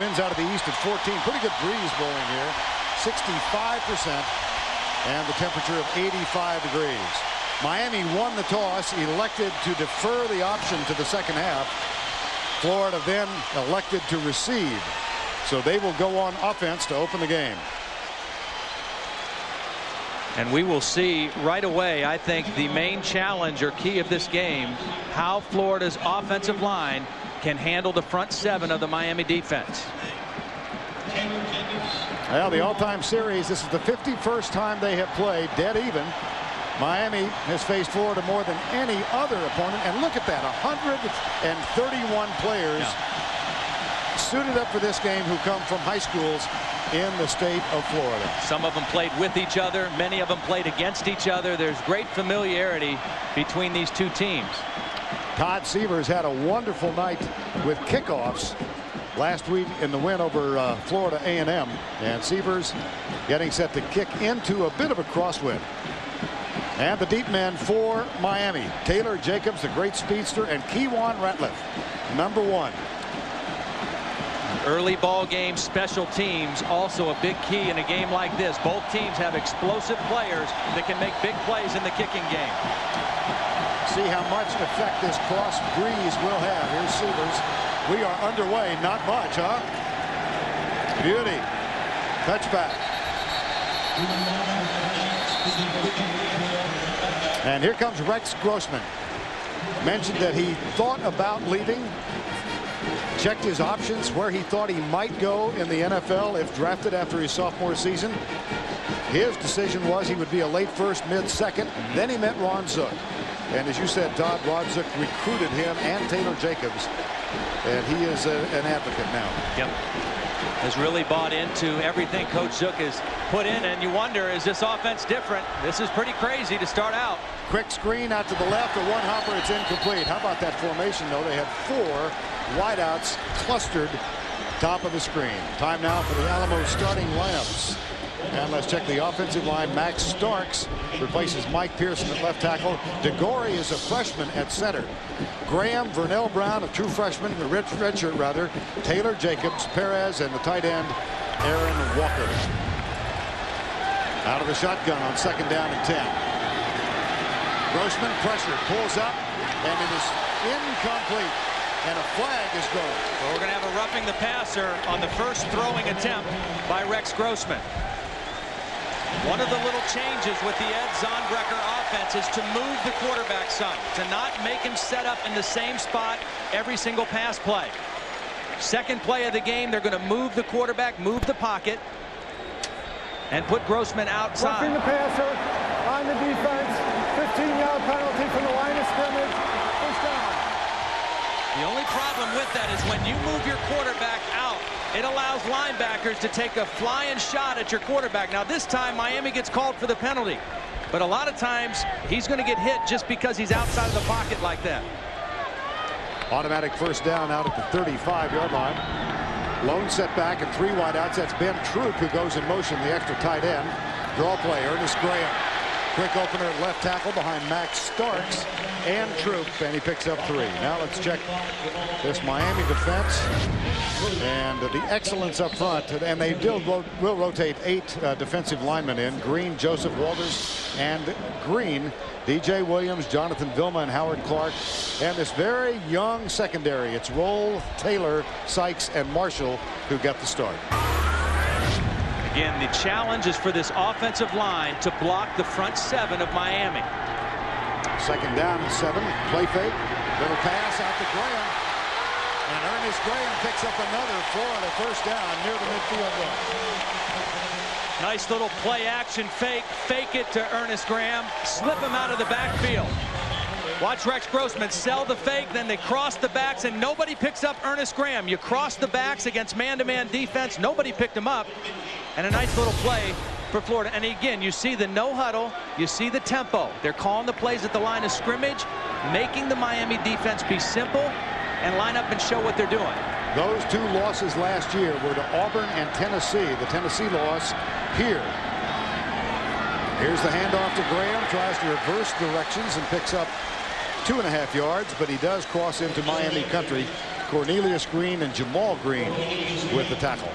Winds out of the east at 14. Pretty good breeze blowing here. 65%. And the temperature of 85 degrees. Miami won the toss, elected to defer the option to the second half. Florida then elected to receive. So they will go on offense to open the game. And we will see right away, I think, the main challenge or key of this game, how Florida's offensive line can handle the front seven of the Miami defense. Well, the all-time series, this is the 51st time they have played, dead even. Miami has faced Florida more than any other opponent. And look at that, 131 players suited up for this game who come from high schools in the state of Florida. Some of them played with each other. Many of them played against each other. There's great familiarity between these two teams. Todd Severs had a wonderful night with kickoffs last week in the win over Florida A&M. And Severs getting set to kick into a bit of a crosswind. And the deep men for Miami. Taylor Jacobs, the great speedster, and Keywan Ratliff, number 1. Early ball game special teams also a big key in a game like this. Both teams have explosive players that can make big plays in the kicking game. See how much effect this cross breeze will have. Here's Severs. We are underway. Not much, huh? Beauty. Touchback. And here comes Rex Grossman. Mentioned that he thought about leaving. Checked his options where he thought he might go in the NFL if drafted after his sophomore season. His decision was he would be a late first, mid second. Then he met Ron Zook. And as you said, Todd, Ron Zook recruited him and Taylor Jacobs. And he is an advocate now. Yep. Has really bought into everything Coach Zook has put in. And you wonder, is this offense different? This is pretty crazy to start out. Quick screen out to the left. A one hopper. It's incomplete. How about that formation, though? They had 4 wideouts clustered top of the screen. Time now for the Alamo starting lineups. And let's check the offensive line. Max Starks replaces Mike Pearson at left tackle. DeGore is a freshman at center. Graham, Vernell Brown, a true freshman, a redshirt rather. Taylor Jacobs, Perez, and the tight end, Aaron Walker. Out of the shotgun on second down and 10. Grossman pressure, pulls up, and it is incomplete. And a flag is going. Well, we're going to have a roughing the passer on the first throwing attempt by Rex Grossman. One of the little changes with the Ed Zonbrecker offense is to move the quarterback some, to not make him set up in the same spot every single pass play. Second play of the game, they're going to move the quarterback, move the pocket, and put Grossman outside. Roughing the passer on the defense. 15-yard penalty from the line of scrimmage. First down. The only problem with that is when you move your quarterback out, it allows linebackers to take a flying shot at your quarterback. Now this time Miami gets called for the penalty, but a lot of times he's going to get hit just because he's outside of the pocket like that. Automatic first down out at the 35-yard line. Lone setback and 3 wideouts. That's Ben Troop who goes in motion, the extra tight end. Draw play, Ernest Graham. Quick opener at left tackle behind Max Starks and Troop, and he picks up 3. Now let's check this Miami defense and the excellence up front. And they will rotate 8 defensive linemen in. Green, Joseph Walters, and Green, DJ Williams, Jonathan Vilma, and Howard Clark. And this very young secondary. It's Roll, Taylor, Sykes, and Marshall who got the start. Again, the challenge is for this offensive line to block the front 7 of Miami. Second down and 7. Play fake. Little pass out to Graham. And Ernest Graham picks up another Florida first down near the midfield line. Nice little play action fake. Fake it to Ernest Graham. Slip him out of the backfield. Watch Rex Grossman sell the fake, then they cross the backs, and nobody picks up Ernest Graham. You cross the backs against man-to-man defense. Nobody picked him up. And a nice little play for Florida. And again, you see the no huddle. You see the tempo. They're calling the plays at the line of scrimmage, making the Miami defense be simple and line up and show what they're doing. Those 2 losses last year were to Auburn and Tennessee. The Tennessee loss here. Here's the handoff to Graham. Tries to reverse directions and picks up 2.5 yards, but he does cross into Miami country Cornelius Green and Jamal Green with the tackle.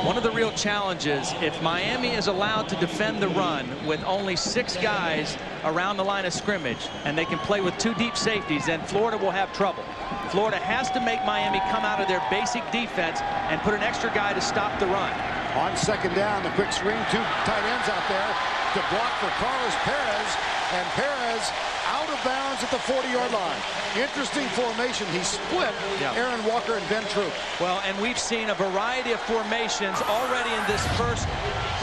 One of the real challenges, if Miami is allowed to defend the run with only 6 guys around the line of scrimmage and they can play with 2 deep safeties, then Florida will have trouble. Florida has to make Miami come out of their basic defense and put an extra guy to stop the run. On second down, the quick screen, 2 tight ends out there to block for Carlos Perez, and Perez out of bounds at the 40-yard line. Interesting formation. He split Aaron Walker and Ben Troop. Well, and we've seen a variety of formations already in this first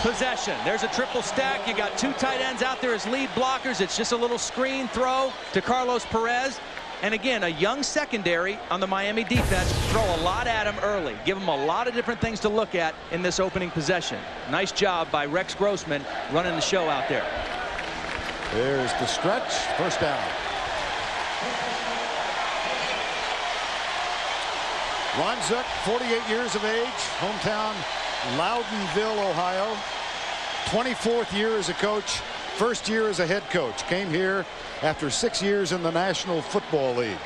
possession. There's a triple stack. You got 2 tight ends out there as lead blockers. It's just a little screen throw to Carlos Perez. And again, a young secondary on the Miami defense. Throw a lot at him early. Give him a lot of different things to look at in this opening possession. Nice job by Rex Grossman running the show out there. There's the stretch. First down. Ron Zook, 48 years of age, hometown Loudonville, Ohio. 24th year as a coach. First year as a head coach. Came here after 6 years in the National Football League.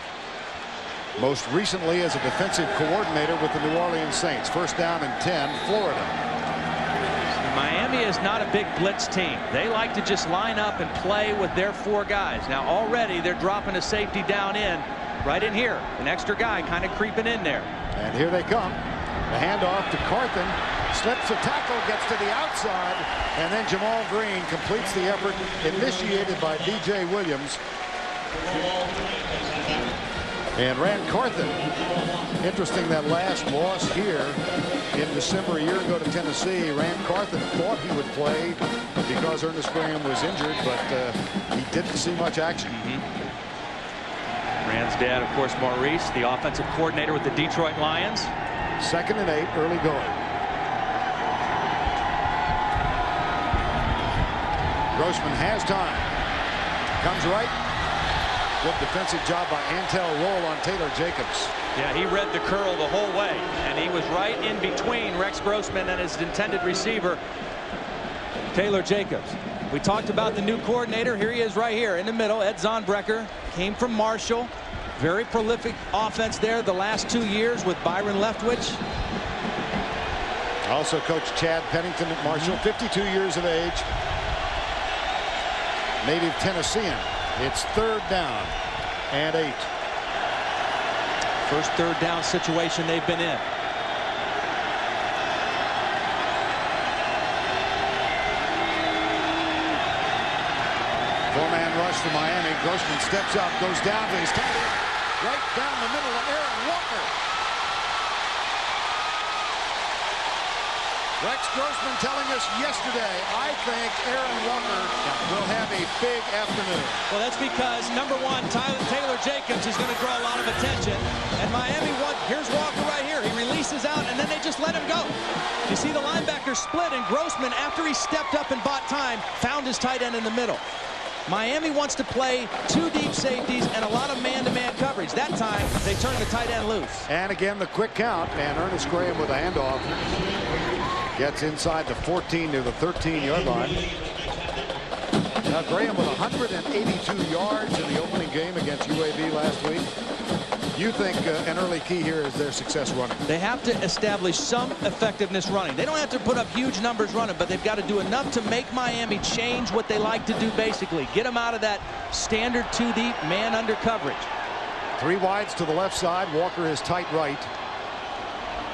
Most recently as a defensive coordinator with the New Orleans Saints. First down and 10, Florida. Miami is not a big blitz team. They like to just line up and play with their 4 guys. Now already they're dropping a safety down in, right in here. An extra guy kind of creeping in there. And here they come. The handoff to Carthen. Slips a tackle, gets to the outside, and then Jamal Green completes the effort initiated by D.J. Williams. And Rand Carthen, interesting that last loss here in December a year ago to Tennessee. Rand Carthen thought he would play because Ernest Graham was injured, but he didn't see much action. Rand's dad, of course, Maurice, the offensive coordinator with the Detroit Lions. 2nd and 8, early going. Grossman has time. Comes right. Good defensive job by Antel Roll on Taylor Jacobs. Yeah, he read the curl the whole way, and he was right in between Rex Grossman and his intended receiver, Taylor Jacobs. We talked about the new coordinator. Here he is right here in the middle. Ed Zonbrecker came from Marshall. Very prolific offense there the last 2 years with Byron Leftwich. Also coached Chad Pennington at Marshall, 52 years of age. Native Tennessean. It's 3rd down and 8. First 3rd down situation they've been in. Four-man rush for Miami. Grossman steps up, goes down to his tight end. Right down the middle of Aaron Walker. Rex Grossman telling us yesterday, I think Aaron Walker will have a big afternoon. Well, that's because, number 1, Taylor Jacobs is going to draw a lot of attention. And Miami, here's Walker right here. He releases out, and then they just let him go. You see the linebacker split, and Grossman, after he stepped up and bought time, found his tight end in the middle. Miami wants to play 2 deep safeties and a lot of man-to-man coverage. That time, they turn the tight end loose. And again, the quick count, and Ernest Graham with a handoff. Gets inside the 14 to the 13-yard line. Now Graham with 182 yards in the opening game against UAB last week. You think an early key here is their success running? They have to establish some effectiveness running. They don't have to put up huge numbers running, but they've got to do enough to make Miami change what they like to do basically. Get them out of that standard 2 deep man under coverage. 3 wides to the left side. Walker is tight right.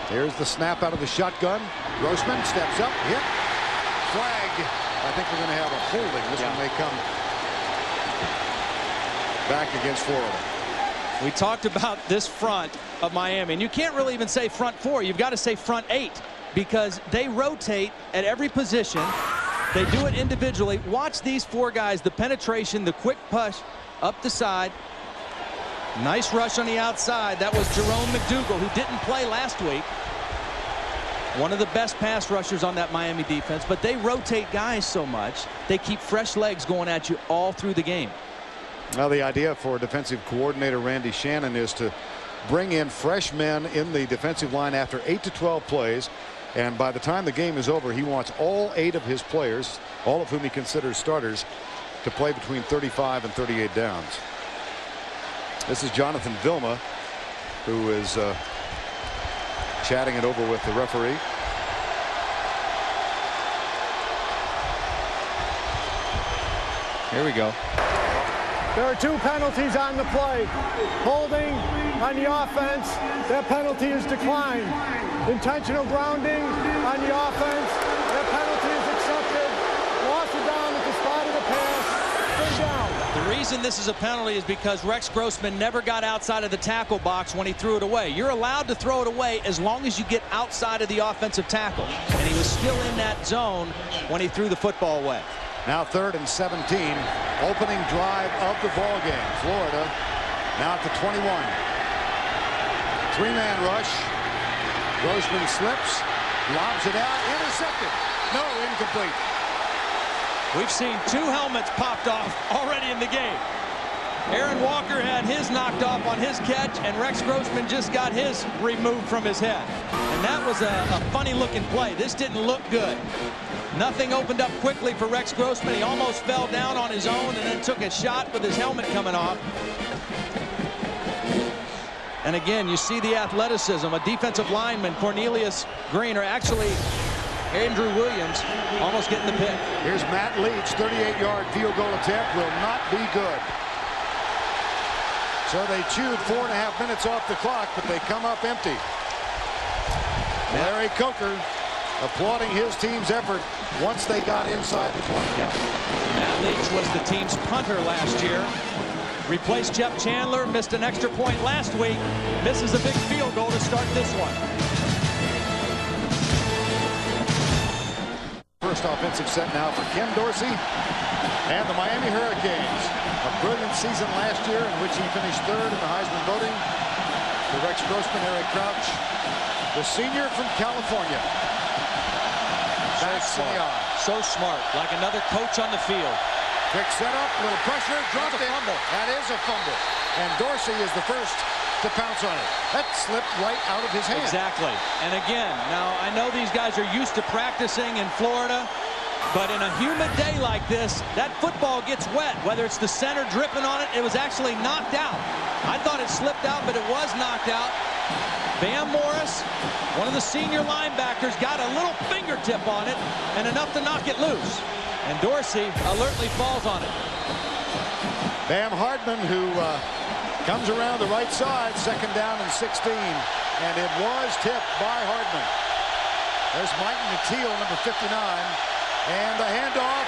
Here's the snap out of the shotgun. Grossman steps up, hit, flag. I think we're going to have a holding. This one may come back against Florida. We talked about this front of Miami, and you can't really even say front 4. You've got to say front 8 because they rotate at every position. They do it individually. Watch these 4 guys, the penetration, the quick push up the side. Nice rush on the outside. That was Jerome McDougal, who didn't play last week. One of the best pass rushers on that Miami defense, but they rotate guys so much. They keep fresh legs going at you all through the game. Well, the idea for defensive coordinator Randy Shannon is to bring in fresh men in the defensive line after 8 to 12 plays. And by the time the game is over, he wants all 8 of his players, all of whom he considers starters, to play between 35 and 38 downs. This is Jonathan Vilma who is chatting it over with the referee. Here we go. There are 2 penalties on the play. Holding on the offense, that penalty is declined. Intentional grounding on the offense, that penalty is accepted. Loss of down at the spot of the pass, 3 down. The reason this is a penalty is because Rex Grossman never got outside of the tackle box when he threw it away. You're allowed to throw it away as long as you get outside of the offensive tackle. And he was still in that zone when he threw the football away. Now 3rd and 17. Opening drive of the ball game. Florida now at the 21. 3-man rush. Grossman slips, lobs it out, intercepted. No, incomplete. We've seen 2 helmets popped off already in the game. Aaron Walker had his knocked off on his catch, and Rex Grossman just got his removed from his head. And that was a funny looking play. This didn't look good. Nothing opened up quickly for Rex Grossman. He almost fell down on his own and then took a shot with his helmet coming off. And again, you see the athleticism. A defensive lineman, Cornelius Green, or actually Andrew Williams, almost getting the pick. Here's Matt Leach, 38-yard field goal attempt will not be good. So they chewed 4.5 minutes off the clock, but they come up empty. Larry Coker applauding his team's effort once they got inside the 20. Matt Leach was the team's punter last year. Replaced Jeff Chandler, missed an extra point last week, misses a big field goal to start this one. First offensive set now for Ken Dorsey and the Miami Hurricanes. A brilliant season last year in which he finished 3rd in the Heisman voting. To Rex Grossman, Eric Crouch, the senior from California. So smart, like another coach on the field. Quick setup, little pressure, dropped it. Fumble. That is a fumble. And Dorsey is the first to pounce on it. That slipped right out of his hand. Exactly. And again, now I know these guys are used to practicing in Florida, but in a humid day like this, that football gets wet. Whether it's the center dripping on it, it was actually knocked out. I thought it slipped out, but it was knocked out. Bam Morris, one of the senior linebackers, got a little fingertip on it and enough to knock it loose. And Dorsey alertly falls on it. Bam Hardman, who comes around the right side, 2nd down and 16. And it was tipped by Hardman. There's Mike Natile, number 59. And the handoff.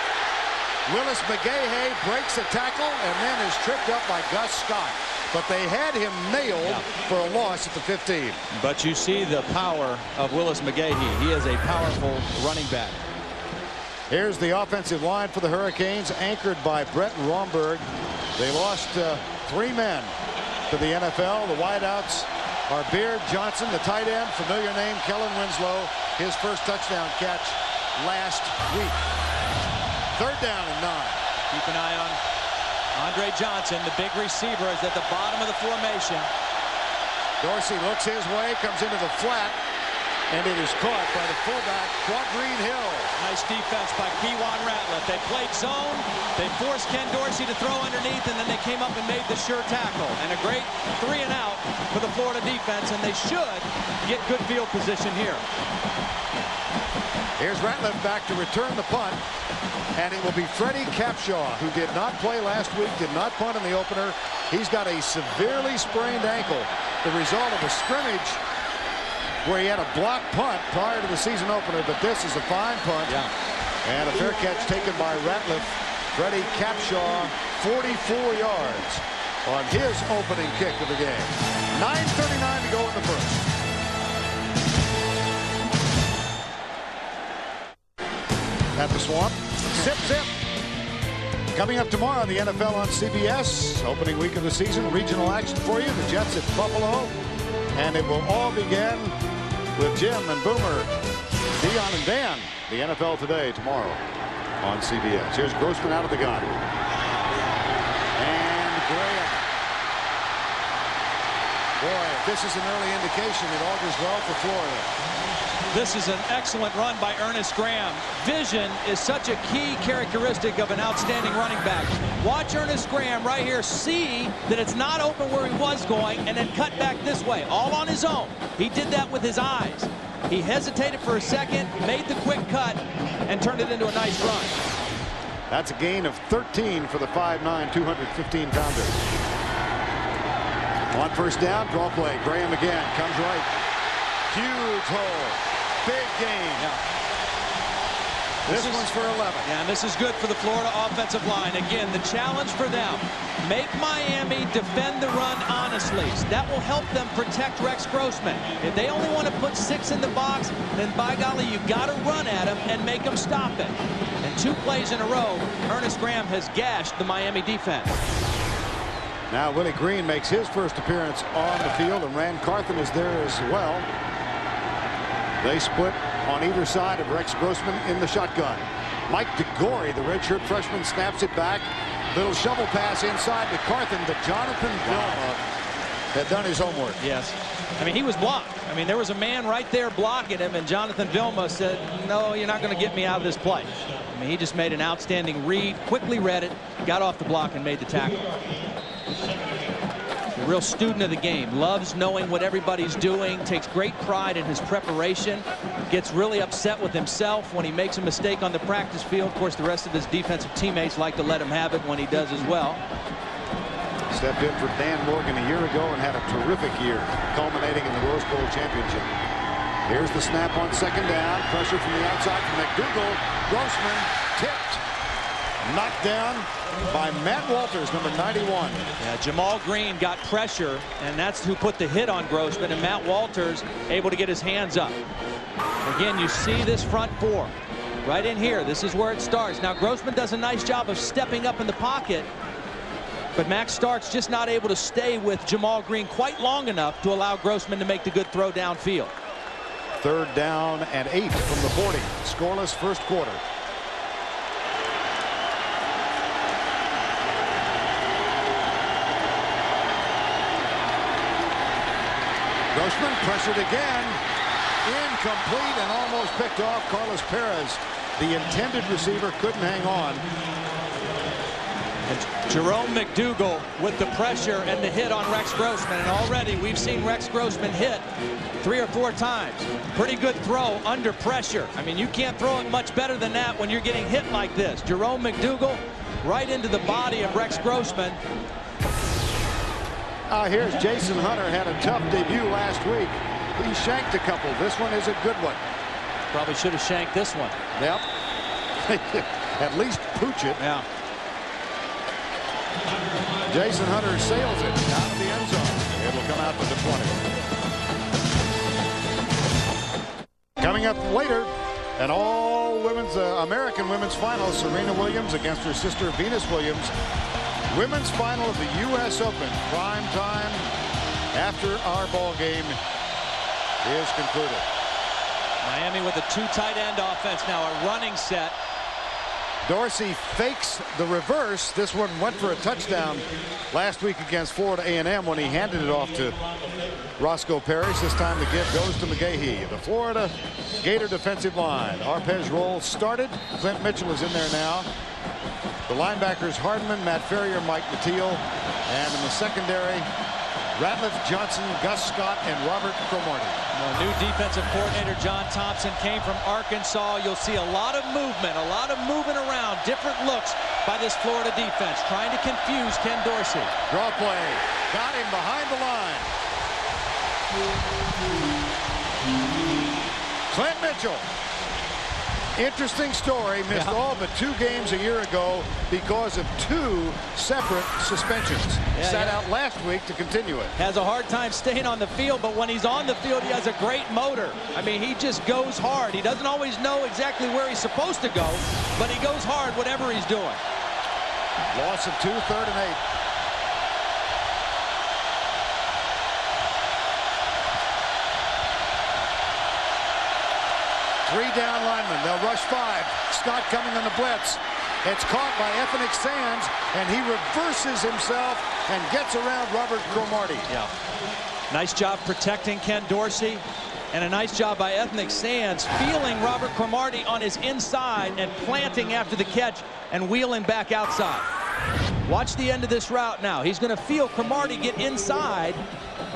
Willis McGahee breaks a tackle and then is tripped up by Gus Scott. But they had him nailed for a loss at the 15. But you see the power of Willis McGahee. He is a powerful running back. Here's the offensive line for the Hurricanes, anchored by Brett Romberg. They lost 3 men to the NFL. The wideouts are Beard Johnson, the tight end, familiar name, Kellen Winslow, his first touchdown catch last week. 3rd down and 9. Keep an eye on Andre Johnson, the big receiver, is at the bottom of the formation. Dorsey looks his way, comes into the flat, and it is caught by the fullback, Quadrine Hill. Nice defense by Kewan Ratliff. They played zone, they forced Ken Dorsey to throw underneath, and then they came up and made the sure tackle. And a great 3 and out for the Florida defense, and they should get good field position here. Here's Ratliff back to return the punt. And it will be Freddie Capshaw, who did not play last week, did not punt in the opener. He's got a severely sprained ankle, the result of a scrimmage where he had a blocked punt prior to the season opener, but this is a fine punt. Yeah. And a fair catch taken by Ratliff. Freddie Capshaw, 44 yards on his opening kick of the game. 9:39 to go in the first. At the Swamp. Zip, zip. Coming up tomorrow on the NFL on CBS. Opening week of the season. Regional action for you. The Jets at Buffalo. And it will all begin with Jim and Boomer, Dion and Dan. The NFL Today tomorrow on CBS. Here's Grossman out of the gun. And Graham. Boy, if this is an early indication, it augurs well for Florida. This is an excellent run by Ernest Graham. Vision is such a key characteristic of an outstanding running back. Watch Ernest Graham right here see that it's not open where he was going and then cut back this way, all on his own. He did that with his eyes. He hesitated for a second, made the quick cut, and turned it into a nice run. That's a gain of 13 for the 5'9", 215-pounder. On first down, draw play. Graham again, comes right. Huge hole. Big gain. Yeah. This one's for 11. Yeah, and this is good for the Florida offensive line. Again, the challenge for them, make Miami defend the run honestly. That will help them protect Rex Grossman. If they only want to put 6 in the box, then by golly, you got to run at him and make them stop it. And 2 plays in a row, Ernest Graham has gashed the Miami defense. Now Willie Green makes his first appearance on the field, and Rand Carthen is there as well. They split on either side of Rex Grossman in the shotgun. Mike DeGore, the redshirt freshman, snaps it back. Little shovel pass inside to Carthen, but Jonathan Vilma had done his homework. Yes. I mean, he was blocked. I mean, there was a man right there blocking him, and Jonathan Vilma said, no, you're not going to get me out of this play. I mean, he just made an outstanding read, quickly read it, got off the block, and made the tackle. A real student of the game, loves knowing what everybody's doing, takes great pride in his preparation, gets really upset with himself when he makes a mistake on the practice field. Of course, the rest of his defensive teammates like to let him have it when he does as well. Stepped in for Dan Morgan a year ago and had a terrific year, culminating in the Rose Bowl championship. Here's the snap on second down. Pressure from the outside from McDougal. Grossman tipped. Knocked down by Matt Walters, number 91. Yeah, Jamal Green got pressure, and that's who put the hit on Grossman, and Matt Walters able to get his hands up. Again, you see this front 4 right in here. This is where it starts. Now, Grossman does a nice job of stepping up in the pocket, but Max Starks just not able to stay with Jamal Green quite long enough to allow Grossman to make the good throw downfield. 3rd down and 8 from the 40. Scoreless first quarter. Grossman pressured again. Incomplete and almost picked off. Carlos Perez, the intended receiver, couldn't hang on. And Jerome McDougal with the pressure and the hit on Rex Grossman. And already we've seen Rex Grossman hit 3 or 4 times. Pretty good throw under pressure. I mean, you can't throw it much better than that when you're getting hit like this. Jerome McDougal right into the body of Rex Grossman. Here's Jason Hunter, had a tough debut last week. He shanked a couple. This one is a good one. Probably should have shanked this one. Yep. At least pooch it. Yeah. Jason Hunter sails it out of the end zone. It will come out to the 20. Coming up later, an all-women's American women's final. Serena Williams against her sister Venus Williams. Women's final of the U.S. Open. Prime time after our ball game is concluded. Miami with a 2 tight end offense now, a running set. Dorsey fakes the reverse. This one went for a touchdown last week against Florida A&M when he handed it off to Roscoe Parrish. This time the give goes to McGahee. The Florida Gator defensive line. Arpez roll started. Clint Mitchell is in there now. The linebackers Hardman, Matt Ferrier, Mike Mateel, and in the secondary, Ratliff Johnson, Gus Scott, and Robert Cromartie. New defensive coordinator John Thompson came from Arkansas. You'll see a lot of movement around, different looks by this Florida defense, trying to confuse Ken Dorsey. Draw play, got him behind the line. Clint Mitchell. Interesting story. Missed all but 2 games a year ago because of 2 separate suspensions. Sat out last week to continue it. Has a hard time staying on the field, but when he's on the field, he has a great motor. I mean, he just goes hard. He doesn't always know exactly where he's supposed to go, but he goes hard whatever he's doing. Loss of 2, 3rd and 8. Three down linemen. They'll rush 5. Scott coming on the blitz. It's caught by Ethnic Sands, and he reverses himself and gets around Robert Cromartie. Yeah. Nice job protecting Ken Dorsey. And a nice job by Ethnic Sands, feeling Robert Cromartie on his inside and planting after the catch and wheeling back outside. Watch the end of this route now. He's going to feel Cromartie get inside,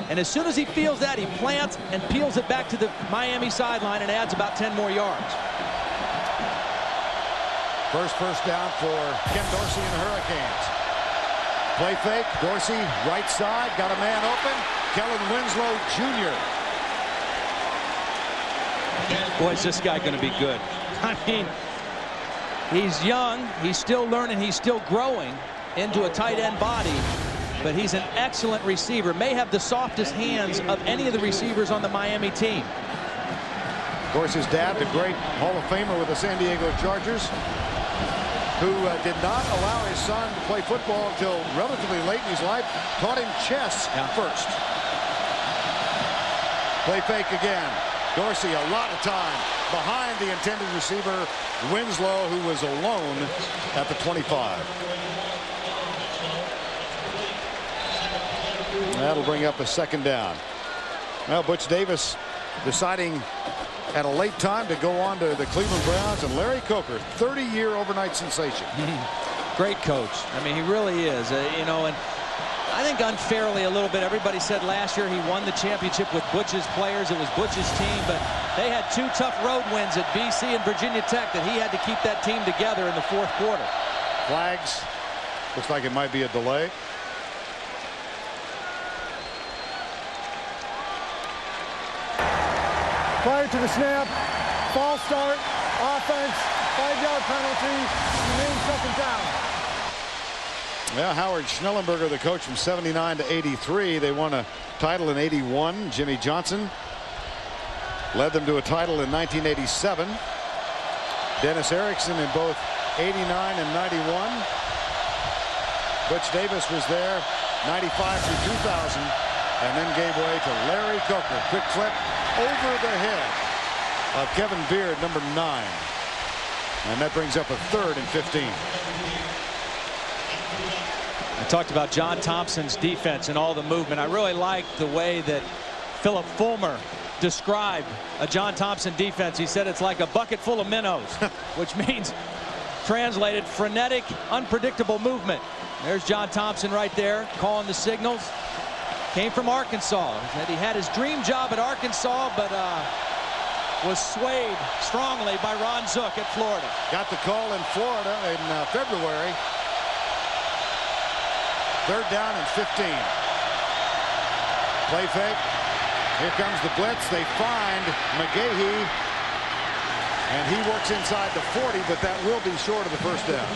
and as soon as he feels that, he plants and peels it back to the Miami sideline and adds about 10 more yards. First down for Ken Dorsey and the Hurricanes. Play fake, Dorsey right side, got a man open, Kellen Winslow Jr. Boy, is this guy going to be good. I mean, he's young, he's still learning, he's still growing into a tight end body, but he's an excellent receiver. May have the softest hands of any of the receivers on the Miami team. Of course, his dad, the great Hall of Famer with the San Diego Chargers, who did not allow his son to play football until relatively late in his life, taught him chess first. Play fake again. Dorsey a lot of time behind the intended receiver, Winslow, who was alone at the 25. That'll bring up a second down. Well, Butch Davis deciding at a late time to go on to the Cleveland Browns, and Larry Coker, 30-year overnight sensation. Great coach. I mean, he really is. You know, and I think unfairly a little bit, everybody said last year he won the championship with Butch's players. It was Butch's team, but they had two tough road wins at BC and Virginia Tech that he had to keep that team together in the fourth quarter. Flags. Looks like it might be a delay. Prior to the snap, false start, offense, 5-yard penalty, remains second down. Yeah, Howard Schnellenberger, the coach from 79 to 83. They won a title in 81. Jimmy Johnson led them to a title in 1987. Dennis Erickson in both 89 and 91. Butch Davis was there 95 through 2000 and then gave way to Larry Coker. Quick flip over the head of Kevin Beard, number 9. And that brings up a 3rd and 15. I talked about John Thompson's defense and all the movement. I really liked the way that Philip Fulmer described a John Thompson defense. He said it's like a bucket full of minnows, which means, translated, frenetic, unpredictable movement. There's John Thompson right there calling the signals. Came from Arkansas. He had his dream job at Arkansas, but was swayed strongly by Ron Zook at Florida. Got the call in Florida in February. 3rd down and 15. Play fake. Here comes the blitz. They find McGahee, and he works inside the 40, but that will be short of the first down.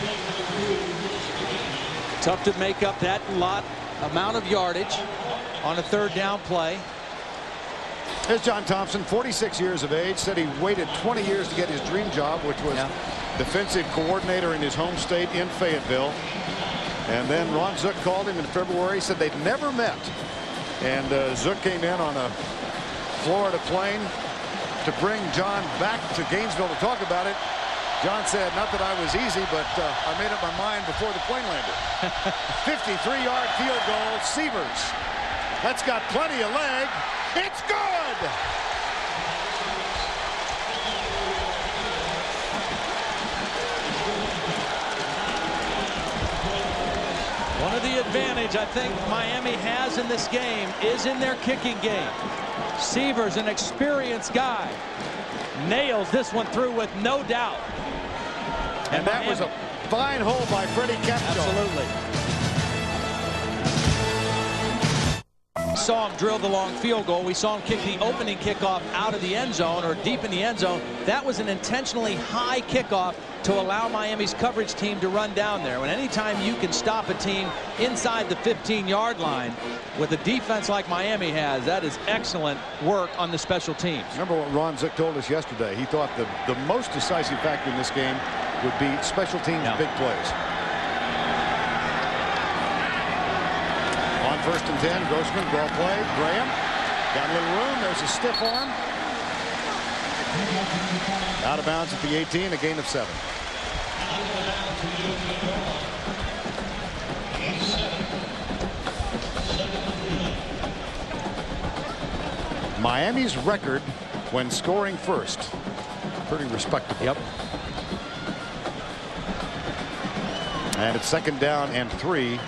Tough to make up that amount of yardage on a 3rd down play. There's John Thompson, 46 years of age, said he waited 20 years to get his dream job, which was defensive coordinator in his home state in Fayetteville. And then Ron Zook called him in February, said they'd never met. And Zook came in on a Florida plane to bring John back to Gainesville to talk about it. John said, not that I was easy, but I made up my mind before the plane landed. 53-yard field goal, Sievers. That's got plenty of leg. It's good! One of the advantage I think Miami has in this game is in their kicking game. Sievers, an experienced guy, nails this one through with no doubt. And that was a fine hole by Freddie Capshaw. Absolutely. We saw him drill the long field goal. We saw him kick the opening kickoff out of the end zone or deep in the end zone. That was an intentionally high kickoff to allow Miami's coverage team to run down there. When anytime you can stop a team inside the 15-yard line with a defense like Miami has, that is excellent work on the special teams. Remember what Ron Zook told us yesterday. He thought the most decisive factor in this game would be special teams big plays. On 1st and 10, Grossman, draw play. Graham got a little room. There's a stiff arm. Out of bounds at the 18, a gain of 7. Miami's record when scoring first. Pretty respectable. Yep. And it's 2nd down and 3.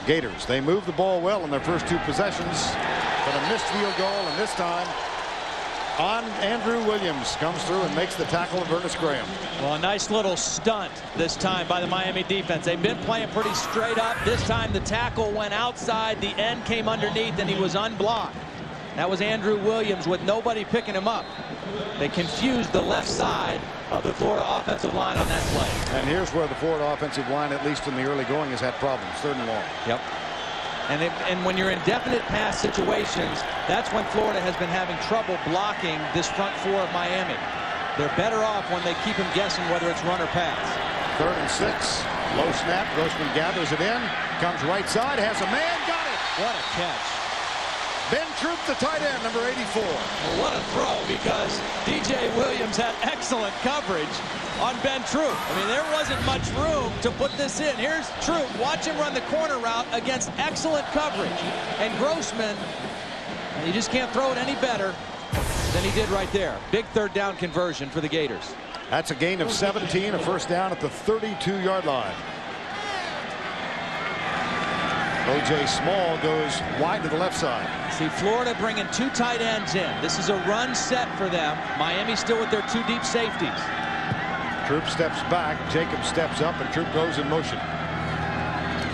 Gators. They moved the ball well in their first 2 possessions, but a missed field goal, and this time on Andrew Williams comes through and makes the tackle of Ernest Graham. Well, a nice little stunt this time by the Miami defense. They've been playing pretty straight up. This time the tackle went outside, the end came underneath, and he was unblocked. That was Andrew Williams with nobody picking him up. They confused the left side of the Florida offensive line on that play. And here's where the Florida offensive line, at least in the early going, has had problems. 3rd and long. Yep. And when you're in definite pass situations, that's when Florida has been having trouble blocking this front 4 of Miami. They're better off when they keep him guessing whether it's run or pass. 3rd and 6. Low snap. Grossman gathers it in. Comes right side. Has a man. Got it. What a catch. Ben Troop, the tight end, number 84. Well, what a throw, because DJ Williams had excellent coverage on Ben Troop. I mean, there wasn't much room to put this in. Here's Troop. Watch him run the corner route against excellent coverage. And Grossman, you just can't throw it any better than he did right there. Big 3rd down conversion for the Gators. That's a gain of 17, a 1st down at the 32-yard line. O.J. Small goes wide to the left side. See, Florida bringing 2 tight ends in. This is a run set for them. Miami still with their 2 deep safeties. Troop steps back. Jacob steps up, and Troop goes in motion.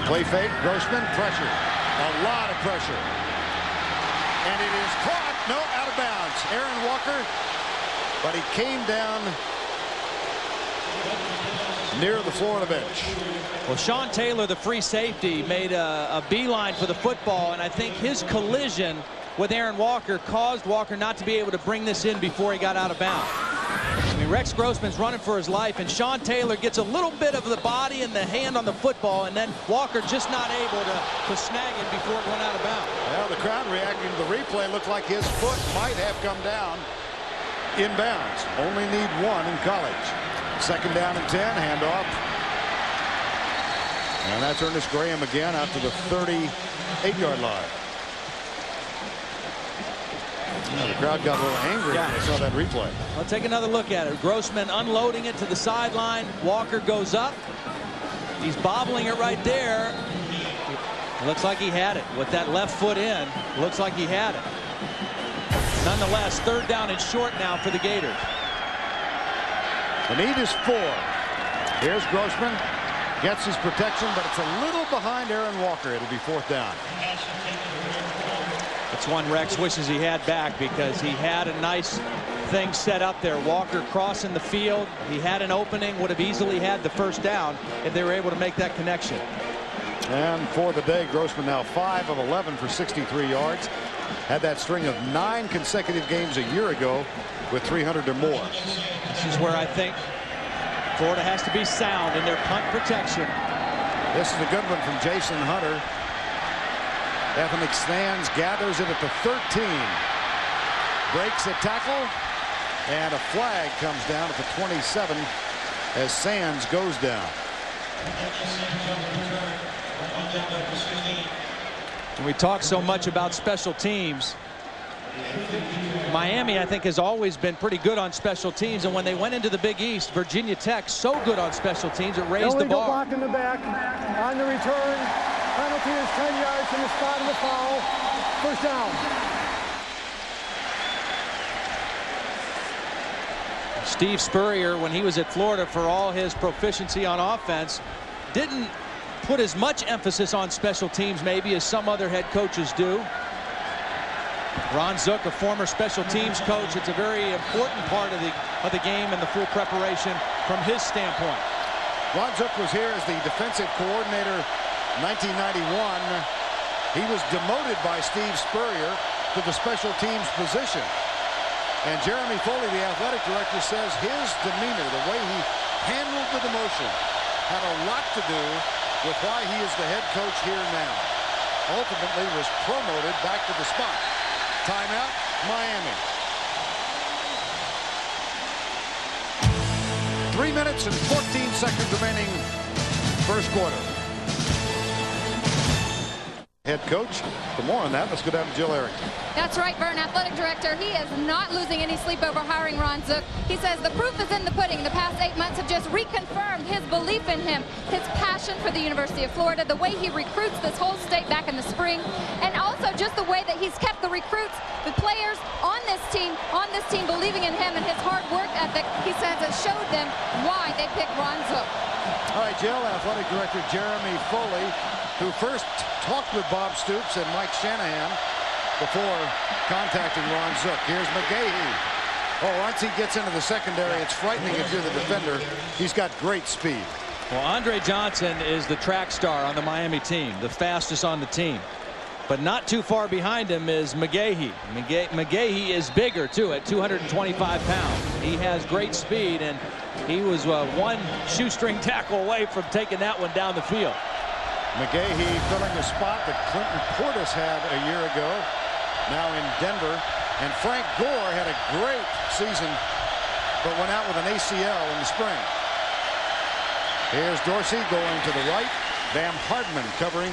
Play fake. Grossman. Pressure. A lot of pressure. And it is caught. No, out of bounds. Aaron Walker. But he came down near the Florida bench. Well, Sean Taylor, the free safety, made a beeline for the football, and I think his collision with Aaron Walker caused Walker not to be able to bring this in before he got out of bounds. I mean, Rex Grossman's running for his life, and Sean Taylor gets a little bit of the body and the hand on the football, and then Walker just not able to snag it before it went out of bounds. Well, the crowd reacting to the replay looked like his foot might have come down in bounds. Only need 1 in college. 2nd down and 10, handoff. And that's Ernest Graham again out to the 38-yard line. The crowd got a little angry when they saw that replay. Let's take another look at it. Grossman unloading it to the sideline. Walker goes up. He's bobbling it right there. Looks like he had it. With that left foot in, looks like he had it. Nonetheless, 3rd down and short now for the Gators. The need is 4. Here's Grossman. Gets his protection, but it's a little behind Aaron Walker. It'll be 4th down. It's one Rex wishes he had back, because he had a nice thing set up there. Walker crossing the field. He had an opening, would have easily had the 1st down if they were able to make that connection. And for the day, Grossman now 5 of 11 for 63 yards. Had that string of 9 consecutive games a year ago with 300 or more. This is where I think Florida has to be sound in their punt protection. This is a good one from Jason Hunter. Ethnic stands, gathers it at the 13. Breaks a tackle, and a flag comes down at the 27 as Sands goes down. We talk so much about special teams. Miami, I think, has always been pretty good on special teams, and when they went into the Big East, Virginia Tech so good on special teams, it raised the bar. Block in the back. On the return, penalty is 10 yards from the spot of the foul. 1st down. Steve Spurrier, when he was at Florida, for all his proficiency on offense, didn't put as much emphasis on special teams maybe as some other head coaches do. Ron Zook, a former special teams coach, it's a very important part of the game and the full preparation from his standpoint. Ron Zook was here as the defensive coordinator in 1991. He was demoted by Steve Spurrier to the special teams position. And Jeremy Foley, the athletic director, says his demeanor, the way he handled the demotion, had a lot to do with why he is the head coach here now. Ultimately was promoted back to the spot. Timeout, Miami. 3 minutes and 14 seconds remaining first quarter. head coach. For more on that, let's go down to Jill Eric. That's right, Vern, athletic director. He is not losing any sleep over hiring Ron Zook. He says the proof is in the pudding. The past 8 months have just reconfirmed his belief in him, his passion for the University of Florida, the way he recruits this whole state back in the spring, and also just the way that he's kept the recruits, the players on this team believing in him and his hard work ethic. He says it showed them why they picked Ron Zook. All right, Jill, athletic director Jeremy Foley, who first talked with Bob Stoops and Mike Shanahan before contacting Ron Zook. Here's McGahee. Oh, once he gets into the secondary, it's frightening if you're the defender. He's got great speed. Well, Andre Johnson is the track star on the Miami team, the fastest on the team. But not too far behind him is McGahee. McGahee is bigger, too, at 225 pounds. He has great speed, and he was one shoestring tackle away from taking that one down the field. McGahee filling the spot that Clinton Portis had a year ago, now in Denver. And Frank Gore had a great season, but went out with an ACL in the spring. Here's Dorsey going to the right. Bam Hardman covering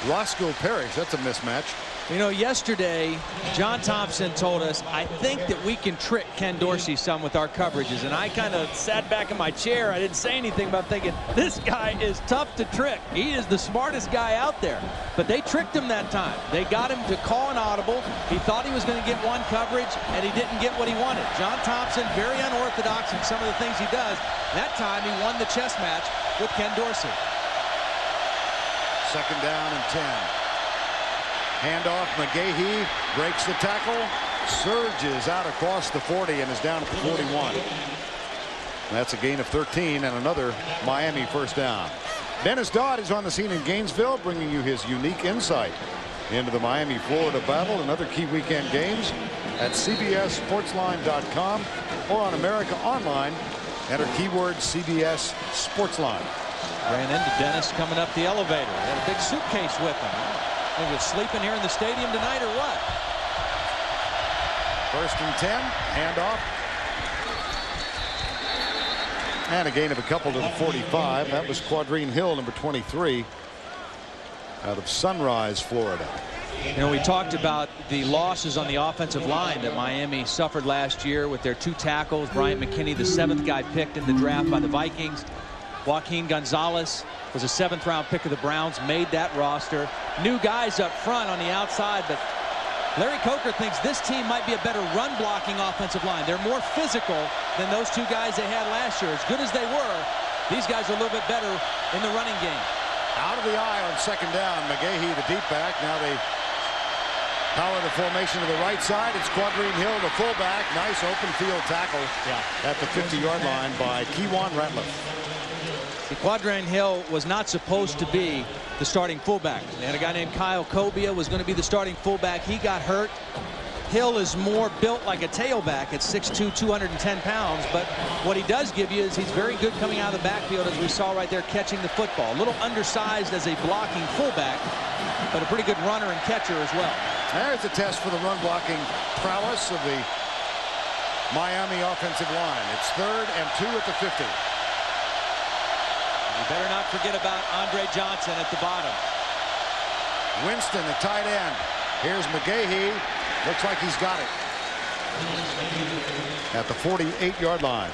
Roscoe Parrish. That's a mismatch. You know, yesterday, John Thompson told us, I think that we can trick Ken Dorsey some with our coverages. And I kind of sat back in my chair. I didn't say anything, but I'm thinking, this guy is tough to trick. He is the smartest guy out there. But they tricked him that time. They got him to call an audible. He thought he was going to get one coverage, and he didn't get what he wanted. John Thompson, very unorthodox in some of the things he does. That time, he won the chess match with Ken Dorsey. Second down and 10. Handoff, McGahee breaks the tackle, surges out across the 40 and is down at the 41. That's a gain of 13 and another Miami first down. Dennis Dodd is on the scene in Gainesville, bringing you his unique insight into the Miami-Florida battle and other key weekend games at CBSSportsline.com or on America Online. Enter keyword CBS Sportsline. Ran into Dennis coming up the elevator. He had a big suitcase with him. He was sleeping here in the stadium tonight or what? First and 10. Handoff. And a gain of a couple to the 45. That was Quadrine Hill, number 23, out of Sunrise, Florida. You know, we talked about the losses on the offensive line that Miami suffered last year with their 2 tackles. Bryant McKinney, the 7th guy picked in the draft by the Vikings. Joaquin Gonzalez was a 7th round pick of the Browns, made that roster. New guys up front on the outside, but Larry Coker thinks this team might be a better run blocking offensive line. They're more physical than those 2 guys they had last year. As good as they were, these guys are a little bit better in the running game. Out of the eye on second down. McGahee, the deep back. Now they power the formation to the right side. It's Quadrine Hill, the fullback. Nice open field tackle at the 50-yard line by Kewan Ratliff. Quadrine Hill was not supposed to be the starting fullback. They had a guy named Kyle Cobia was going to be the starting fullback. He got hurt. Hill is more built like a tailback at 6'2", 210 pounds. But what he does give you is he's very good coming out of the backfield, as we saw right there, catching the football. A little undersized as a blocking fullback, but a pretty good runner and catcher as well. There's a test for the run blocking prowess of the Miami offensive line. It's 3rd and 2 at the 50. You better not forget about Andre Johnson at the bottom. Winston, the tight end. Here's McGahee. Looks like he's got it. At the 48-yard line.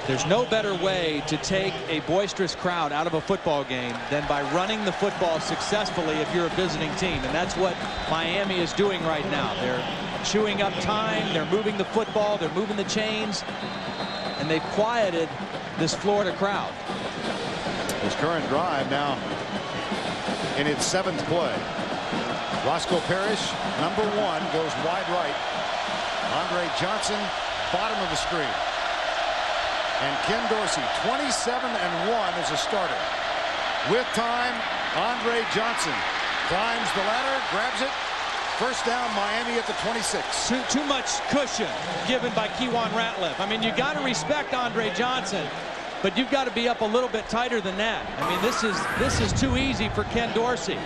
There's no better way to take a boisterous crowd out of a football game than by running the football successfully if you're a visiting team. And that's what Miami is doing right now. They're chewing up time. They're moving the football. They're moving the chains. And they've quieted this Florida crowd. This current drive now in its 7th play. Roscoe Parrish, number 1, goes wide right. Andre Johnson, bottom of the screen. And Ken Dorsey, 27-1 as a starter. With time, Andre Johnson climbs the ladder, grabs it. First down, Miami at the 26. Too much cushion given by Kewan Ratliff. I mean, you got to respect Andre Johnson, but you've got to be up a little bit tighter than that. I mean, this is too easy for Ken Dorsey.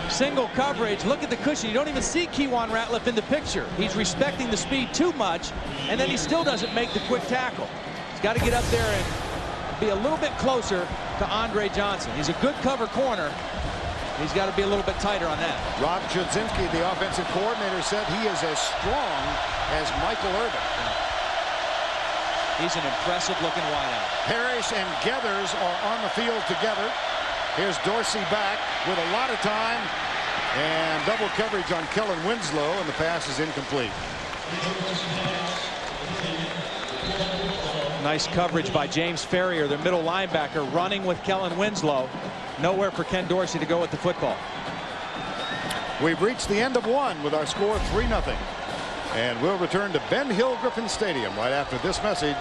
Single coverage. Look at the cushion. You don't even see Kewan Ratliff in the picture. He's respecting the speed too much, and then he still doesn't make the quick tackle. He's got to get up there and be a little bit closer to Andre Johnson. He's a good cover corner, He's got to be a little bit tighter on that. Rob Chudzinski, the offensive coordinator, said he is as strong as Michael Irvin. He's an impressive looking wideout. Parrish and Geathers are on the field together. Here's Dorsey back with a lot of time and double coverage on Kellen Winslow, and the pass is incomplete. Nice coverage by James Ferrier, their middle linebacker, running with Kellen Winslow. Nowhere for Ken Dorsey to go with the football. We've reached the end of one with our score 3-0. And we'll return to Ben Hill Griffin Stadium right after this message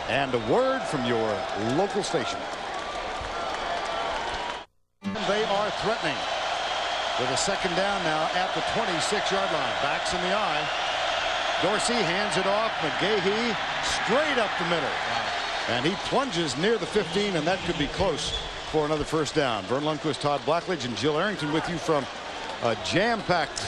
and a word from your local station. They are threatening with a second down now at the 26-yard line. Backs in the eye. Dorsey hands it off. McGahee straight up the middle. And he plunges near the 15, and that could be close for another first down. Vern Lundquist, Todd Blackledge, and Jill Arrington with you from a jam-packed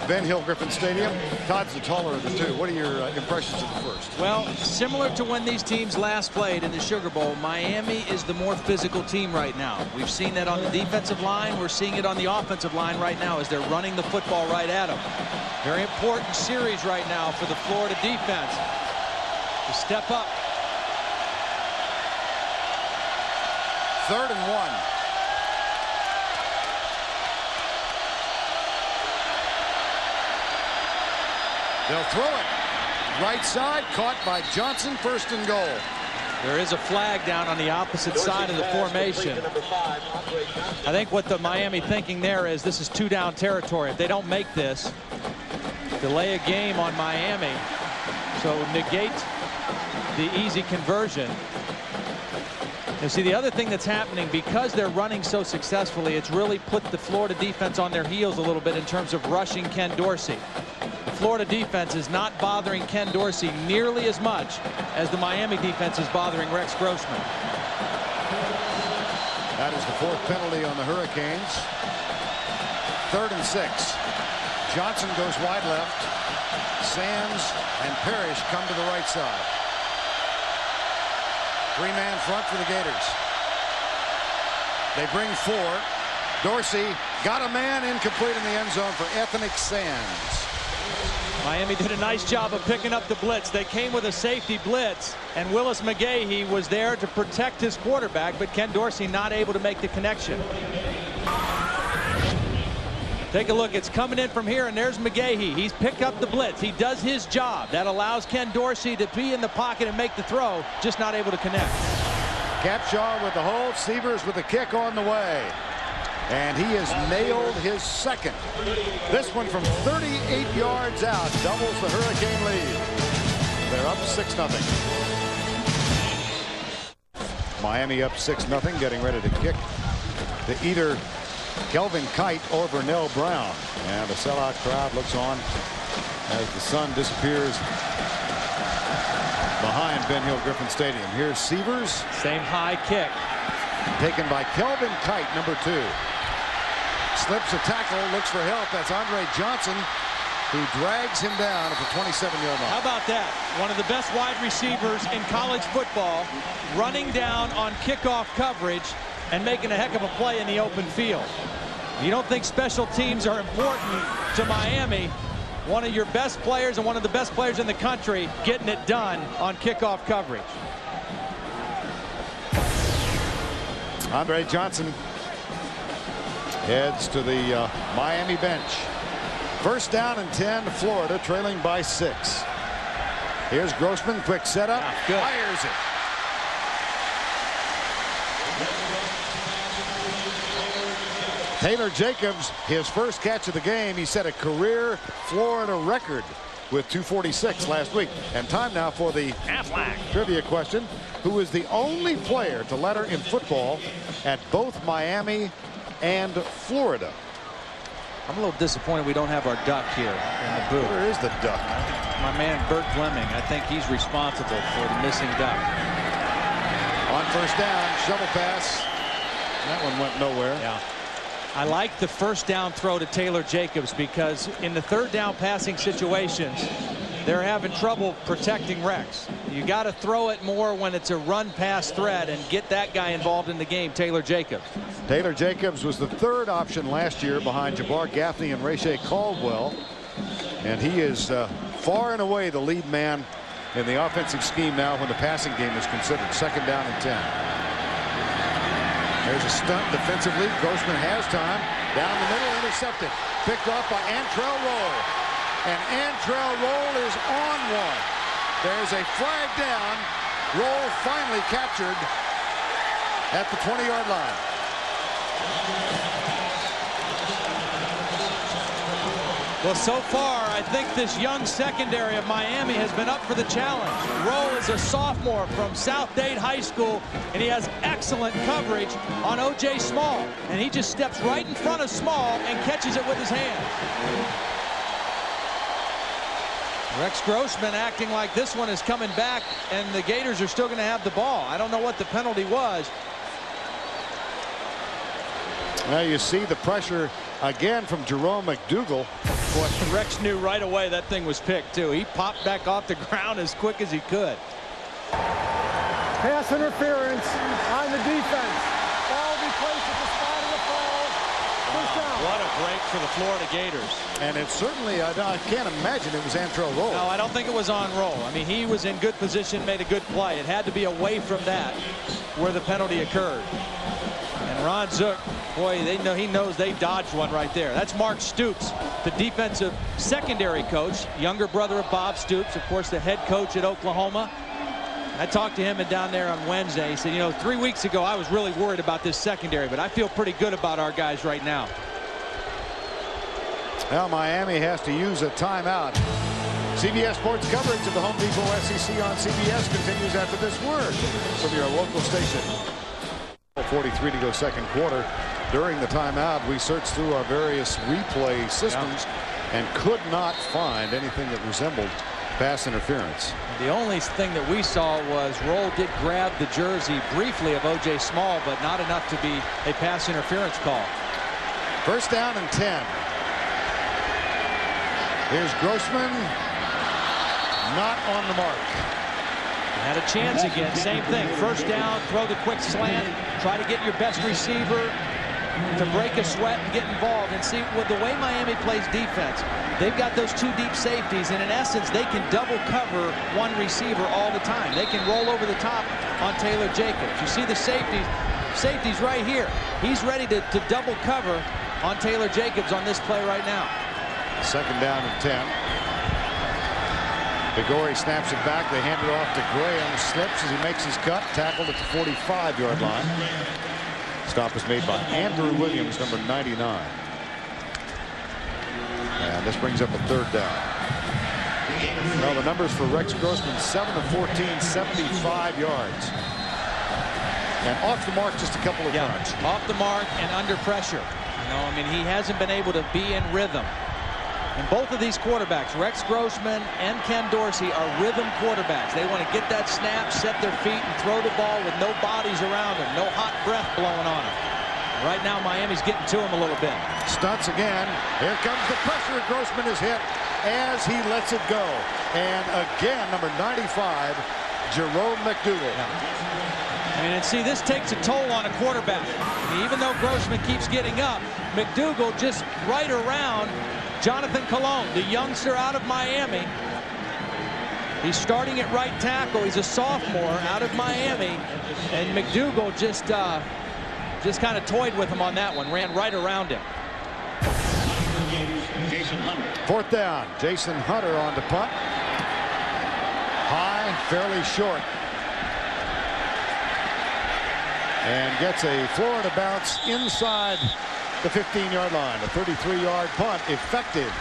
Ben Hill Griffin Stadium. Todd's the taller of the two. What are your impressions of the first? Well, similar to when these teams last played in the Sugar Bowl, Miami is the more physical team right now. We've seen that on the defensive line. We're seeing it on the offensive line right now as they're running the football right at them. Very important series right now for the Florida defense to step up. 3rd and 1. They'll throw it. Right side, caught by Johnson, 1st and goal. There is a flag down on the opposite side of the formation. I think what the Miami thinking there is this is 2-down territory. If they don't make this, delay a game on Miami. So negate the easy conversion. You see, the other thing that's happening, because they're running so successfully, it's really put the Florida defense on their heels a little bit in terms of rushing Ken Dorsey. The Florida defense is not bothering Ken Dorsey nearly as much as the Miami defense is bothering Rex Grossman. That is the 4th penalty on the Hurricanes. 3rd and 6. Johnson goes wide left. Sands and Parrish come to the right side. 3-man front for the Gators. They bring 4. Dorsey got a man, incomplete in the end zone for Ethnic Sands. Miami did a nice job of picking up the blitz. They came with a safety blitz, and Willis McGahee was there to protect his quarterback, but Ken Dorsey not able to make the connection. Take a look. It's coming in from here, and there's McGahee. He's picked up the blitz. He does his job. That allows Ken Dorsey to be in the pocket and make the throw, just not able to connect. Capshaw with the hold. Severs with the kick on the way. And he has nailed his 2nd. This one from 38 yards out doubles the Hurricane lead. They're up 6-0. Miami up 6-0, getting ready to kick to either Kelvin Kite or Vernell Brown. And the sellout crowd looks on as the sun disappears behind Ben Hill Griffin Stadium. Here's Severs. Same high kick. Taken by Kelvin Kite, number 2. Slips a tackle, looks for help. That's Andre Johnson, who drags him down at the 27-yard line. How about that? One of the best wide receivers in college football, running down on kickoff coverage and making a heck of a play in the open field. You don't think special teams are important to Miami? One of your best players and one of the best players in the country getting it done on kickoff coverage. Andre Johnson heads to the Miami bench. 1st down and 10 to Florida, trailing by 6. Here's Grossman, quick setup, fires it. Taylor Jacobs, his first catch of the game. He set a career Florida record with 246 last week. And time now for the Aflac trivia question. Who is the only player to letter in football at both Miami and Florida? I'm a little disappointed we don't have our duck here in the booth. Where is the duck? My man Bert Fleming. I think he's responsible for the missing duck. On 1st down, shovel pass. That one went nowhere. Yeah. I like the 1st down throw to Taylor Jacobs because in the 3rd down passing situations, they're having trouble protecting Rex. You got to throw it more when it's a run pass threat and get that guy involved in the game, Taylor Jacobs. Taylor Jacobs was the third option last year behind Jabbar Gaffney and Rashay Caldwell. And he is far and away the lead man in the offensive scheme now when the passing game is considered. 2nd down and 10. There's a stunt defensively. Grossman has time. Down the middle, intercepted. Picked off by Antrell Roll. And Antrell Roll is on one. There's a flag down. Roll finally captured at the 20-yard line. Well, so far, I think this young secondary of Miami has been up for the challenge. Roll is a sophomore from South Dade High School, and he has excellent coverage on O.J. Small. And he just steps right in front of Small and catches it with his hands. Rex Grossman acting like this one is coming back, and the Gators are still going to have the ball. I don't know what the penalty was. Now you see the pressure again from Jerome McDougal. Boy, Rex knew right away that thing was picked, too. He popped back off the ground as quick as he could. Pass interference on the defense. Ball be placed at the spot of the fall. First down. What a break for the Florida Gators. And it's certainly, I can't imagine it was Antrell Roll. No, I don't think it was on Roll. I mean, he was in good position, made a good play. It had to be away from that where the penalty occurred. And Ron Zook, boy, he knows they dodged one right there. That's Mark Stoops, the defensive secondary coach, younger brother of Bob Stoops, of course, the head coach at Oklahoma. I talked to him down there on Wednesday. He said, you know, 3 weeks ago, I was really worried about this secondary, but I feel pretty good about our guys right now. Now Miami has to use a timeout. CBS Sports coverage of the Home Depot SEC on CBS continues after this word from your local station. 43 to go second quarter. During the timeout, we searched through our various replay systems and could not find anything that resembled pass interference. The only thing that we saw was Roll did grab the jersey briefly of O.J. Small, but not enough to be a pass interference call. 1st down and 10. Here's Grossman, not on the mark. Had a chance again, same thing. 1st down, throw the quick slant, try to get your best receiver to break a sweat and get involved. And see, with the way Miami plays defense, they've got those 2 deep safeties, and in essence, they can double cover one receiver all the time. They can roll over the top on Taylor Jacobs. You see the safeties right here. He's ready to double cover on Taylor Jacobs on this play right now. 2nd down and 10. DeGore snaps it back. They hand it off to Graham. Slips as he makes his cut. Tackled at the 45-yard line. Stop is made by Andrew Williams, number 99. And this brings up a 3rd down. Well, the numbers for Rex Grossman, 7 of 14, 75 yards. And off the mark just a couple of times. Off the mark and under pressure. You know, I mean, he hasn't been able to be in rhythm. And both of these quarterbacks, Rex Grossman and Ken Dorsey, are rhythm quarterbacks. They want to get that snap, set their feet, and throw the ball with no bodies around them, no hot breath blowing on them. Right now, Miami's getting to him a little bit. Stunts again. Here comes the pressure. Grossman is hit as he lets it go. And again, number 95, Jerome McDougal. I mean, and see, this takes a toll on a quarterback. I mean, even though Grossman keeps getting up, McDougal just right around Jonathan Colon, the youngster out of Miami. He's starting at right tackle. He's a sophomore out of Miami, and McDougal just kind of toyed with him on that one, ran right around him. 4th down. Jason Hunter on the punt. High, fairly short. And gets a Florida bounce inside the 15-yard line. A 33-yard punt effective.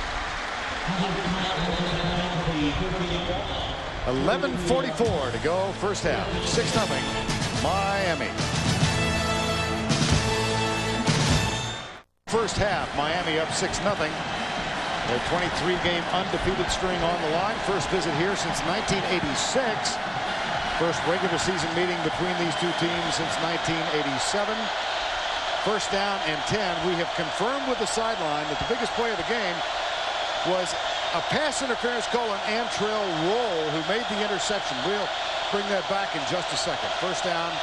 11:44 to go, 1st half. 6-0 Miami. 1st half, Miami up 6-0. Their 23-game undefeated string on the line. First visit here since 1986. First regular season meeting between these two teams since 1987. 1st down and 10. We have confirmed with the sideline that the biggest play of the game was a pass interference call on Antrell Roll, who made the interception. We'll bring that back in just a second. 1st down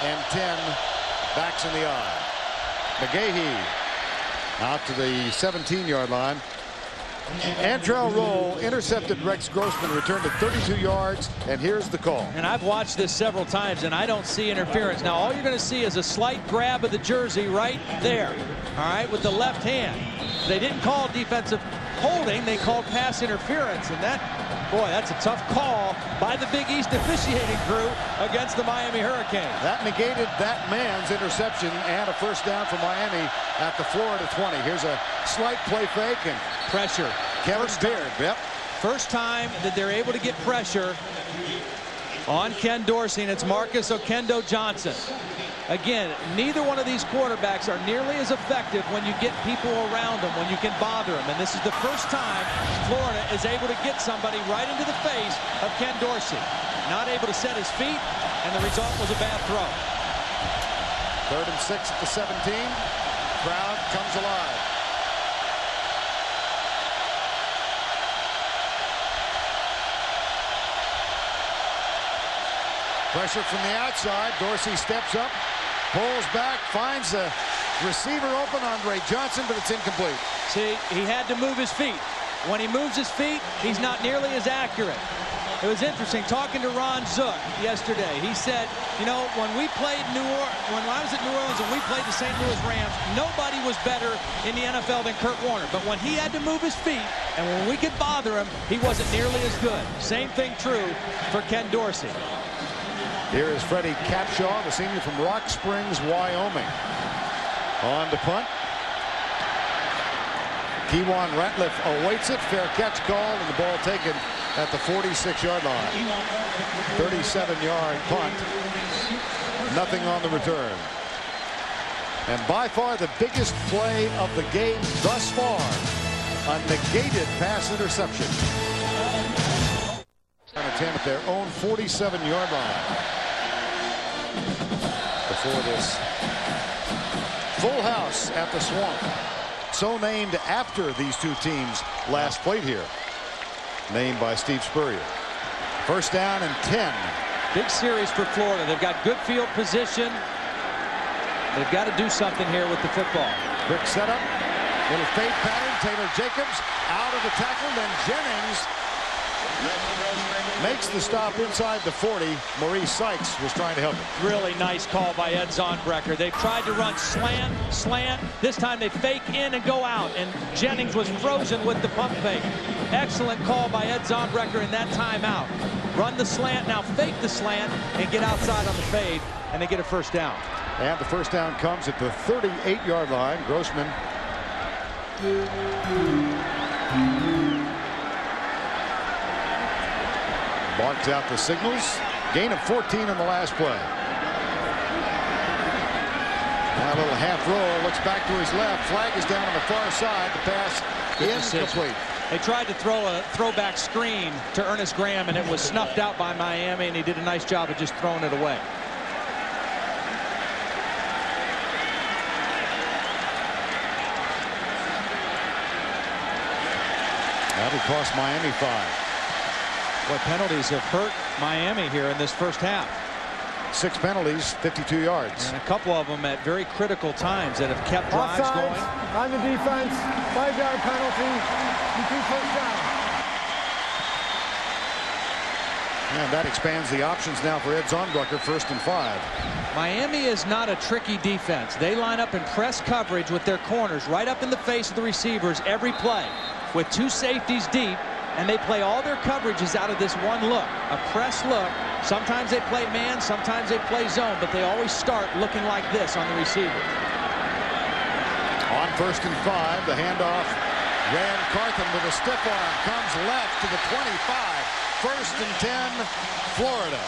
and 10. Backs in the eye. McGahee out to the 17-yard line. Andrell Roll intercepted Rex Grossman, returned to 32 yards, and here's the call. And I've watched this several times, and I don't see interference. Now, all you're going to see is a slight grab of the jersey right there, all right, with the left hand. They didn't call defensive holding. They called pass interference, and that, boy, that's a tough call by the Big East officiating crew against the Miami Hurricanes. That negated that man's interception and a first down for Miami at the Florida 20. Here's a slight play fake and Pressure. Kevin Beard. Yep. First time that they're able to get pressure on Ken Dorsey, and it's Marcus Okendo Johnson. Again, neither one of these quarterbacks are nearly as effective when you get people around them, when you can bother them. And this is the first time Florida is able to get somebody right into the face of Ken Dorsey. Not able to set his feet, and the result was a bad throw. 3rd and 6 at the 17. Crowd comes alive. Pressure from the outside. Dorsey steps up, pulls back, finds a receiver open, Andre Johnson, but it's incomplete. See, he had to move his feet. When he moves his feet, he's not nearly as accurate. It was interesting talking to Ron Zook yesterday. He said, you know, when we played when I was at New Orleans and we played the St. Louis Rams, nobody was better in the NFL than Kurt Warner. But when he had to move his feet and when we could bother him, he wasn't nearly as good. Same thing true for Ken Dorsey. Here is Freddie Capshaw, the senior from Rock Springs, Wyoming. On to punt. Kewan Ratliff awaits it. Fair catch called, and the ball taken at the 46-yard line. 37-yard punt. Nothing on the return. And by far the biggest play of the game thus far, a negated pass interception. On a 10 at their own 47-yard line. Before this full house at the Swamp, so named after these two teams last played here, named by Steve Spurrier. First down and 10. Big series for Florida. They've got good field position. They've got to do something here with the football. Quick setup, little fade pattern. Taylor Jacobs out of the tackle, then Jennings makes the stop inside the 40. Maurice Sykes was trying to help him. Really nice call by Ed Zonbrecker. They've tried to run slant. This time they fake in and go out, and Jennings was frozen with the pump fake. Excellent call by Ed Zonbrecker in that timeout. Run the slant, now fake the slant, and get outside on the fade, and they get a first down. And the first down comes at the 38-yard line. Grossman barks out the signals. Gain of 14 in the last play. Now a little half roll, looks back to his left. Flag is down on the far side. The pass incomplete. They tried to throw a throwback screen to Ernest Graham, and it was snuffed out by Miami, and he did a nice job of just throwing it away. That would cost Miami 5. What penalties have hurt Miami here in this first half? 6 penalties, 52 yards. And a couple of them at very critical times that have kept drives Offsides going. on the defense, 5-yard penalty, repeat first down. And that expands the options now for Ed Zonbrecker, 1st and 5. Miami is not a tricky defense. They line up in press coverage with their corners right up in the face of the receivers every play with 2 safeties deep, and they play all their coverages out of this one look, a press look. Sometimes they play man, sometimes they play zone, but they always start looking like this on the receiver. On 1st and 5, the handoff. Rand Carthen with a stiff arm comes left to the 25. 1st and 10, Florida.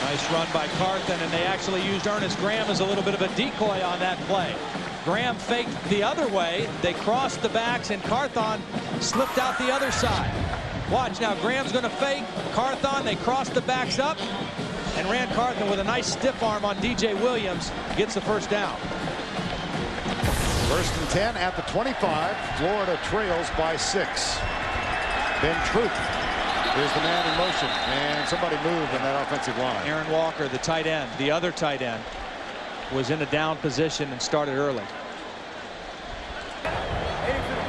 Nice run by Carthen, and they actually used Ernest Graham as a little bit of a decoy on that play. Graham faked the other way. They crossed the backs, and Carthon slipped out the other side. Watch now, Graham's going to fake. Carthon, they cross the backs up, and Rand Carthen with a nice stiff arm on DJ Williams gets the first down. 1st and 10 at the 25. Florida trails by 6. Ben Troop is the man in motion, and somebody moved in that offensive line. Aaron Walker, the tight end, the other tight end. was in a down position and started early.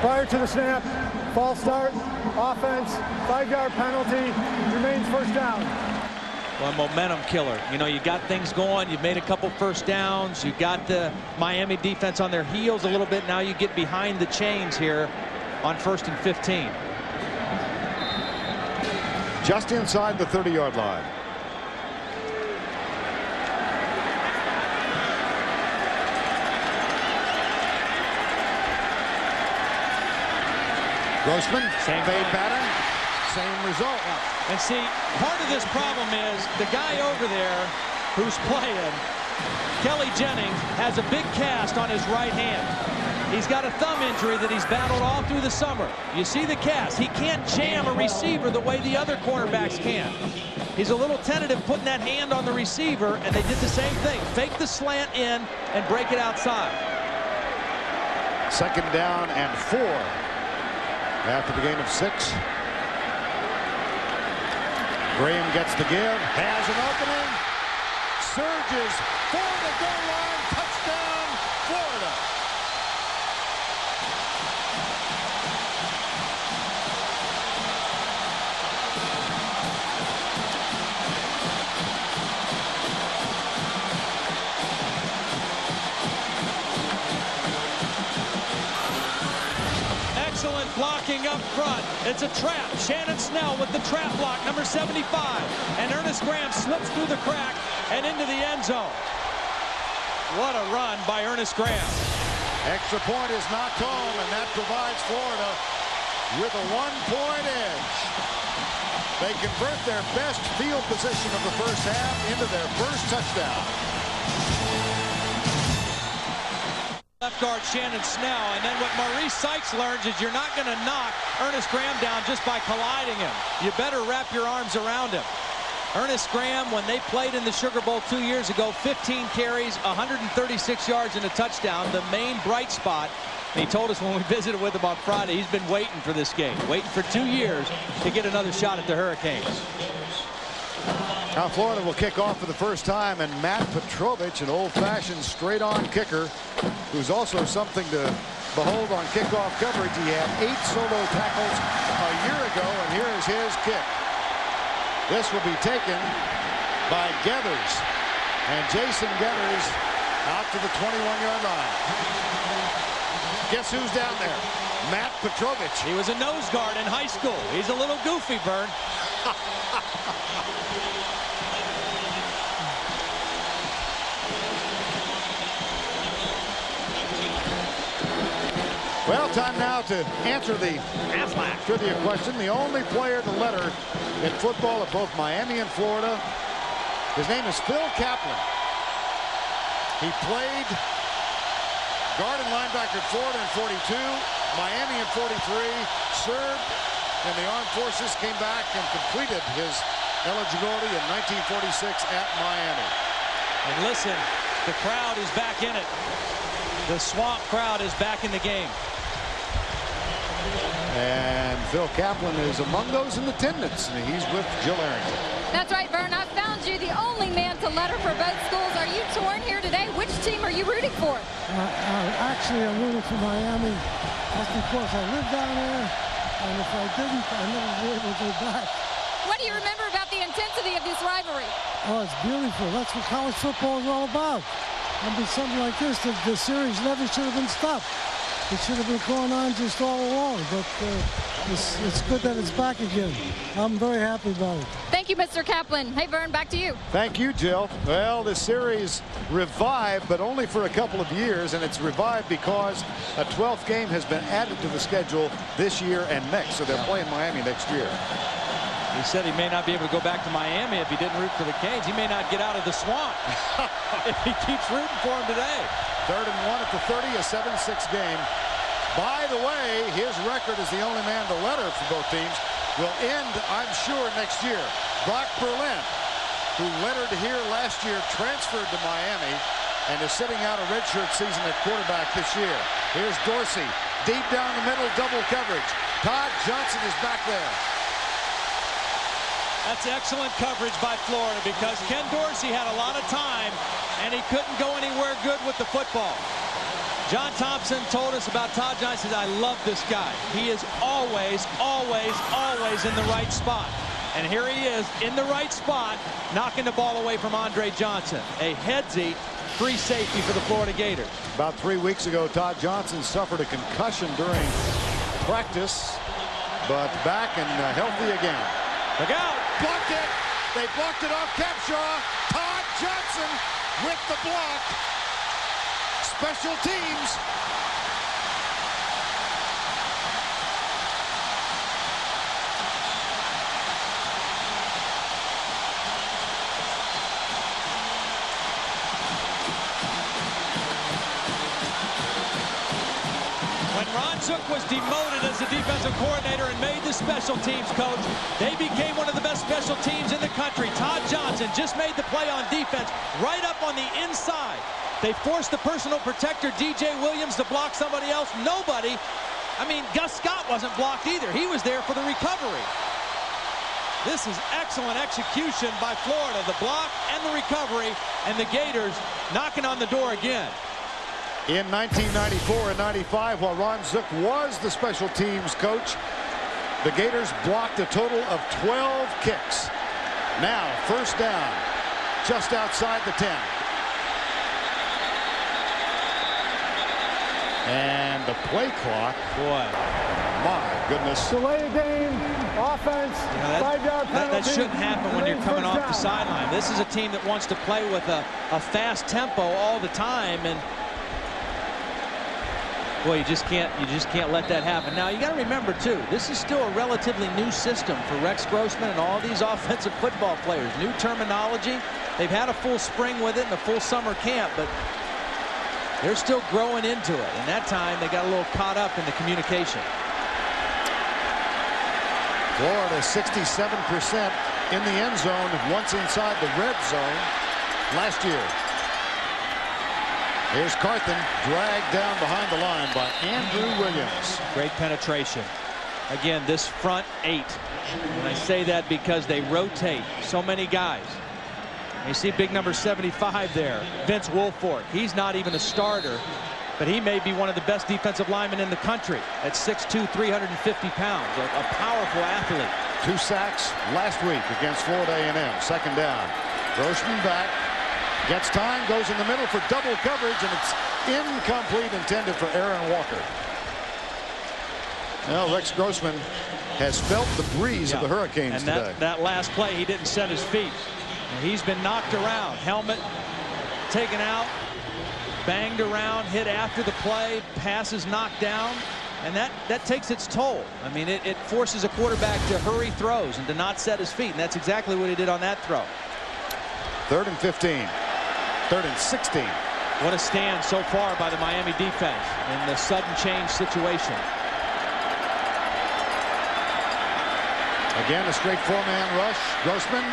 Prior to the snap, false start, offense, 5-yard penalty, remains first down. Well, momentum killer. You know, you got things going. You've made a couple first downs. You got the Miami defense on their heels a little bit. Now you get behind the chains here on 1st and 15. Just inside the 30-yard line. Grossman, same fade pattern, same result. And see, part of this problem is the guy over there who's playing, Kelly Jennings, has a big cast on his right hand. He's got a thumb injury that he's battled all through the summer. You see the cast. He can't jam a receiver the way the other cornerbacks can. He's a little tentative putting that hand on the receiver, and they did the same thing. Fake the slant in and break it outside. 2nd down and 4 after the gain of 6. Graham gets the give, has an opening, surges for the goal line, touchdown, Florida. Excellent blocking up front. It's a trap. Shannon Snell with the trap block, number 75. And Ernest Graham slips through the crack and into the end zone. What a run by Ernest Graham. Extra point is knocked home, and that provides Florida with a 1-point edge. They convert their best field position of the first half into their first touchdown. Left guard Shannon Snell, and then what Maurice Sykes learns is you're not going to knock Ernest Graham down just by colliding him. You better wrap your arms around him. Ernest Graham, when they played in the Sugar Bowl 2 years ago, 15 carries, 136 yards and a touchdown, the main bright spot. And he told us when we visited with him on Friday, he's been waiting for this game, waiting for 2 years to get another shot at the Hurricanes. Now Florida will kick off for the first time, and Matt Petrovich, an old-fashioned straight-on kicker, who's also something to behold on kickoff coverage. He had 8 solo tackles a year ago, and here is his kick. This will be taken by Geathers, and Jason Geathers out to the 21-yard line. Guess who's down there? Matt Petrovich. He was a nose guard in high school. He's a little goofy, Vern. Well, time now to answer the trivia question. The only player to letter in football at both Miami and Florida. His name is Phil Kaplan. He played guard and linebacker at Florida in 42, Miami in 43, served in the armed forces, came back and completed his eligibility in 1946 at Miami. And listen, the crowd is back in it. The Swamp crowd is back in the game. And Phil Kaplan is among those in attendance, and he's with Jill Arrington. That's right, Vern. I found you the only man to letter for both schools. Are you torn here today? Which team are you rooting for? Actually, I'm rooting for Miami. That's because I live down there, and if I didn't, I'd never be able to go back. What do you remember about the intensity of this rivalry? Oh, it's beautiful. That's what college football is all about. And with something like this, the series never should have been stopped. It should have been going on just all along, but it's good that it's back again. I'm very happy about it. Thank you, Mr. Kaplan. Hey, Vern, back to you. Thank you, Jill. Well, the series revived, but only for a couple of years, and it's revived because a 12th game has been added to the schedule this year and next, so they're playing Miami next year. He said he may not be able to go back to Miami if he didn't root for the Canes. He may not get out of the Swamp if he keeps rooting for him today. 3rd and 1 at the 30, a 7-6 game. By the way, his record as the only man to letter for both teams will end, I'm sure, next year. Brock Berlin, who lettered here last year, transferred to Miami and is sitting out a redshirt season at quarterback this year. Here's Dorsey, deep down the middle, double coverage. Todd Johnson is back there. That's excellent coverage by Florida because Ken Dorsey had a lot of time and he couldn't go anywhere good with the football. John Thompson told us about Todd Johnson. He said, I love this guy. He is always, always, always in the right spot. And here he is in the right spot, knocking the ball away from Andre Johnson. A headsy free safety for the Florida Gators. About 3 weeks ago, Todd Johnson suffered a concussion during practice, but back and healthy again. Look out. Blocked it. They blocked it off Capshaw. Todd Johnson with the block. Special teams. Zook was demoted as the defensive coordinator and made the special teams coach. They became one of the best special teams in the country. Todd Johnson just made the play on defense right up on the inside. They forced the personal protector, DJ Williams, to block somebody else. Nobody, I mean, Gus Scott wasn't blocked either. He was there for the recovery. This is excellent execution by Florida, the block and the recovery, and the Gators knocking on the door again. In 1994 and 95, while Ron Zook was the special teams coach, the Gators blocked a total of 12 kicks. Now, first down, just outside the 10. And the play clock, boy, my goodness. Delay of game, offense, 5-yard penalty. That shouldn't happen when you're coming off the sideline. This is a team that wants to play with a fast tempo all the time, and boy, you just can't let that happen. Now, you got to remember, too, this is still a relatively new system for Rex Grossman and all these offensive football players. New terminology. They've had a full spring with it and a full summer camp, but they're still growing into it. And that time, they got a little caught up in the communication. Florida 67% in the end zone once inside the red zone last year. Here's Carthen, dragged down behind the line by Andrew Williams. Great penetration. Again, this front 8. And I say that because they rotate so many guys. You see big number 75 there, Vince Wilfork. He's not even a starter, but he may be one of the best defensive linemen in the country at 6'2", 350 pounds. A powerful athlete. 2 sacks last week against Florida A&M. Second down. Grossman back. Gets time, goes in the middle for double coverage, and it's incomplete, intended for Aaron Walker. Well, Rex Grossman has felt the breeze of the Hurricanes today. And that last play, he didn't set his feet. And he's been knocked around. Helmet taken out, banged around, hit after the play, passes knocked down. And that takes its toll. I mean, it forces a quarterback to hurry throws and to not set his feet. And that's exactly what he did on that throw. 3rd and 15. 3rd and 16. What a stand so far by the Miami defense in the sudden change situation. Again, a straight 4-man rush. Grossman.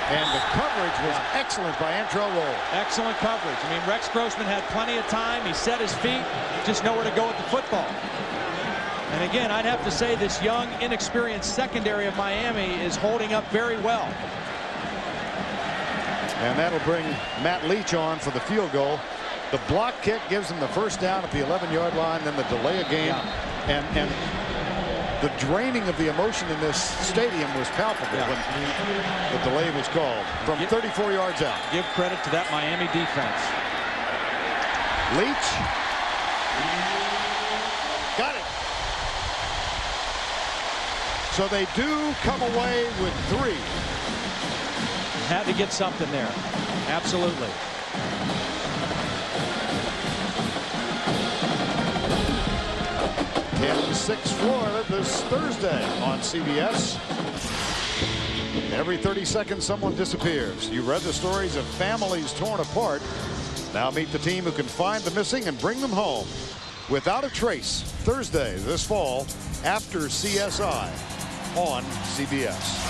And the coverage was excellent by Antrell Roll. Excellent coverage. I mean, Rex Grossman had plenty of time. He set his feet, just nowhere to go with the football. And again, I'd have to say this young, inexperienced secondary of Miami is holding up very well. And that'll bring Matt Leach on for the field goal. The block kick gives him the first down at the 11-yard line, then the delay of game. And the draining of the emotion in this stadium was palpable when the delay was called from 34 yards out. Give credit to that Miami defense. Leach. Got it. So they do come away with 3. Had to get something there. Absolutely. In 6 Florida this Thursday on CBS. Every 30 seconds someone disappears. You read the stories of families torn apart. Now meet the team who can find the missing and bring them home. Without a Trace, Thursday this fall after CSI on CBS.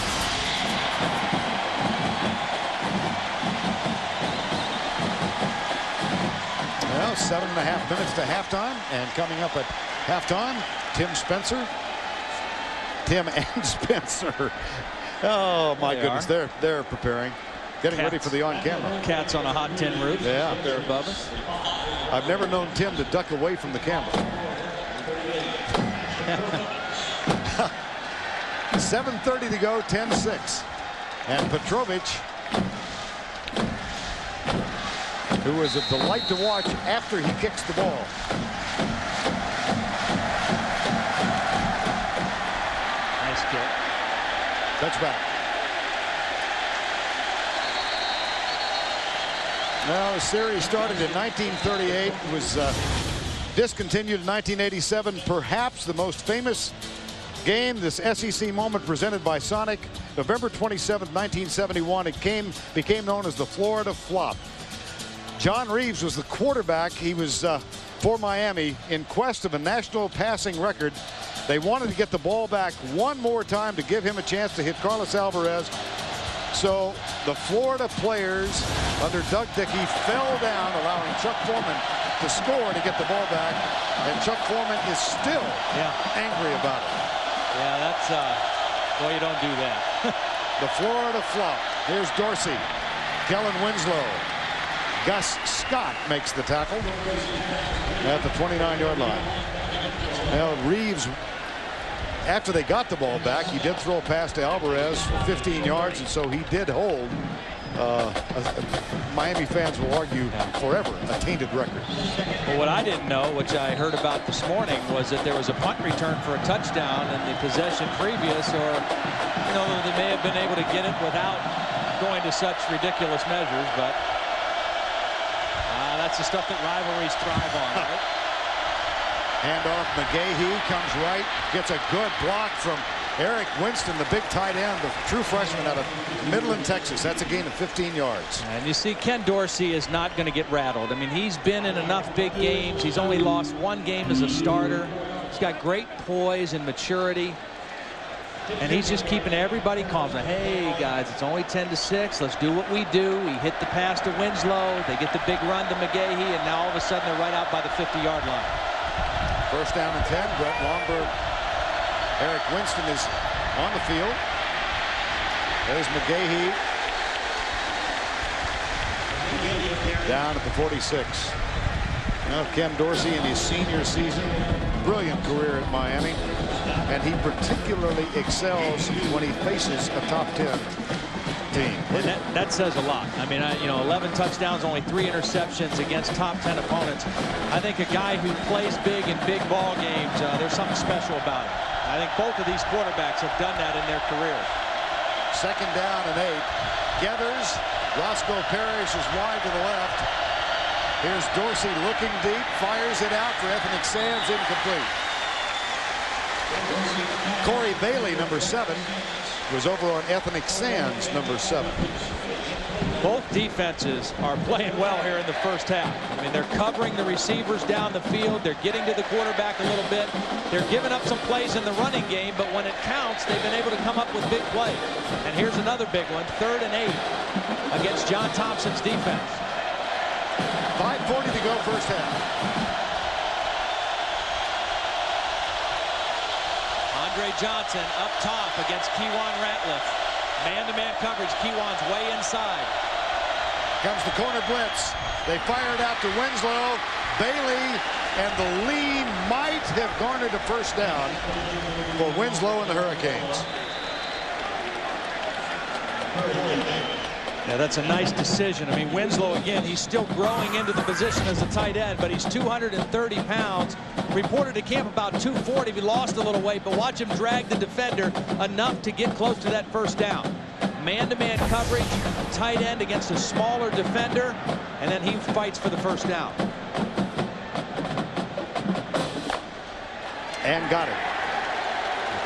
Well, 7.5 minutes to halftime, and coming up at halftime, Tim and Spencer Oh, my They goodness. They're preparing. Getting ready for the on-camera. Cats on a hot tin roof. Yeah. Up there above us. I've never known Tim to duck away from the camera. 7:30 to go, 10-6. And Petrovic, who is a delight to watch after he kicks the ball. Nice kick. Touchback. Now, the series started in 1938, was discontinued in 1987. Perhaps the most famous game, this SEC moment presented by Sonic, November 27, 1971. It became known as the Florida Flop. John Reeves was the quarterback. He was for Miami in quest of a national passing record. They wanted to get the ball back one more time to give him a chance to hit Carlos Alvarez. So the Florida players under Doug Dickey fell down, allowing Chuck Foreman to score to get the ball back. And Chuck Foreman is still angry about it. Yeah, that's, boy, you don't do that. The Florida Flop. Here's Dorsey. Kellen Winslow. Gus Scott makes the tackle at the 29-yard line. Now, Reeves, after they got the ball back, he did throw a pass to Alvarez for 15 yards, and so he did hold, Miami fans will argue forever, a tainted record. Well, what I didn't know, which I heard about this morning, was that there was a punt return for a touchdown in the possession previous, or, you know, they may have been able to get it without going to such ridiculous measures, but that's the stuff that rivalries thrive on, right? Handoff, McGahee comes right, gets a good block from Eric Winston, the big tight end, the true freshman out of Midland, Texas. That's a gain of 15 yards. And you see, Ken Dorsey is not going to get rattled. I mean, he's been in enough big games. He's only lost one game as a starter. He's got great poise and maturity. And he's just keeping everybody calm. Like, hey, guys, it's only 10-6. Let's do what we do. He hit the pass to Winslow. They get the big run to McGahee, and now all of a sudden they're right out by the 50-yard line. First down and 10. Brett Lomberg. Eric Winston is on the field. There's McGahee. Down at the 46. Now Ken Dorsey in his senior season. Brilliant career at Miami. And he particularly excels when he faces a top 10 team. And that says a lot. I mean, you know, 11 touchdowns, only 3 interceptions against top 10 opponents. I think a guy who plays big in big ball games, there's something special about him. I think both of these quarterbacks have done that in their careers. Second down and 8. Gathers. Roscoe Parrish is wide to the left. Here's Dorsey looking deep, fires it out for Ethnic Sands, incomplete. Corey Bailey, number 7, was over on Ethnic Sands, number 7. Both defenses are playing well here in the first half. I mean, they're covering the receivers down the field. They're getting to the quarterback a little bit. They're giving up some plays in the running game, but when it counts, they've been able to come up with big plays. And here's another big one, 3rd and 8 against John Thompson's defense. 5:40 to go, first half. Andre Johnson up top against Kewan Ratliff. Man-to-man coverage. Kewan's way inside. Comes the corner blitz. They fire it out to Winslow. Bailey, and the lead might have garnered a first down for Winslow and the Hurricanes. Yeah, that's a nice decision. I mean, Winslow, again, he's still growing into the position as a tight end, but he's 230 pounds. Reported to camp about 240. He lost a little weight, but watch him drag the defender enough to get close to that first down. Man-to-man coverage, tight end against a smaller defender, and then he fights for the first down. And got it.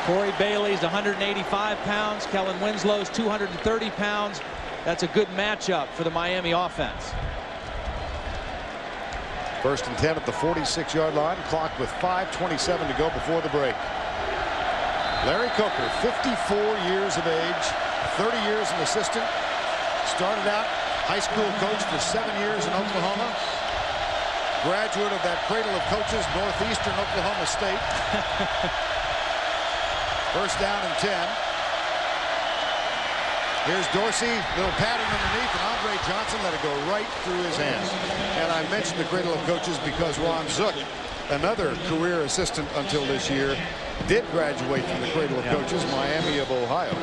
Corey Bailey's 185 pounds. Kellen Winslow's 230 pounds. That's a good matchup for the Miami offense. First and 10 at the 46-yard line. Clock with 5:27 to go before the break. Larry Coker, 54 years of age, 30 years an assistant. Started out high school coach for 7 years in Oklahoma. Graduate of that cradle of coaches, Northeastern Oklahoma State. First down and 10. Here's Dorsey, little pattern underneath, and Andre Johnson let it go right through his hands. And I mentioned the cradle of coaches because Ron Zook, another career assistant until this year, did graduate from the cradle of coaches, Miami of Ohio.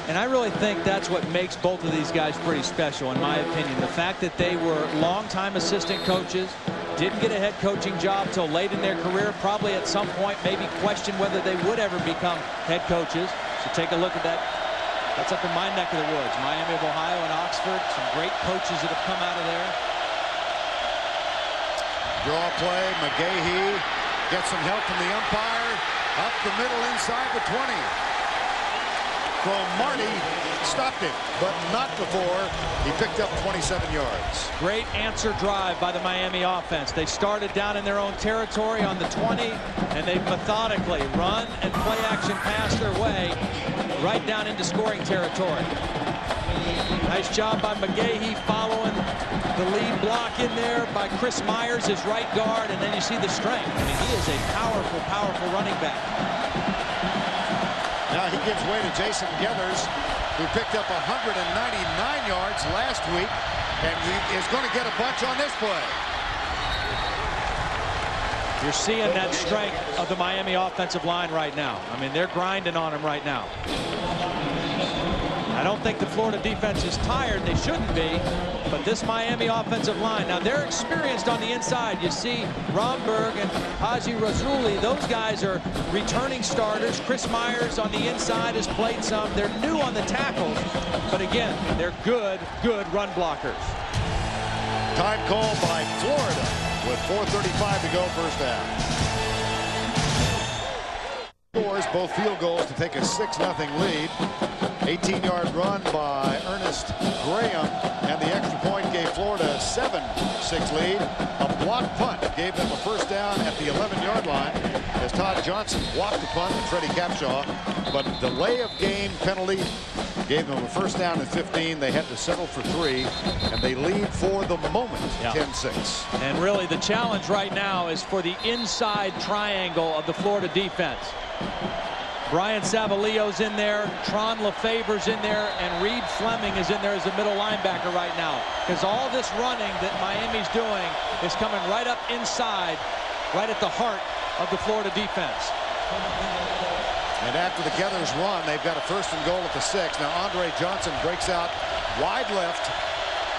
And I really think that's what makes both of these guys pretty special, in my opinion. The fact that they were longtime assistant coaches, didn't get a head coaching job till late in their career, probably at some point maybe questioned whether they would ever become head coaches. So take a look at that. That's up in my neck of the woods. Miami of Ohio and Oxford. Some great coaches that have come out of there. Draw play. McGahee gets some help from the umpire. Up the middle inside the 20. Cromartie stopped him, but not before he picked up 27 yards. Great answer drive by the Miami offense. They started down in their own territory on the 20, and they methodically run and play action pass their way right down into scoring territory. Nice job by McGahee following the lead block in there by Chris Myers, his right guard, and then you see the strength. I mean, he is a powerful, powerful running back. Now he gives way to Jason Geathers, who picked up 199 yards last week, and he is going to get a bunch on this play. You're seeing that strength of the Miami offensive line right now. I mean, they're grinding on him right now. I don't think the Florida defense is tired. They shouldn't be. But this Miami offensive line, now they're experienced on the inside. You see Romberg and Haji Razuli. Those guys are returning starters. Chris Myers on the inside has played some. They're new on the tackles. But again, they're good run blockers. Time call by Florida with 4:35 to go first half. Scores both field goals to take a 6-0 lead. 18-yard run by Ernest Graham, and the extra point gave Florida a 7-6 lead. A block punt gave them a first down at the 11-yard line as Todd Johnson blocked the punt and Freddie Capshaw, but a delay of game penalty gave them a first down at 15. They had to settle for 3, and they lead for the moment 10-6. And really the challenge right now is for the inside triangle of the Florida defense. Brian Savalio's in there, Tron Lefever's in there, and Reed Fleming is in there as a middle linebacker right now. Because all this running that Miami's doing is coming right up inside, right at the heart of the Florida defense. And after the Geathers run, they've got a 1st and goal at the 6. Now Andre Johnson breaks out wide left,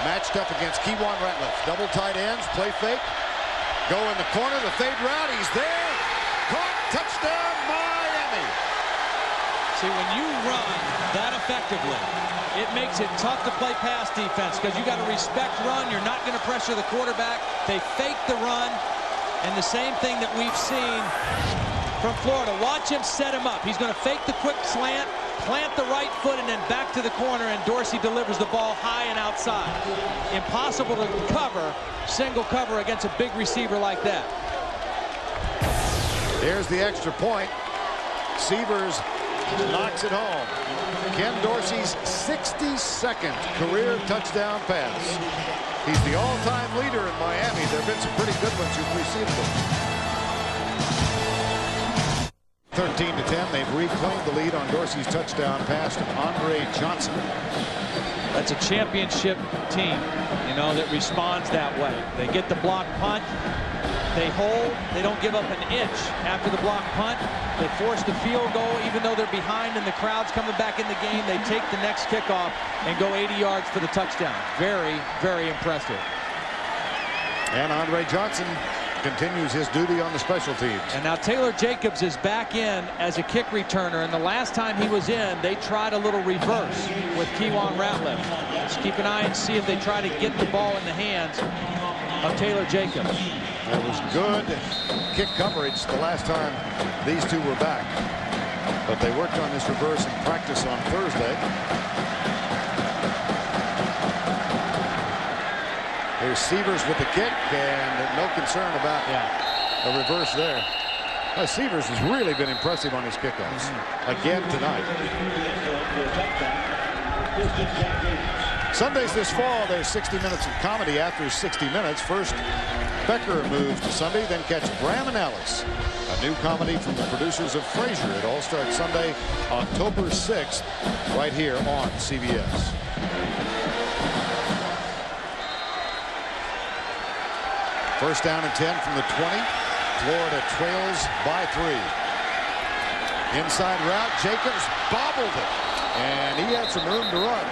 matched up against Kewan Ratliff. Double tight ends, play fake, go in the corner, the fade route, he's there, caught, touchdown Miami. See, when you run that effectively, it makes it tough to play pass defense because you got to respect run. You're not going to pressure the quarterback. They fake the run, and the same thing that we've seen from Florida. Watch him set him up. He's going to fake the quick slant, plant the right foot, and then back to the corner, and Dorsey delivers the ball high and outside. Impossible to cover, single cover against a big receiver like that. Here's the extra point. Severs knocks it home. Ken Dorsey's 62nd career touchdown pass. He's the all-time leader in Miami. There have been some pretty good ones who preceded him. 13-10. They've reclaimed the lead on Dorsey's touchdown pass to Andre Johnson. That's a championship team, you know, that responds that way. They get the block punt. They hold. They don't give up an inch after the block punt. They force the field goal even though they're behind and the crowd's coming back in the game. They take the next kickoff and go 80 yards for the touchdown. Very, very impressive. And Andre Johnson continues his duty on the special teams. And now Taylor Jacobs is back in as a kick returner, and the last time he was in, they tried a little reverse with Kewan Ratliff. Just keep an eye and see if they try to get the ball in the hands of Taylor Jacobs. There was good kick coverage the last time these two were back, but they worked on this reverse in practice on Thursday. Here's Severs with the kick, and no concern about a reverse there. Severs has really been impressive on his kickoffs again tonight. Sundays this fall, there's 60 minutes of comedy after 60 minutes. First, Becker moves to Sunday. Then catch Graham and Ellis, a new comedy from the producers of Frasier. It all starts Sunday, October 6th, right here on CBS. First down and 10 from the 20. Florida trails by 3. Inside route, Jacobs bobbled it, and he had some room to run.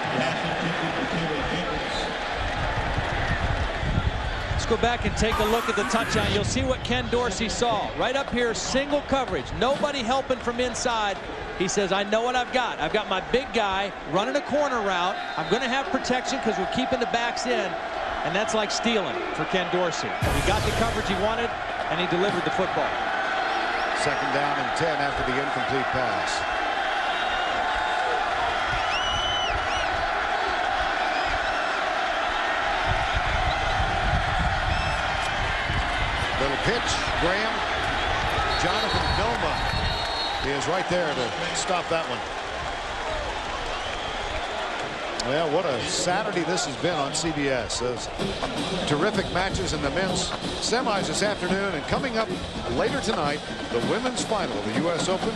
Let's go back and take a look at the touchdown. You'll see what Ken Dorsey saw. Right up here, single coverage, nobody helping from inside. He says, I know what I've got. I've got my big guy running a corner route. I'm going to have protection because we're keeping the backs in. And that's like stealing for Ken Dorsey. He got the coverage he wanted, and he delivered the football. Second down and 10 after the incomplete pass. Little pitch. Graham. Jonathan Vilma is right there to stop that one. Well, what a Saturday this has been on CBS. Those terrific matches in the men's semis this afternoon, and coming up later tonight, the women's final of the U.S. Open.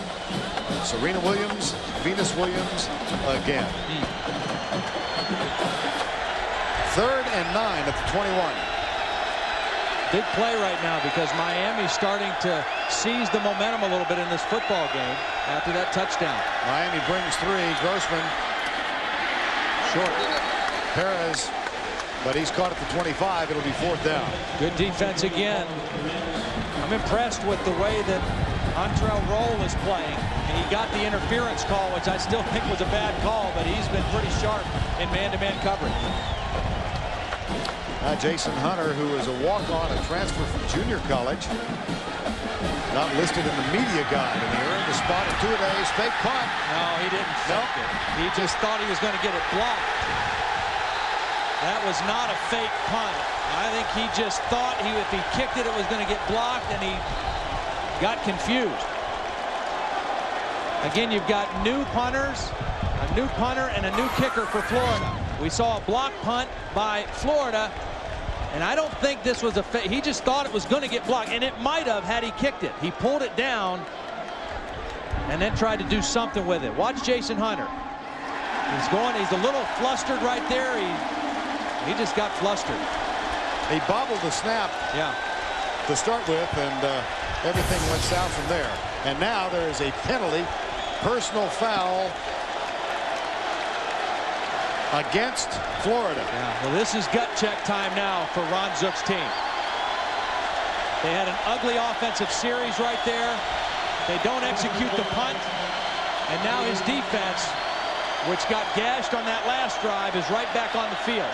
Serena Williams, Venus Williams again. 3rd and 9 at the 21. Big play right now because Miami's starting to seize the momentum a little bit in this football game after that touchdown. Miami brings 3. Grossman. Short. Perez, but he's caught at the 25. It'll be 4th down. Good defense again. I'm impressed with the way that Antrell Roll is playing. And he got the interference call, which I still think was a bad call, but he's been pretty sharp in man-to-man coverage. Jason Hunter, who is a walk-on, a transfer from junior college. Not listed in the media guide, and he earned a spot in 2 days. Fake punt. No, he didn't fake it. He just thought he was going to get it blocked. That was not a fake punt. I think he just thought if he kicked it, it was going to get blocked, and he got confused. Again, you've got new punters, a new punter, and a new kicker for Florida. We saw a block punt by Florida. And I don't think this was a fake. He just thought it was going to get blocked, and it might have had he kicked it. He pulled it down and then tried to do something with it. Watch Jason Hunter. He's a little flustered right there. He just got flustered. He bobbled the snap to start with, and everything went south from there. And now there is a penalty, personal foul against Florida. Yeah, well, this is gut check time now for Ron Zook's team. They had an ugly offensive series right there. They don't execute the punt. And now his defense, which got gashed on that last drive, is right back on the field.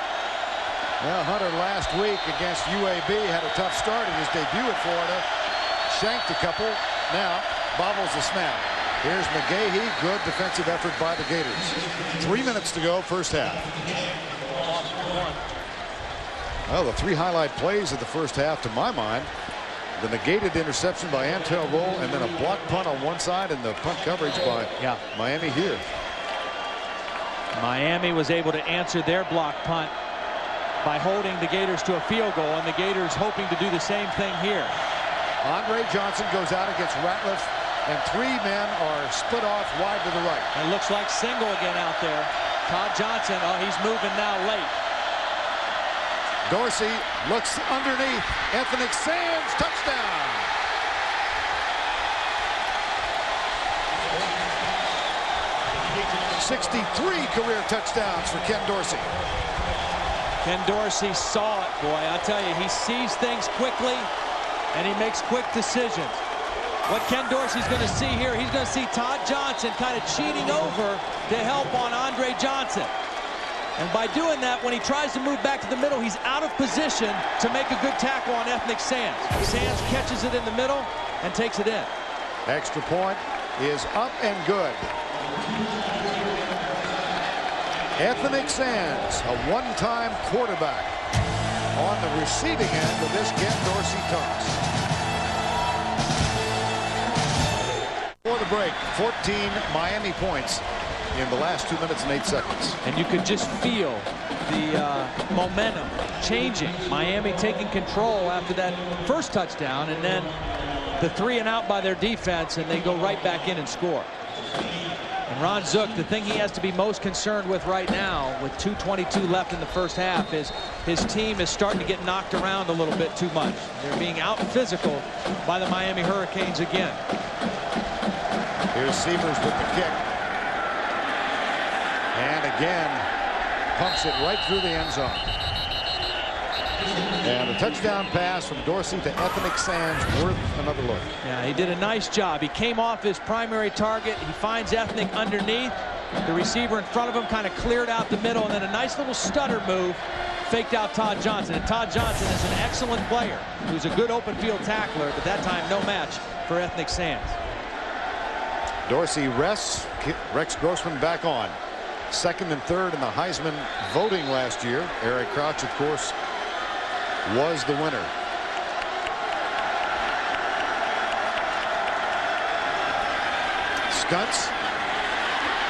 Well, Hunter last week against UAB had a tough start in his debut at Florida. Shanked a couple. Now bobbles the snap. Here's McGahee. Good defensive effort by the Gators. 3 minutes to go, first half. Well, the 3 highlight plays of the first half, to my mind, the negated interception by Antrell Roll, and then a block punt on one side, and the punt coverage by Miami here. Miami was able to answer their block punt by holding the Gators to a field goal, and the Gators hoping to do the same thing here. Andre Johnson goes out against Ratliff, and 3 men are split off wide to the right. It looks like single again out there. Todd Johnson, he's moving now late. Dorsey looks underneath. Ethnic Sands, touchdown. '63 career touchdowns for Ken Dorsey. Ken Dorsey saw it, boy. I tell you, he sees things quickly, and he makes quick decisions. What Ken Dorsey's going to see here, he's going to see Todd Johnson kind of cheating over to help on Andre Johnson. And by doing that, when he tries to move back to the middle, he's out of position to make a good tackle on Ethnic Sands. Sands catches it in the middle and takes it in. Extra point is up and good. Ethnic Sands, a one-time quarterback, on the receiving end of this Ken Dorsey toss. For the break, 14 Miami points in the last 2 minutes and 8 seconds. And you could just feel the momentum changing. Miami taking control after that first touchdown, and then the 3 and out by their defense, and they go right back in and score. And Ron Zook, the thing he has to be most concerned with right now, with 2:22 left in the first half, is his team is starting to get knocked around a little bit too much. They're being out physical by the Miami Hurricanes again. Here's Sievers with the kick. And again, pumps it right through the end zone. And a touchdown pass from Dorsey to Ethnic Sands, worth another look. Yeah, he did a nice job. He came off his primary target. He finds Ethnic underneath. The receiver in front of him kind of cleared out the middle, and then a nice little stutter move, faked out Todd Johnson. And Todd Johnson is an excellent player who's a good open field tackler, but that time no match for Ethnic Sands. Dorsey rests. Rex Grossman back on. 2nd and 3rd in the Heisman voting last year. Eric Crouch, of course, was the winner. Stunts.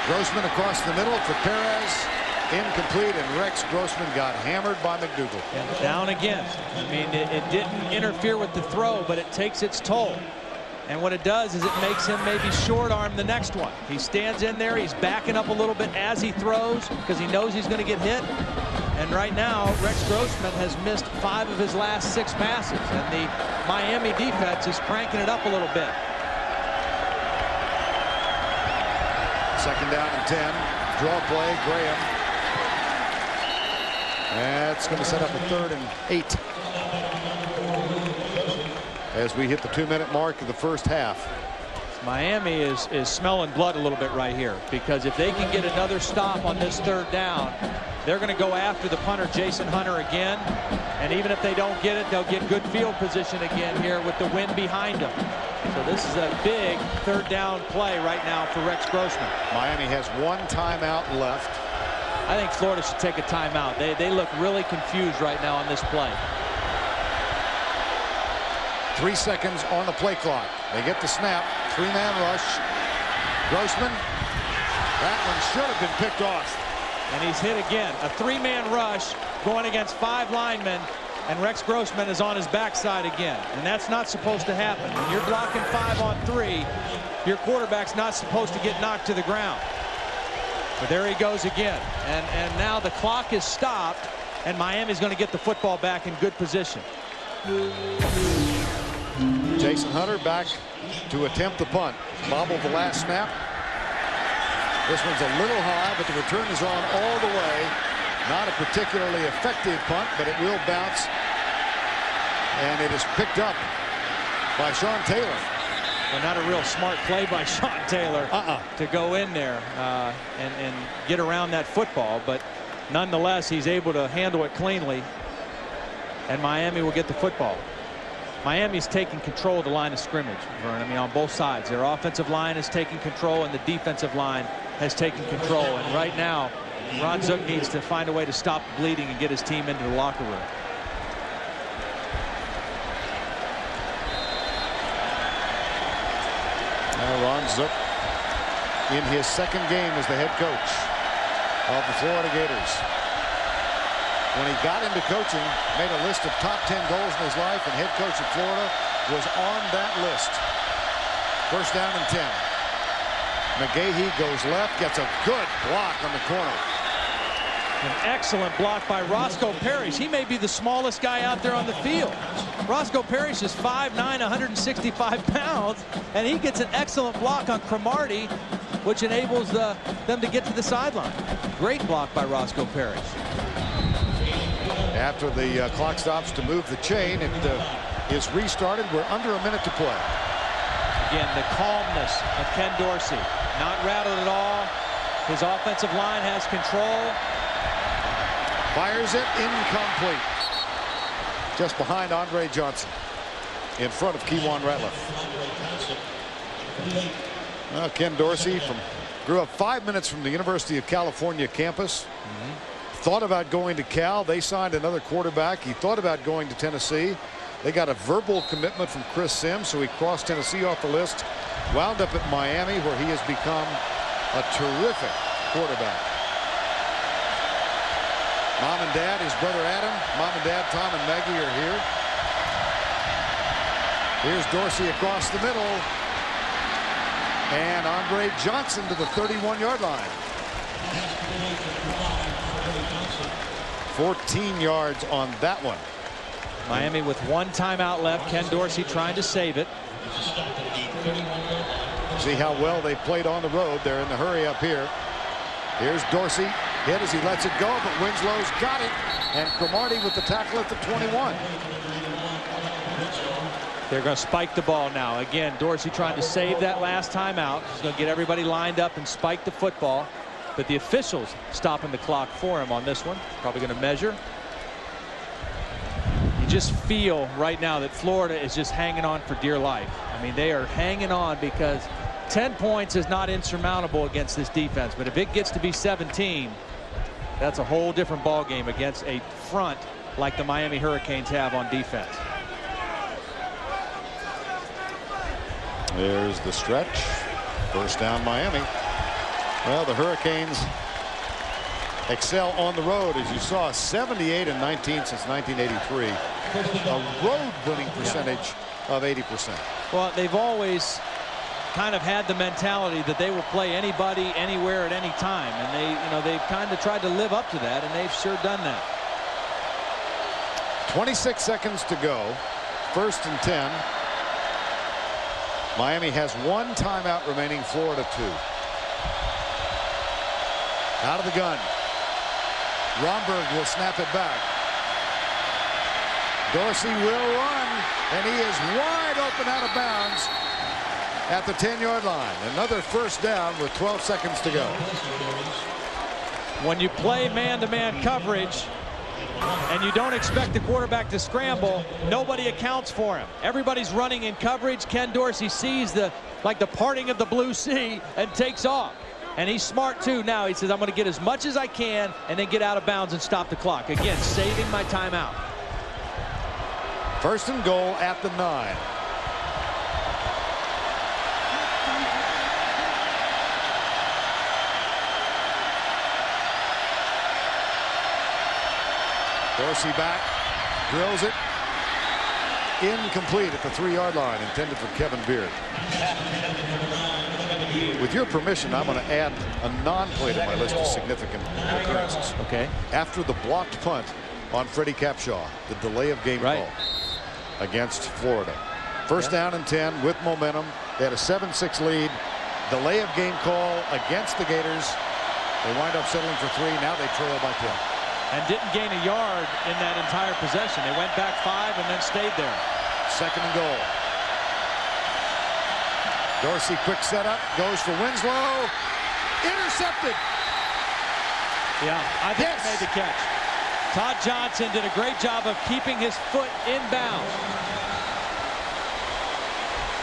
Grossman across the middle for Perez. Incomplete, and Rex Grossman got hammered by McDougal. And down again. I mean, it didn't interfere with the throw, but it takes its toll. And what it does is it makes him maybe short arm the next one. He stands in there. He's backing up a little bit as he throws because he knows he's going to get hit. And right now, Rex Grossman has missed 5 of his last 6 passes. And the Miami defense is cranking it up a little bit. 2nd down and 10. Draw play, Graham. That's going to set up a 3rd and 8. As we hit the 2-minute mark of the first half. Miami is smelling blood a little bit right here, because if they can get another stop on this 3rd down, they're going to go after the punter Jason Hunter again, and even if they don't get it, they'll get good field position again here with the wind behind them. So this is a big 3rd down play right now for Rex Grossman. Miami has 1 timeout left. I think Florida should take a timeout. They look really confused right now on this play. 3 seconds on the play clock. They get the snap. 3-man rush. Grossman. That one should have been picked off. And he's hit again. A 3-man rush going against 5 linemen, and Rex Grossman is on his backside again. And that's not supposed to happen. When you're blocking 5 on 3, your quarterback's not supposed to get knocked to the ground. But there he goes again. And now the clock is stopped, and Miami's going to get the football back in good position. Jason Hunter back to attempt the punt. Bobbled the last snap. This one's a little high, but the return is on all the way. Not a particularly effective punt, but it will bounce. And it is picked up by Sean Taylor. Well, not a real smart play by Sean Taylor to go in there and get around that football, but nonetheless, he's able to handle it cleanly, and Miami will get the football. Miami's taking control of the line of scrimmage, Vern. I mean, on both sides. Their offensive line is taking control, and the defensive line has taken control. And right now, Ron Zook needs to find a way to stop the bleeding and get his team into the locker room. Now Ron Zook in his 2nd game as the head coach of the Florida Gators. When he got into coaching, made a list of top 10 goals in his life, and head coach of Florida was on that list. 1st down and 10. McGahee goes left, gets a good block on the corner. An excellent block by Roscoe Parrish. He may be the smallest guy out there on the field. Roscoe Parrish is 5'9", 165 pounds, and he gets an excellent block on Cromartie, which enables them to get to the sideline. Great block by Roscoe Parrish. After the clock stops to move the chain, it is restarted. We're under a minute to play. Again, the calmness of Ken Dorsey. Not rattled at all. His offensive line has control. Fires it, incomplete. Just behind Andre Johnson. In front of Keywan Ratliff. Well, Ken Dorsey grew up 5 minutes from the University of California campus. Thought about going to Cal. They signed another quarterback. He thought about going to Tennessee. They got a verbal commitment from Chris Sims, so he crossed Tennessee off the list. Wound up at Miami, where he has become a terrific quarterback. Mom and Dad, his brother Adam, Mom and Dad, Tom and Maggie are here. Here's Dorsey across the middle. And Andre Johnson to the 31-yard line. 14 yards on that one. Miami with one timeout left. Ken Dorsey trying to save it. See how well they played on the road. They're in the hurry up here. Here's Dorsey. Hit as he lets it go, but Winslow's got it. And Cromartie with the tackle at the 21. They're going to spike the ball now. Again, Dorsey trying to save that last timeout. He's going to get everybody lined up and spike the football. But the officials stopping the clock for him on this one. Probably going to measure. You just feel right now that Florida is just hanging on for dear life. I mean, they are hanging on because 10 points is not insurmountable against this defense. But if it gets to be 17, that's a whole different ball game against a front like the Miami Hurricanes have on defense. There's the stretch. First down, Miami. Well, the Hurricanes excel on the road, as you saw, 78-19 since 1983. A road winning percentage of 80%. Well, they've always kind of had the mentality that they will play anybody, anywhere, at any time, and they've kind of tried to live up to that, and they've sure done that. 26 seconds to go. First and 10. Miami has one timeout remaining. Florida 2. Out of the gun. Romberg will snap it back. Dorsey will run, and he is wide open out of bounds at the 10-yard line. Another first down with 12 seconds to go. When you play man-to-man coverage and you don't expect the quarterback to scramble, nobody accounts for him. Everybody's running in coverage. Ken Dorsey sees the parting of the blue sea and takes off. And he's smart too now. He says, I'm going to get as much as I can and then get out of bounds and stop the clock. Again, saving my timeout. First and goal at the 9. Dorsey back, drills it. Incomplete at the 3-yard line, intended for Kevin Beard. With your permission, I'm going to add a non-play to my list of significant occurrences. Okay. After the blocked punt on Freddie Capshaw, the delay of game call against Florida. First down and 10 with momentum. They had a 7-6 lead. Delay of game call against the Gators. They wind up settling for 3. Now they trail by 10. And didn't gain a yard in that entire possession. They went back 5 and then stayed there. Second and goal. Dorsey, quick setup, goes for Winslow. Intercepted. Yeah, I think he made the catch. Todd Johnson did a great job of keeping his foot inbound.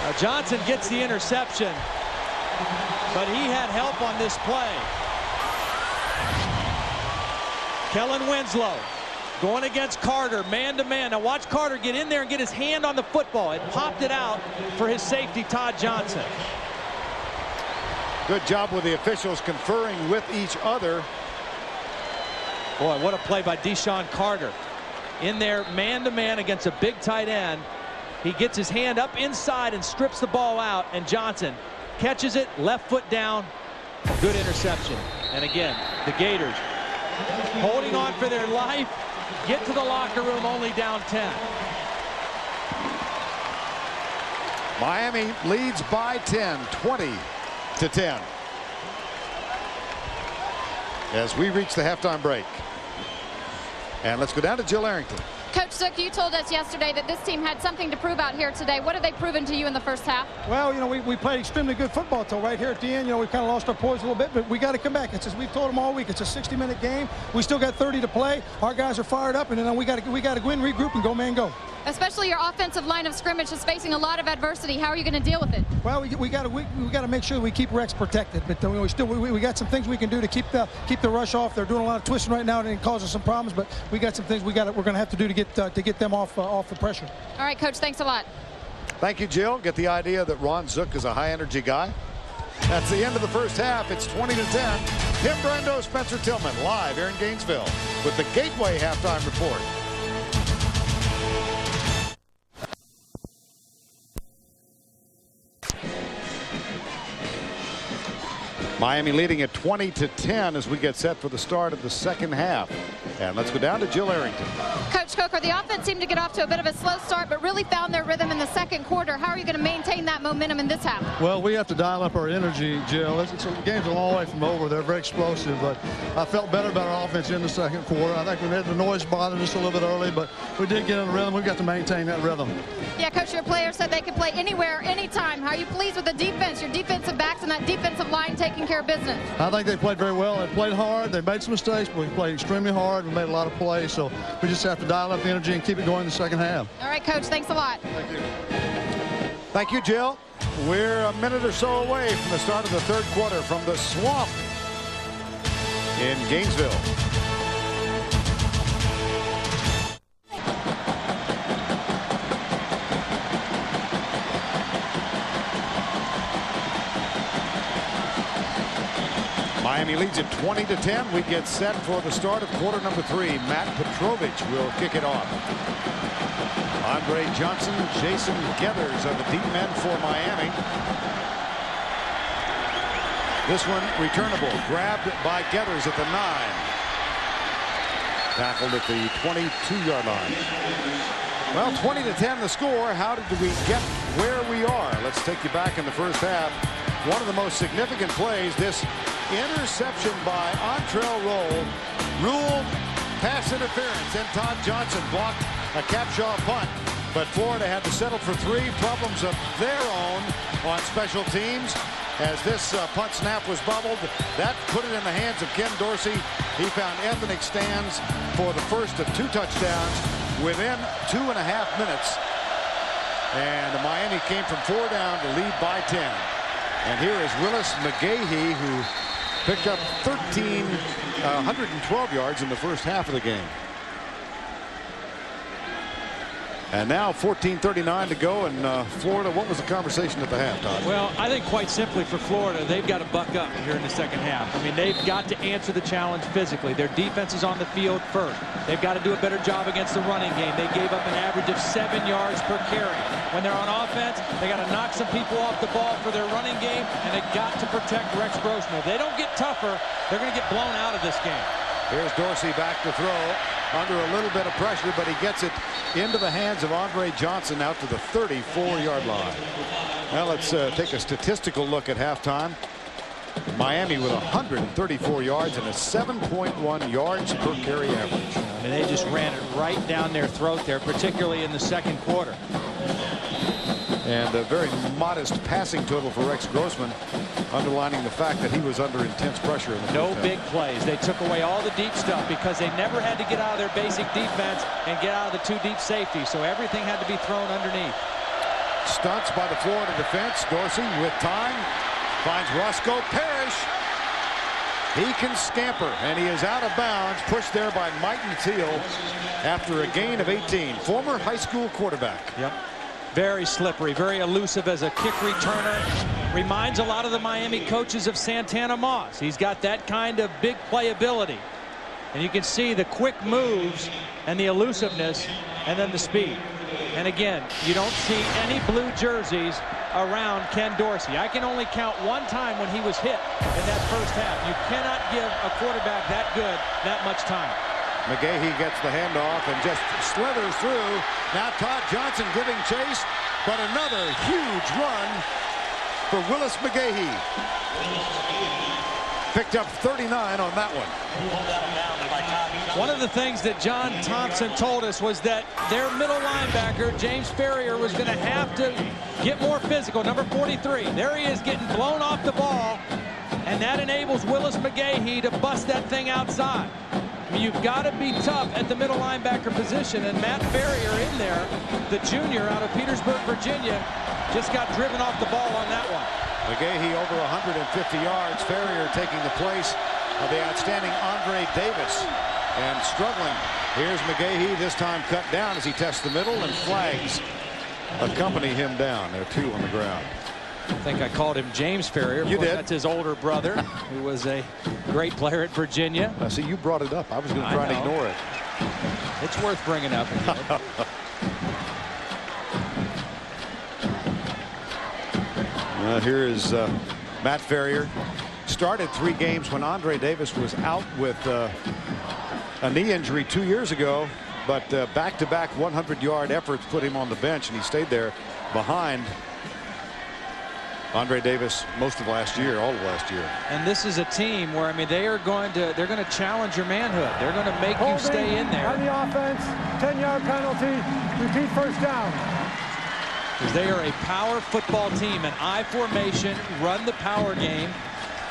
Now Johnson gets the interception, but he had help on this play. Kellen Winslow going against Carter, man-to-man. Now watch Carter get in there and get his hand on the football. It popped it out for his safety, Todd Johnson. Good job with the officials conferring with each other. Boy, what a play by Deshaun Carter. In there, man-to-man against a big tight end. He gets his hand up inside and strips the ball out, and Johnson catches it, left foot down. Good interception. And again, the Gators holding on for their life, get to the locker room only down 10. Miami leads by 10, 20-10. As we reach the halftime break. And let's go down to Jill Arrington. Coach Zook, you told us yesterday that this team had something to prove out here today. What have they proven to you in the first half? Well, you know, we played extremely good football until right here at the end. You know, we kind of lost our poise a little bit, but we got to come back. It's as we've told them all week. It's a 60-minute game. We still got 30 to play. Our guys are fired up, and then we got to go in, regroup, and go man go. Especially your offensive line of scrimmage is facing a lot of adversity. How are you going to deal with it? Well, we got to make sure we keep Rex protected, but we got some things we can do to keep the rush off. They're doing a lot of twisting right now, and it causes some problems. But we got some things we're going to have to do to get them off the pressure. All right, Coach. Thanks a lot. Thank you, Jill. Get the idea that Ron Zook is a high-energy guy. That's the end of the first half. It's 20-10. Tim Brando, Spencer Tillman, live here in Gainesville with the Gateway Halftime Report. Miami leading at 20-10 as we get set for the start of the second half. And let's go down to Jill Arrington. Coach Coker, the offense seemed to get off to a bit of a slow start, but really found their rhythm in the second quarter. How are you going to maintain that momentum in this half? Well, we have to dial up our energy, Jill. The game's a long way from over. They're very explosive, but I felt better about our offense in the second quarter. I think we had the noise bothered us a little bit early, but we did get in the rhythm. We've got to maintain that rhythm. Yeah, Coach, your players said they could play anywhere, anytime. How are you pleased with the defense, your defensive backs, and that defensive line taking care of business? I think they played very well. They played hard. They made some mistakes, but we played extremely hard. We made a lot of plays, so we just have to dial up the energy and keep it going in the second half. All right, Coach, thanks a lot. Thank you. Thank you, Jill. We're a minute or so away from the start of the third quarter from the Swamp in Gainesville. Miami leads at 20-10. We get set for the start of quarter number 3. Matt Petrovich will kick it off. Andre Johnson, Jason Geathers are the deep men for Miami. This one returnable, grabbed by Geathers at the 9. Tackled at the 22-yard line. Well, 20-10 the score. How did we get where we are? Let's take you back in the first half. One of the most significant plays, this interception by Antrell Roll, ruled pass interference, and Todd Johnson blocked a Capshaw punt. But Florida had to settle for 3. Problems of their own on special teams as this punt snap was bubbled. That put it in the hands of Ken Dorsey. He found ethnic stands for the first of 2 touchdowns within 2.5 minutes. And Miami came from 4 down to lead by 10. And here is Willis McGahee, who picked up 112 yards in the first half of the game. And now 14:39 to go, and Florida, what was the conversation at the half, Todd? Well, I think quite simply for Florida, they've got to buck up here in the second half. I mean, they've got to answer the challenge physically. Their defense is on the field first. They've got to do a better job against the running game. They gave up an average of 7 yards per carry. When they're on offense, they got to knock some people off the ball for their running game, and they've got to protect Rex Grossman. If they don't get tougher, they're going to get blown out of this game. Here's Dorsey back to throw under a little bit of pressure, but he gets it into the hands of Andre Johnson out to the 34-yard line. Now let's take a statistical look at halftime. Miami with 134 yards and a 7.1 yards per carry average. I mean, they just ran it right down their throat there, particularly in the second quarter. And a very modest passing total for Rex Grossman, underlining the fact that he was under intense pressure in the No first big half. plays. They took away all the deep stuff because they never had to get out of their basic defense and get out of the 2 deep safeties. So everything had to be thrown underneath. Stunts by the Florida defense. Dorsey with time finds Roscoe Parrish. He can scamper, and he is out of bounds, pushed there by Mike Teal after a gain of 18. Former high school quarterback. Yep. Very slippery, very elusive as a kick returner. Reminds a lot of the Miami coaches of Santana Moss. He's got that kind of big playability. And you can see the quick moves and the elusiveness and then the speed. And again, you don't see any blue jerseys around Ken Dorsey. I can only count 1 time when he was hit in that first half. You cannot give a quarterback that good that much time. McGahee gets the handoff and just slithers through. Now Todd Johnson giving chase, but another huge run for Willis McGahee. Picked up 39 on that one. One of the things that John Thompson told us was that their middle linebacker, James Ferrier, was going to have to get more physical. Number 43. There he is getting blown off the ball, and that enables Willis McGahee to bust that thing outside. I mean, you've got to be tough at the middle linebacker position, and Matt Ferrier in there, the junior out of Petersburg, Virginia, just got driven off the ball on that one. McGahee over 150 yards. Ferrier taking the place of the outstanding Andre Davis, and struggling. Here's McGahee, this time cut down as he tests the middle, and flags accompany him down. There are 2 on the ground. I think I called him James Ferrier. You did. That's his older brother, who was a great player at Virginia. See, you brought it up. I was going to try and ignore it. It's worth bringing up. Here is Matt Ferrier. Started 3 games when Andre Davis was out with a knee injury 2 years ago, but back-to-back 100-yard efforts put him on the bench, and he stayed there behind Andre Davis most of last year, all of last year. And this is a team where, I mean, they're going to challenge your manhood. They're going to make you stay in there. On the offense, 10-yard penalty, repeat first down. Because they are a power football team, an I formation, run the power game,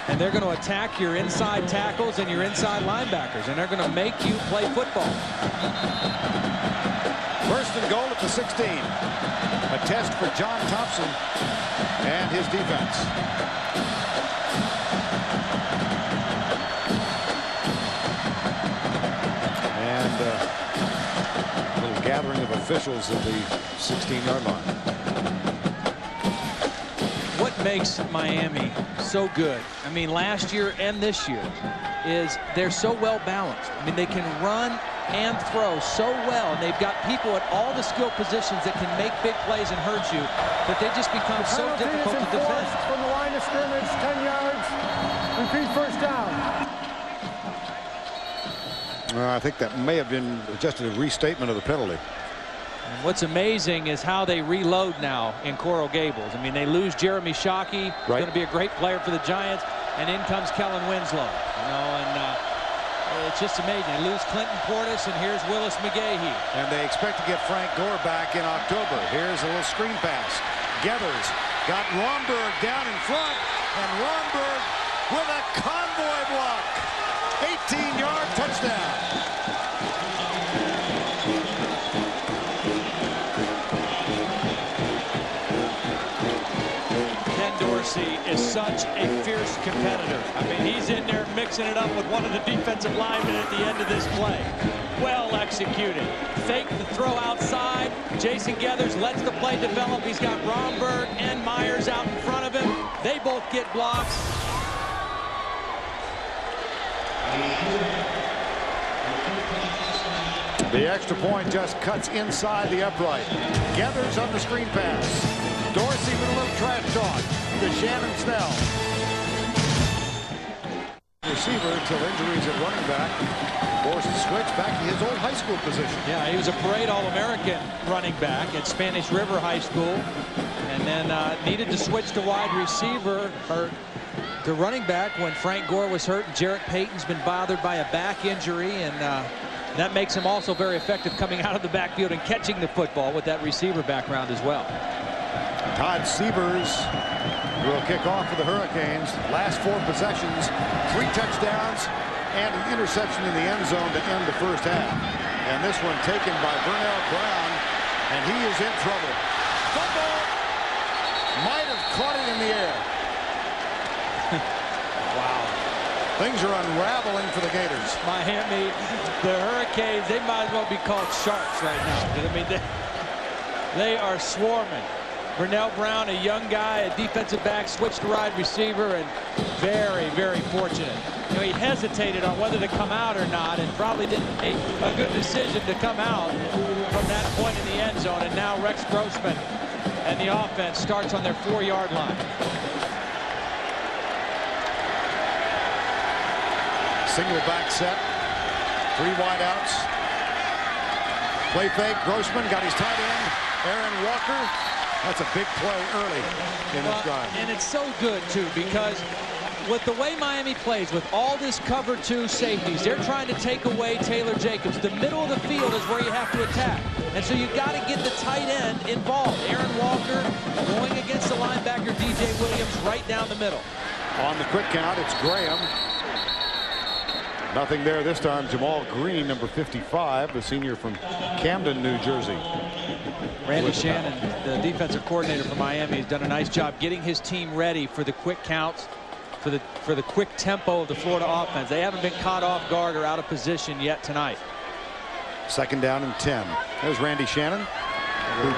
and they're going to attack your inside tackles and your inside linebackers, and they're going to make you play football. First and goal at the 16. A test for John Thompson and his defense. And a little gathering of officials at the 16-yard line. What makes Miami so good, I mean, last year and this year, is they're so well balanced. I mean, they can run and throw so well, and they've got people at all the skill positions that can make big plays and hurt you, but they just become so difficult to defend. From the line of scrimmage, 10 yards, repeat first down. I think that may have been just a restatement of the penalty. And what's amazing is how they reload now in Coral Gables. I mean, they lose Jeremy Shockey, right. Going to be a great player for the Giants, and in comes Kellen Winslow. You know, and it's just amazing. They lose Clinton Portis, and here's Willis McGahee. And they expect to get Frank Gore back in October. Here's a little screen pass. Geathers got Romberg down in front, and Romberg with a convoy block. 18-yard touchdown. Is such a fierce competitor. I mean, he's in there mixing it up with one of the defensive linemen at the end of this play. Well executed. Fake the throw outside. Jason Geathers lets the play develop. He's got Romberg and Myers out in front of him. They both get blocks. The extra point just cuts inside the upright. Geathers on the screen pass. Dorsey with a little trash talk to Shannon Snell. Receiver until injuries at running back. Forced to switch back to his old high school position. Yeah, he was a parade All-American running back at Spanish River High School, and then needed to switch to wide receiver or to running back when Frank Gore was hurt. Jarrett Payton's been bothered by a back injury, and that makes him also very effective coming out of the backfield and catching the football with that receiver background as well. Todd Sievers will kick off for the Hurricanes. Last 4 possessions, 3 touchdowns, and an interception in the end zone to end the first half. And this one taken by Vernell Brown, and he is in trouble. Football might have caught it in the air. Wow. Things are unraveling for the Gators. Miami, the Hurricanes, they might as well be called sharks right now. I mean, they are swarming. Vernell Brown, a young guy, a defensive back, switched to wide receiver, and very, very fortunate. You know, he hesitated on whether to come out or not, and probably didn't make a good decision to come out from that point in the end zone. And now Rex Grossman and the offense starts on their 4-yard line. Single back set, 3 wideouts. Play fake. Grossman got his tight end, Aaron Walker. That's a big play early in this drive. And it's so good, too, because with the way Miami plays, with all this cover 2 safeties, they're trying to take away Taylor Jacobs. The middle of the field is where you have to attack. And so you've got to get the tight end involved. Aaron Walker going against the linebacker, DJ Williams, right down the middle. On the quick count, it's Graham. Nothing there this time. Jamal Green, number 55, the senior from Camden, New Jersey. Randy Shannon, the defensive coordinator for Miami, has done a nice job getting his team ready for the quick counts, for the quick tempo of the Florida offense. They haven't been caught off guard or out of position yet tonight. 2nd down and 10. There's Randy Shannon, who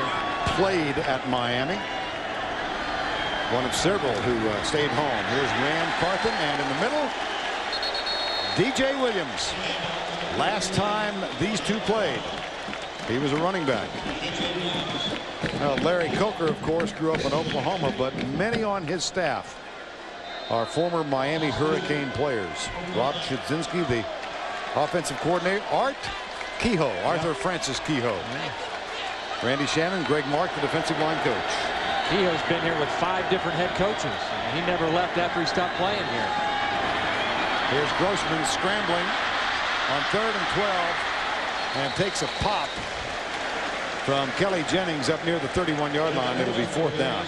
played at Miami. One of several who stayed home. Here's Rand Carthen, and in the middle, DJ Williams. Last time these two played, he was a running back. Now, Larry Coker, of course, grew up in Oklahoma, but many on his staff are former Miami Hurricane players. Rob Chudzinski, the offensive coordinator. Arthur Francis Kehoe. Randy Shannon, Greg Mark, the defensive line coach. Kehoe's been here with 5 different head coaches. He never left after he stopped playing here. Here's Grossman scrambling on 3rd and 12 and takes a pop from Kelly Jennings up near the 31-yard line. It'll be 4th down.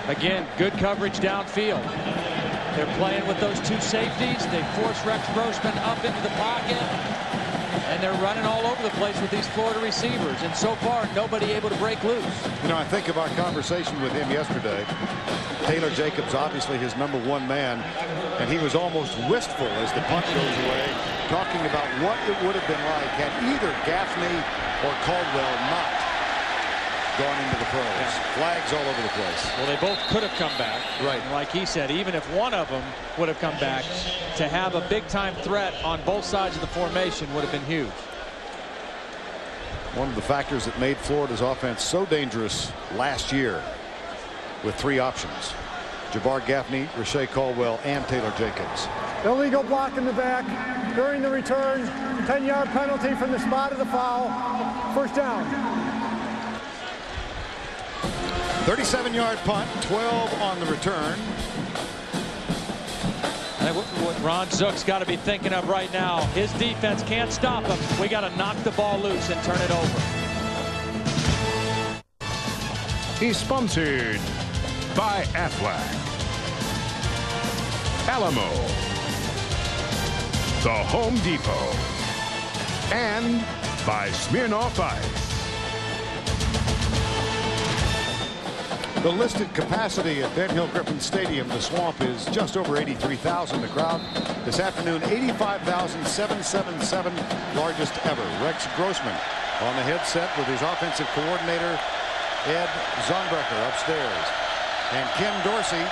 Again, good coverage downfield. They're playing with those 2 safeties. They force Rex Grossman up into the pocket, and they're running all over the place with these Florida receivers. And so far, nobody able to break loose. You know, I think of our conversation with him yesterday. Taylor Jacobs, obviously his #1 man, and he was almost wistful as the punt goes away, talking about what it would have been like had either Gaffney or Caldwell not gone into the pros. Yeah. Flags all over the place. Well, they both could have come back. Right. And like he said, even if one of them would have come back, to have a big-time threat on both sides of the formation would have been huge. One of the factors that made Florida's offense so dangerous last year, with 3 options: Jabbar Gaffney, Rashae Caldwell, and Taylor Jacobs. Illegal block in the back during the return. 10-yard penalty from the spot of the foul. 1st down. 37-yard punt, 12 on the return. And what Ron Zook's got to be thinking of right now, his defense can't stop him. We got to knock the ball loose and turn it over. He's sponsored by Aflac, Alamo, The Home Depot, and by Smirnoff Ice. The listed capacity at Ben Hill Griffin Stadium, the Swamp, is just over 83,000. The crowd this afternoon, 85,777, largest ever. Rex Grossman on the headset with his offensive coordinator, Ed Zonbrecher, upstairs. And Ken Dorsey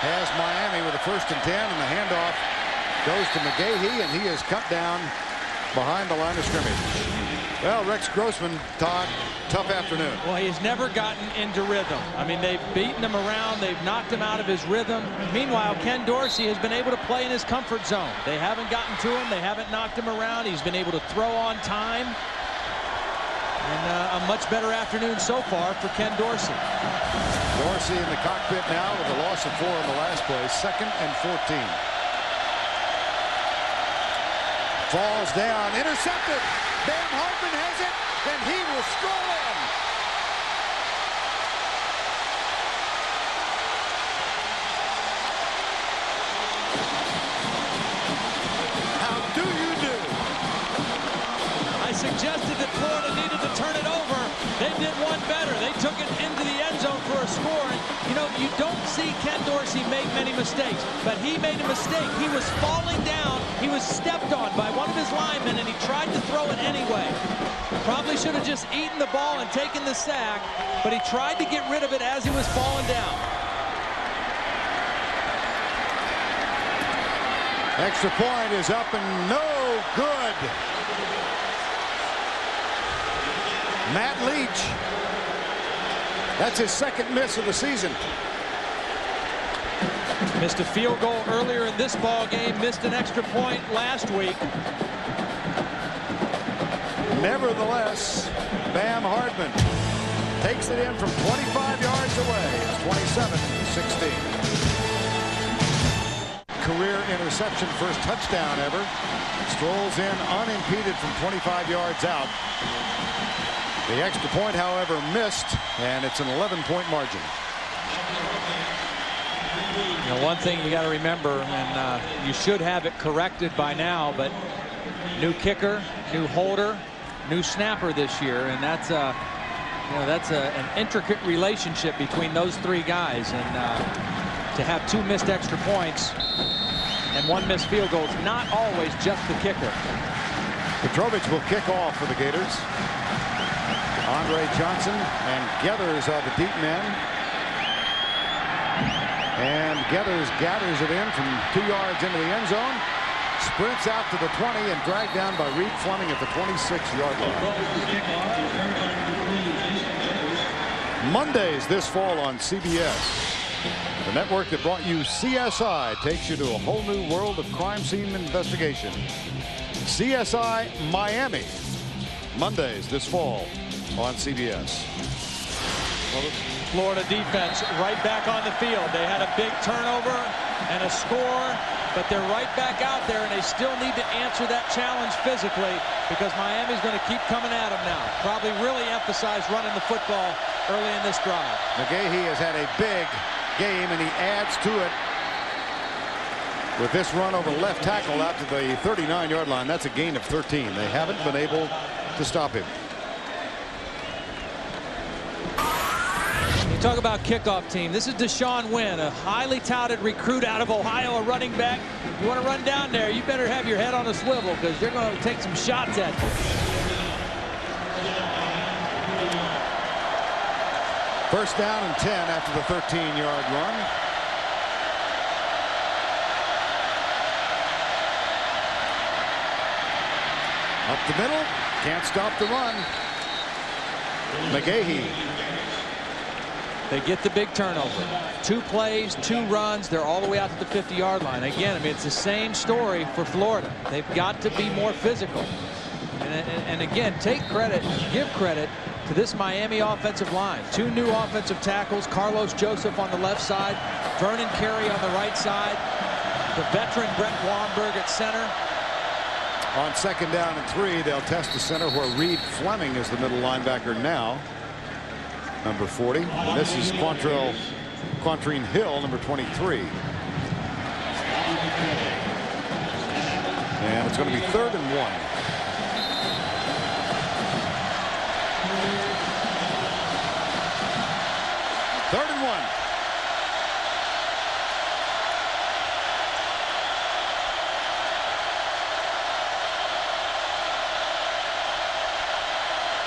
has Miami with a 1st and 10, and the handoff goes to McGahee, and he is cut down behind the line of scrimmage. Well, Rex Grossman, Todd, tough afternoon. Well, he's never gotten into rhythm. I mean, they've beaten him around. They've knocked him out of his rhythm. Meanwhile, Ken Dorsey has been able to play in his comfort zone. They haven't gotten to him. They haven't knocked him around. He's been able to throw on time. And a much better afternoon so far for Ken Dorsey. Dorsey in the cockpit now with a loss of 4 in the last play. 2nd and 14. Falls down, intercepted. Bam Hartman has it, and he will stroll in. How do you do? I suggested that Florida needed to turn it over. They did one better. They took it into the end zone for a score. And, you know, you don't see Ken Dorsey make many mistakes, but he made a mistake. He was falling down. He was stepped on by one of his linemen, and he tried to throw it anyway. Probably should have just eaten the ball and taken the sack, but he tried to get rid of it as he was falling down. Extra point is up and no good. Matt Leach. That's his 2nd miss of the season. Missed a field goal earlier in this ball game. Missed an extra point last week. Nevertheless, Bam Hartman takes it in from 25 yards away. It's 27-16. Career interception, first touchdown ever. Strolls in unimpeded from 25 yards out. The extra point, however, missed, and it's an 11-point margin. You know, one thing you got to remember, and you should have it corrected by now, but new kicker, new holder, new snapper this year, and that's an intricate relationship between those 3 guys. And to have 2 missed extra points and 1 missed field goal is not always just the kicker. Petrovich will kick off for the Gators. Andre Johnson and Geathers are the deep men. And gathers it in from 2 yards into the end zone. Sprints out to the 20 and dragged down by Reed Fleming at the 26-yard line. Mondays this fall on CBS. The network that brought you CSI takes you to a whole new world of crime scene investigation. CSI Miami. Mondays this fall on CBS. Well, the Florida defense right back on the field. They had a big turnover and a score, but they're right back out there, and they still need to answer that challenge physically because Miami's going to keep coming at them now. Probably really emphasize running the football early in this drive. McGahee has had a big game, and he adds to it with this run over left tackle out to the 39-yard line. That's a gain of 13. They haven't been able to stop him. You talk about kickoff team. This is Deshaun Wynn, a highly touted recruit out of Ohio, a running back. You want to run down there, you better have your head on a swivel because they're going to take some shots at you. First down and 10 after the 13-yard run. Up the middle, can't stop the run. McGahee. They get the big turnover. 2 plays, 2 runs. They're all the way out to the 50-yard line. Again, I mean, it's the same story for Florida. They've got to be more physical. And again, take credit, give credit to this Miami offensive line. 2 new offensive tackles, Carlos Joseph on the left side, Vernon Carey on the right side, the veteran Brett Womberg at center. On second down and 3, they'll test the center where Reed Fleming is the middle linebacker now. Number 40. And this is Quantrine Hill, number 23. And it's going to be 3rd and 1. Third and 1.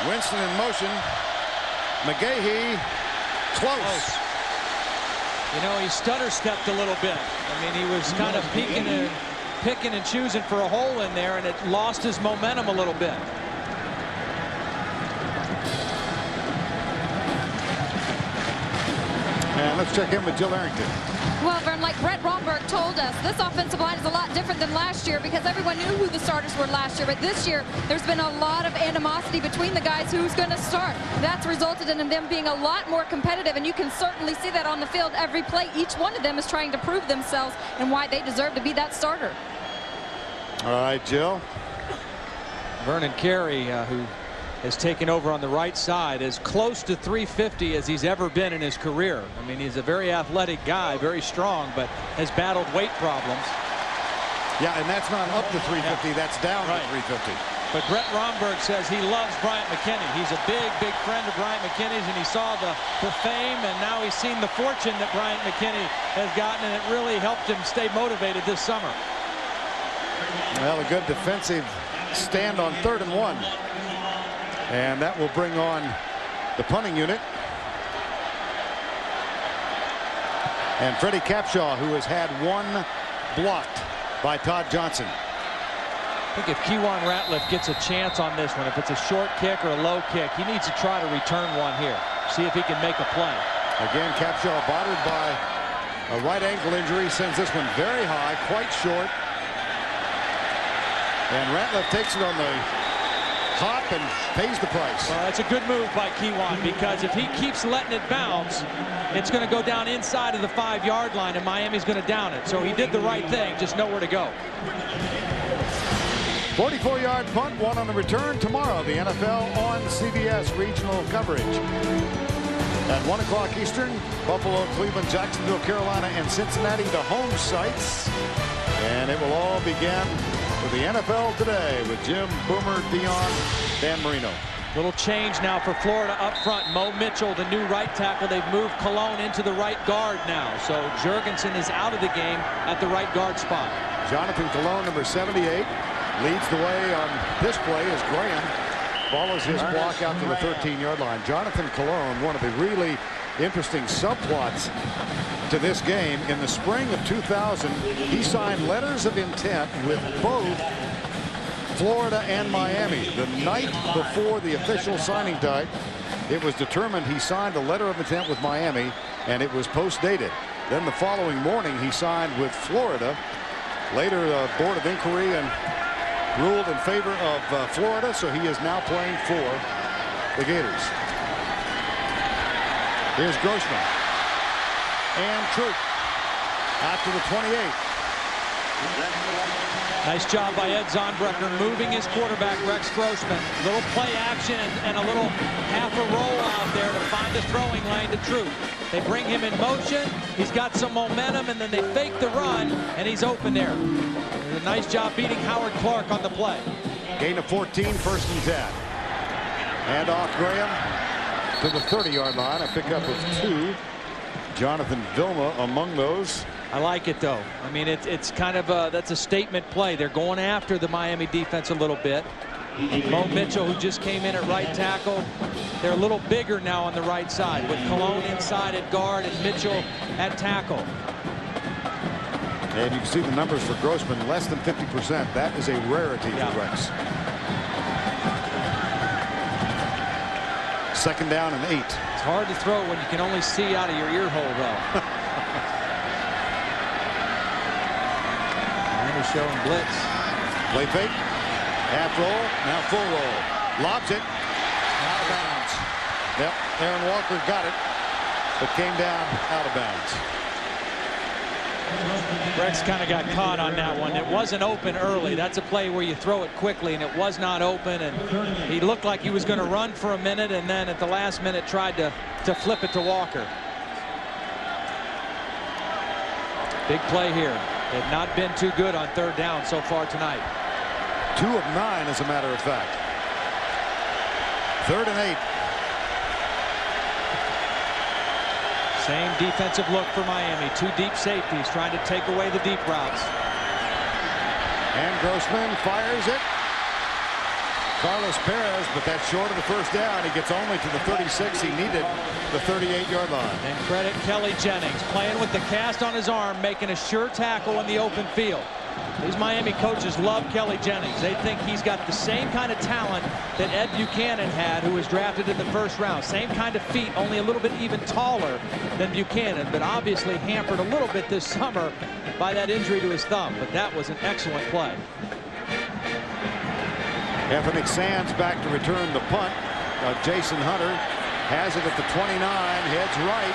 Winston in motion. McGahee close. You know, he stutter-stepped a little bit. I mean, he was kind of picking and choosing for a hole in there, and it lost his momentum a little bit. And let's check in with Jill Arrington. Well, Vern, like Brett Womberg told us, this offensive line is a lot different than last year because everyone knew who the starters were last year. But this year, there's been a lot of animosity between the guys who's going to start. That's resulted in them being a lot more competitive, and you can certainly see that on the field every play. Each one of them is trying to prove themselves and why they deserve to be that starter. All right, Jill. Vernon Carey, who has taken over on the right side, is close to 350 as he's ever been in his career. I mean, he's a very athletic guy, very strong, but has battled weight problems. Yeah, and that's not up to 350. That's down Right. to 350. But Brett Romberg says he loves Bryant McKinney. He's a big, big friend of Bryant McKinney's, and he saw the fame, and now he's seen the fortune that Bryant McKinney has gotten, and it really helped him stay motivated this summer. Well, a good defensive stand on 3rd and 1. And that will bring on the punting unit. And Freddie Capshaw, who has had 1 blocked by Todd Johnson. I think if Keywan Ratliff gets a chance on this one, if it's a short kick or a low kick, he needs to try to return one here. See if he can make a play. Again, Capshaw bothered by a right ankle injury, sends this one very high, quite short. And Ratliff takes it on the hop and pays the price. Well, that's a good move by Keywan, because if he keeps letting it bounce, it's going to go down inside of the 5-yard line, and Miami's going to down it. So he did the right thing, just nowhere to go. 44-yard punt, 1 on the return. Tomorrow, the NFL on CBS regional coverage. At 1 o'clock Eastern, Buffalo, Cleveland, Jacksonville, Carolina, and Cincinnati, the home sites. And it will all begin with the NFL Today with Jim, Boomer, Dion, Dan Marino. Little change now for Florida up front. Mo Mitchell, the new right tackle. They've moved Cologne into the right guard now. So Jurgensen is out of the game at the right guard spot. Jonathan Cologne, number 78, leads the way on this play as Graham follows his block out to the 13-yard line. Jonathan Cologne, one of the really interesting subplots to this game. In the spring of 2000, he signed letters of intent with both Florida and Miami. The night before the official signing date, it was determined he signed a letter of intent with Miami, and it was post-dated. Then the following morning, he signed with Florida. Later, the Board of Inquiry and ruled in favor of Florida, so he is now playing for the Gators. Here's Grossman. And Troop after the 28. Nice job by Ed Zonbrecker moving his quarterback, Rex Grossman. Little play action and a little half a roll out there to find the throwing lane to Troop. They bring him in motion. He's got some momentum, and then they fake the run, and he's open there. A nice job beating Howard Clark on the play. Gain of 14, 1st and 10. And off Graham to the 30-yard line. A pickup of 2. Jonathan Vilma among those. I like it, though. I mean, it's kind of that's a statement play. They're going after the Miami defense a little bit. Mo Mitchell, who just came in at right tackle, they're a little bigger now on the right side with Cologne inside at guard and Mitchell at tackle. And you can see the numbers for Grossman, less than 50%. That is a rarity for Rex. 2nd down and 8. It's hard to throw when you can only see out of your ear hole, though. Miami showing blitz. Play fake. Half roll. Now full roll. Lobs it. Out of bounds. Yep. Aaron Walker got it, but came down out of bounds. Rex kind of got caught on that one. It wasn't open early. That's a play where you throw it quickly, and it was not open. And he looked like he was going to run for a minute, and then at the last minute tried to flip it to Walker. Big play here. Had not been too good on 3rd down so far tonight. 2 of 9, as a matter of fact. 3rd and 8. Same defensive look for Miami. 2 deep safeties trying to take away the deep routes. And Grossman fires it. Carlos Perez, but that's short of the 1st down. He gets only to the 36. He needed the 38-yard line. And credit Kelly Jennings, playing with the cast on his arm, making a sure tackle in the open field. These Miami coaches love Kelly Jennings. They think he's got the same kind of talent that Ed Buchanan had, who was drafted in the 1st round. Same kind of feet, only a little bit even taller than Buchanan, but obviously hampered a little bit this summer by that injury to his thumb. But that was an excellent play. Efnick Sands back to return the punt. Jason Hunter has it at the 29, heads right.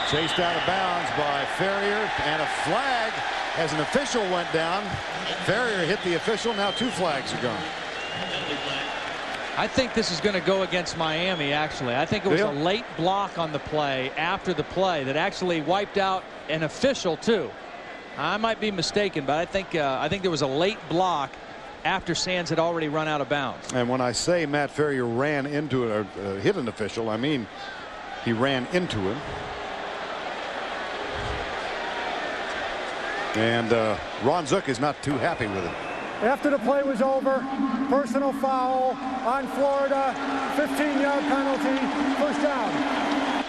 Chased out of bounds by Ferrier, and a flag as an official went down. Ferrier hit the official. Now 2 flags are gone. I think this is going to go against Miami, actually. I think it was a late block on the play after the play that actually wiped out an official, too. I might be mistaken, but I think there was a late block after Sands had already run out of bounds. And when I say Matt Ferrier ran into it, or hit an official, I mean he ran into him. And Ron Zook is not too happy with it. After the play was over, personal foul on Florida, 15-yard penalty, 1st down.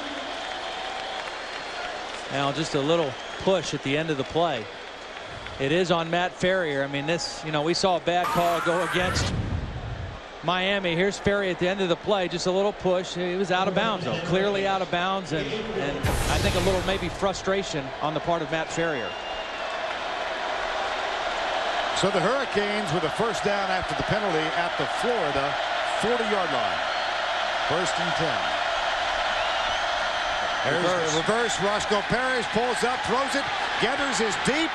Now just a little push at the end of the play. It is on Matt Ferrier. I mean, this, we saw a bad call go against Miami. Here's Ferrier at the end of the play, just a little push. He was out of bounds, though, clearly out of bounds, and I think a little maybe frustration on the part of Matt Ferrier. So the Hurricanes with a 1st down after the penalty at the Florida 40-yard line. 1st and 10. There's the reverse. Roscoe Perez pulls up, throws it. Getters is deep,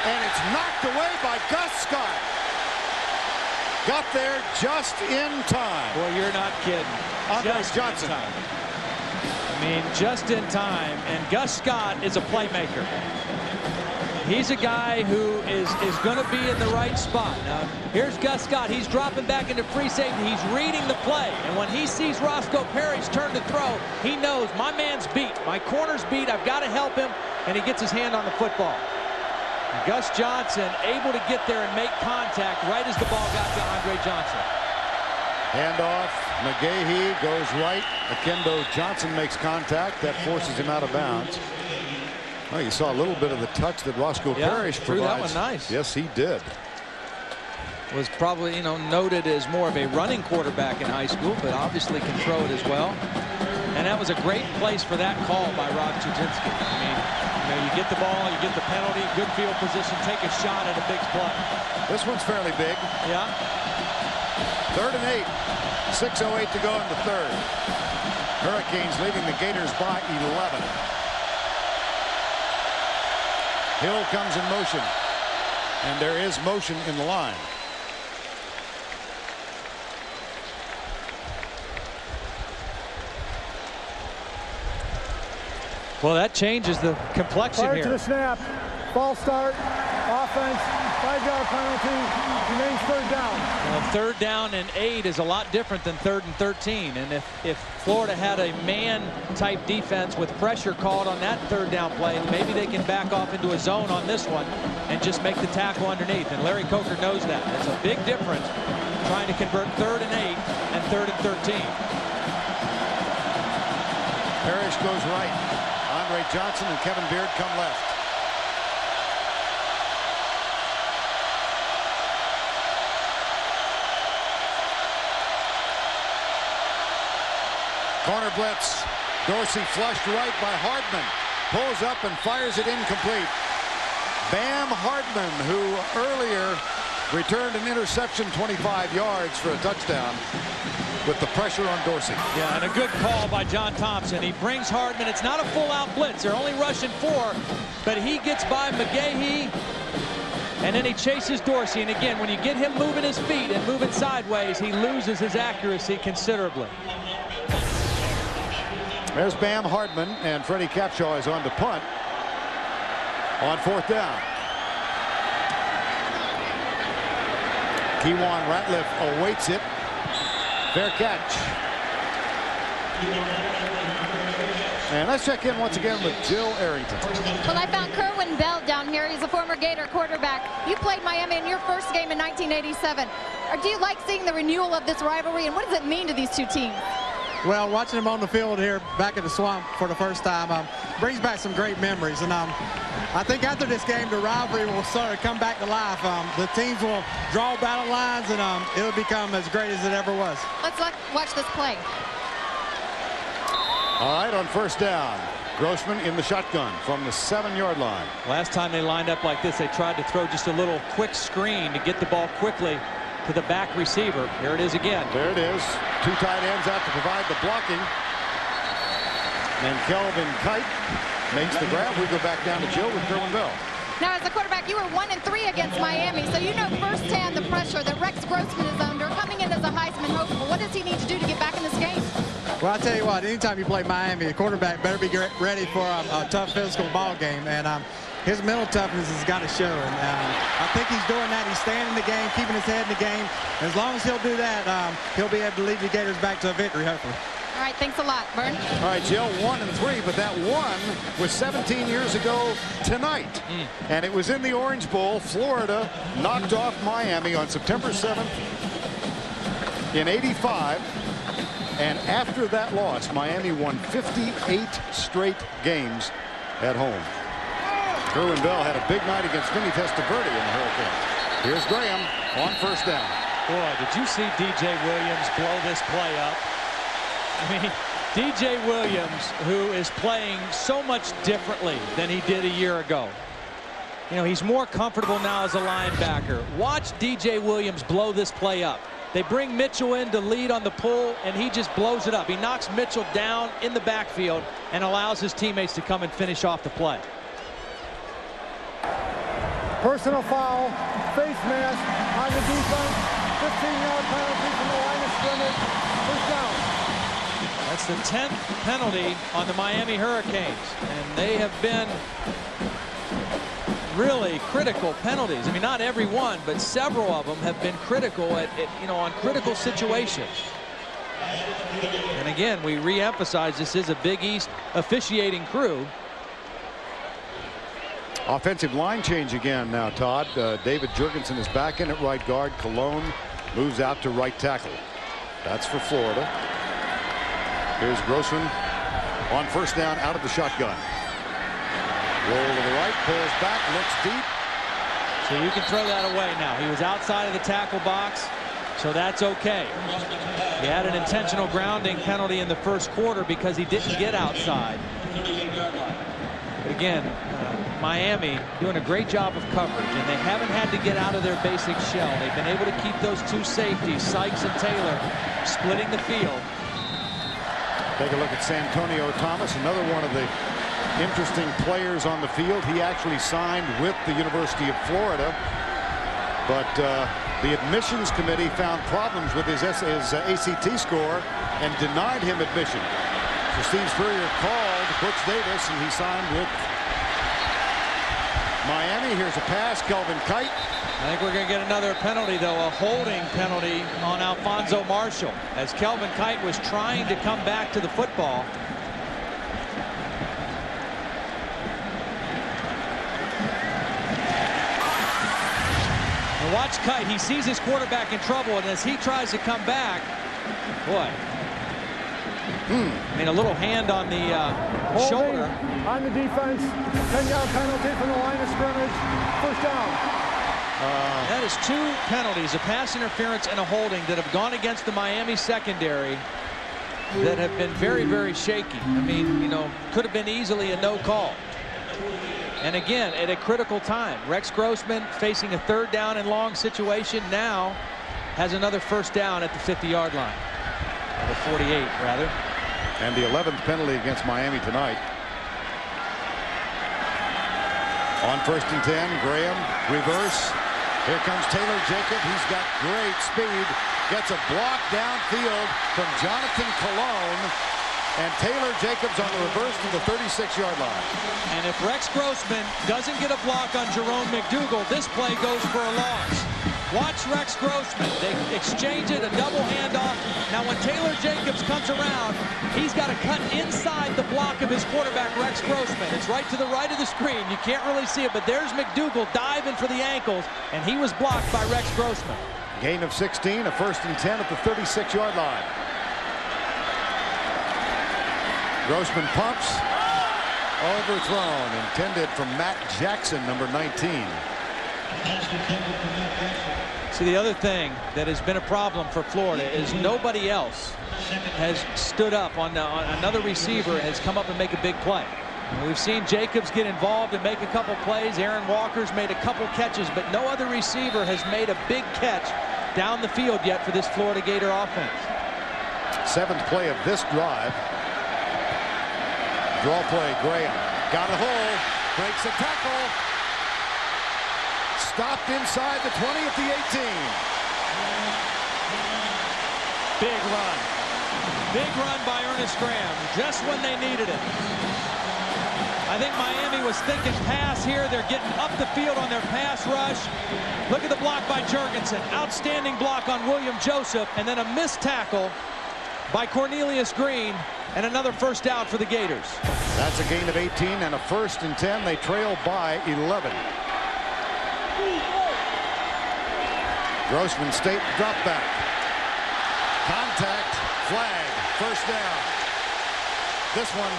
and it's knocked away by Gus Scott. Got there just in time. Boy, you're not kidding. Andre Johnson. I mean, just in time. And Gus Scott is a playmaker. He's a guy who is going to be in the right spot. Now, here's Gus Scott. He's dropping back into free safety. He's reading the play. And when he sees Roscoe Perez turn to throw, he knows my man's beat. My corner's beat. I've got to help him. And he gets his hand on the football. And Gus Johnson able to get there and make contact right as the ball got to Andre Johnson. Handoff. McGahee goes right. Akendo Johnson makes contact. That forces him out of bounds. Well, you saw a little bit of the touch that Roscoe Parrish threw provides. that one nice. Yes, he did. Was probably, noted as more of a running quarterback in high school, but obviously can throw it as well. And that was a great place for that call by Rod Chudzinski. I mean, you get the ball, you get the penalty, good field position, take a shot at a big play. This one's fairly big. Yeah. 3rd and 8. 6:08 to go in the 3rd. Hurricanes leading the Gators by 11. Hill comes in motion. And there is motion in the line. Well, that changes the complexion Prior here. to the snap, false start, offense, 5-yard penalty, remains 3rd down. Well, 3rd down and 8 is a lot different than 3rd and 13. And if Florida had a man-type defense with pressure called on that 3rd down play, maybe they can back off into a zone on this one and just make the tackle underneath. And Larry Coker knows that. It's a big difference trying to convert 3rd and 8 and 3rd and 13. Parrish goes right. Andre Johnson and Kevin Beard come left. Corner blitz. Dorsey flushed right by Hardman. Pulls up and fires it incomplete. Bam Hardman, who earlier returned an interception 25 yards for a touchdown, with the pressure on Dorsey. Yeah, and a good call by John Thompson. He brings Hardman. It's not a full-out blitz. They're only rushing 4, but he gets by McGahee, and then he chases Dorsey. And again, when you get him moving his feet and moving sideways, he loses his accuracy considerably. There's Bam Hardman, and Freddie Capshaw is on to punt on 4th down. Kewan Ratliff awaits it. Fair catch. And let's check in once again with Jill Arrington. Well, I found Kerwin Bell down here. He's a former Gator quarterback. You played Miami in your first game in 1987. Do you like seeing the renewal of this rivalry, and what does it mean to these two teams? Well, watching them on the field here back at the Swamp for the first time brings back some great memories. And I think after this game, the rivalry will sort of come back to life. The teams will draw battle lines, and it'll become as great as it ever was. Let's watch this play. All right, on 1st down, Grossman in the shotgun from the 7-yard line. Last time they lined up like this, they tried to throw just a little quick screen to get the ball quickly to the back receiver. Here it is again. There it is. 2 tight ends out to provide the blocking. And Kelvin Kite makes the grab. We go back down to Jill with Kerwin Bell. Now, as a quarterback, you were 1-3 against Miami, so you know firsthand the pressure that Rex Grossman is under, coming in as a Heisman hopeful. What does he need to do to get back in this game? Well, I tell you what, anytime you play Miami, the quarterback better be ready for a tough physical ball game. And his mental toughness has got to show. And I think he's doing that. He's staying in the game, keeping his head in the game. And as long as he'll do that, he'll be able to lead the Gators back to a victory, hopefully. All right, thanks a lot, Vern. All right, Jill, 1-3, but that one was 17 years ago tonight. And it was in the Orange Bowl. Florida knocked off Miami on September 7th in '85. And after that loss, Miami won 58 straight games at home. Kerwin Bell had a big night against Vinny Testaverde in the Hurricanes. Here's Graham on 1st down. Boy, did you see DJ Williams blow this play up? I mean, DJ Williams, who is playing so much differently than he did a year ago. You know, he's more comfortable now as a linebacker. Watch DJ Williams blow this play up. They bring Mitchell in to lead on the pull, and he just blows it up. He knocks Mitchell down in the backfield and allows his teammates to come and finish off the play. Personal foul, face mask on the defense, 15-yard penalty from the line of scrimmage, 1st down. That's the 10th penalty on the Miami Hurricanes, and they have been really critical penalties. I mean, not every one, but several of them have been critical at on critical situations. And again, we re-emphasize this is a Big East officiating crew. Offensive line change again now, Todd. David Jurgensen is back in at right guard. Cologne moves out to right tackle. That's for Florida. Here's Grossman on first down out of the shotgun. Roll to the right, pulls back, looks deep. So you can throw that away now. He was outside of the tackle box, so that's okay. He had an intentional grounding penalty in the first quarter because he didn't get outside. But again, Miami doing a great job of coverage, and they haven't had to get out of their basic shell. They've been able to keep those two safeties, Sykes and Taylor, splitting the field. Take a look at Santonio Thomas, another one of the interesting players on the field. He actually signed with the University of Florida, but the admissions committee found problems with his ACT score and denied him admission. So Steve Spurrier called Butch Davis, and he signed with Miami. Here's a pass, Kelvin Kite. I think we're going to get another penalty, though, a holding penalty on Alfonso Marshall, as Kelvin Kite was trying to come back to the football. And watch Kite. He sees his quarterback in trouble, and as he tries to come back, boy. I mean, a little hand on the shoulder. On the defense, 10-yard penalty from the line of scrimmage. First down. That is two penalties, a pass interference and a holding, that have gone against the Miami secondary that have been very, very shaky. I mean, you know, could have been easily a no call. And again, at a critical time, Rex Grossman facing a third down and long situation now has another first down at the 50-yard line. Or the 48, rather. And the 11th penalty against Miami tonight. On first and 10, Graham, reverse. Here comes Taylor Jacob. He's got great speed. Gets a block downfield from Jonathan Colon. And Taylor Jacobs on the reverse to the 36-yard line. And if Rex Grossman doesn't get a block on Jerome McDougal, this play goes for a loss. Watch Rex Grossman. They exchange it, a double handoff. Now when Taylor Jacobs comes around, he's got to cut inside the block of his quarterback, Rex Grossman. It's right to the right of the screen. You can't really see it, but there's McDougal diving for the ankles, and he was blocked by Rex Grossman. Gain of 16, a first and 10 at the 36-yard line. Grossman pumps. Overthrown, intended for Matt Jackson, number 19. See, the other thing that has been a problem for Florida is nobody else has stood up on another receiver and has come up and make a big play. And we've seen Jacobs get involved and make a couple plays. Aaron Walker's made a couple catches, but no other receiver has made a big catch down the field yet for this Florida Gator offense. 7th play of this drive. Draw play, Graham. Got a hole. Breaks a tackle. Stopped inside the 20 at the 18. Big run. Big run by Ernest Graham, just when they needed it. I think Miami was thinking pass here. They're getting up the field on their pass rush. Look at the block by Jurgensen. Outstanding block on William Joseph, and then a missed tackle by Cornelius Green, and another first down for the Gators. That's a gain of 18 and a first and 10. They trail by 11. Grossman State drop back. Contact, flag, first down. This one,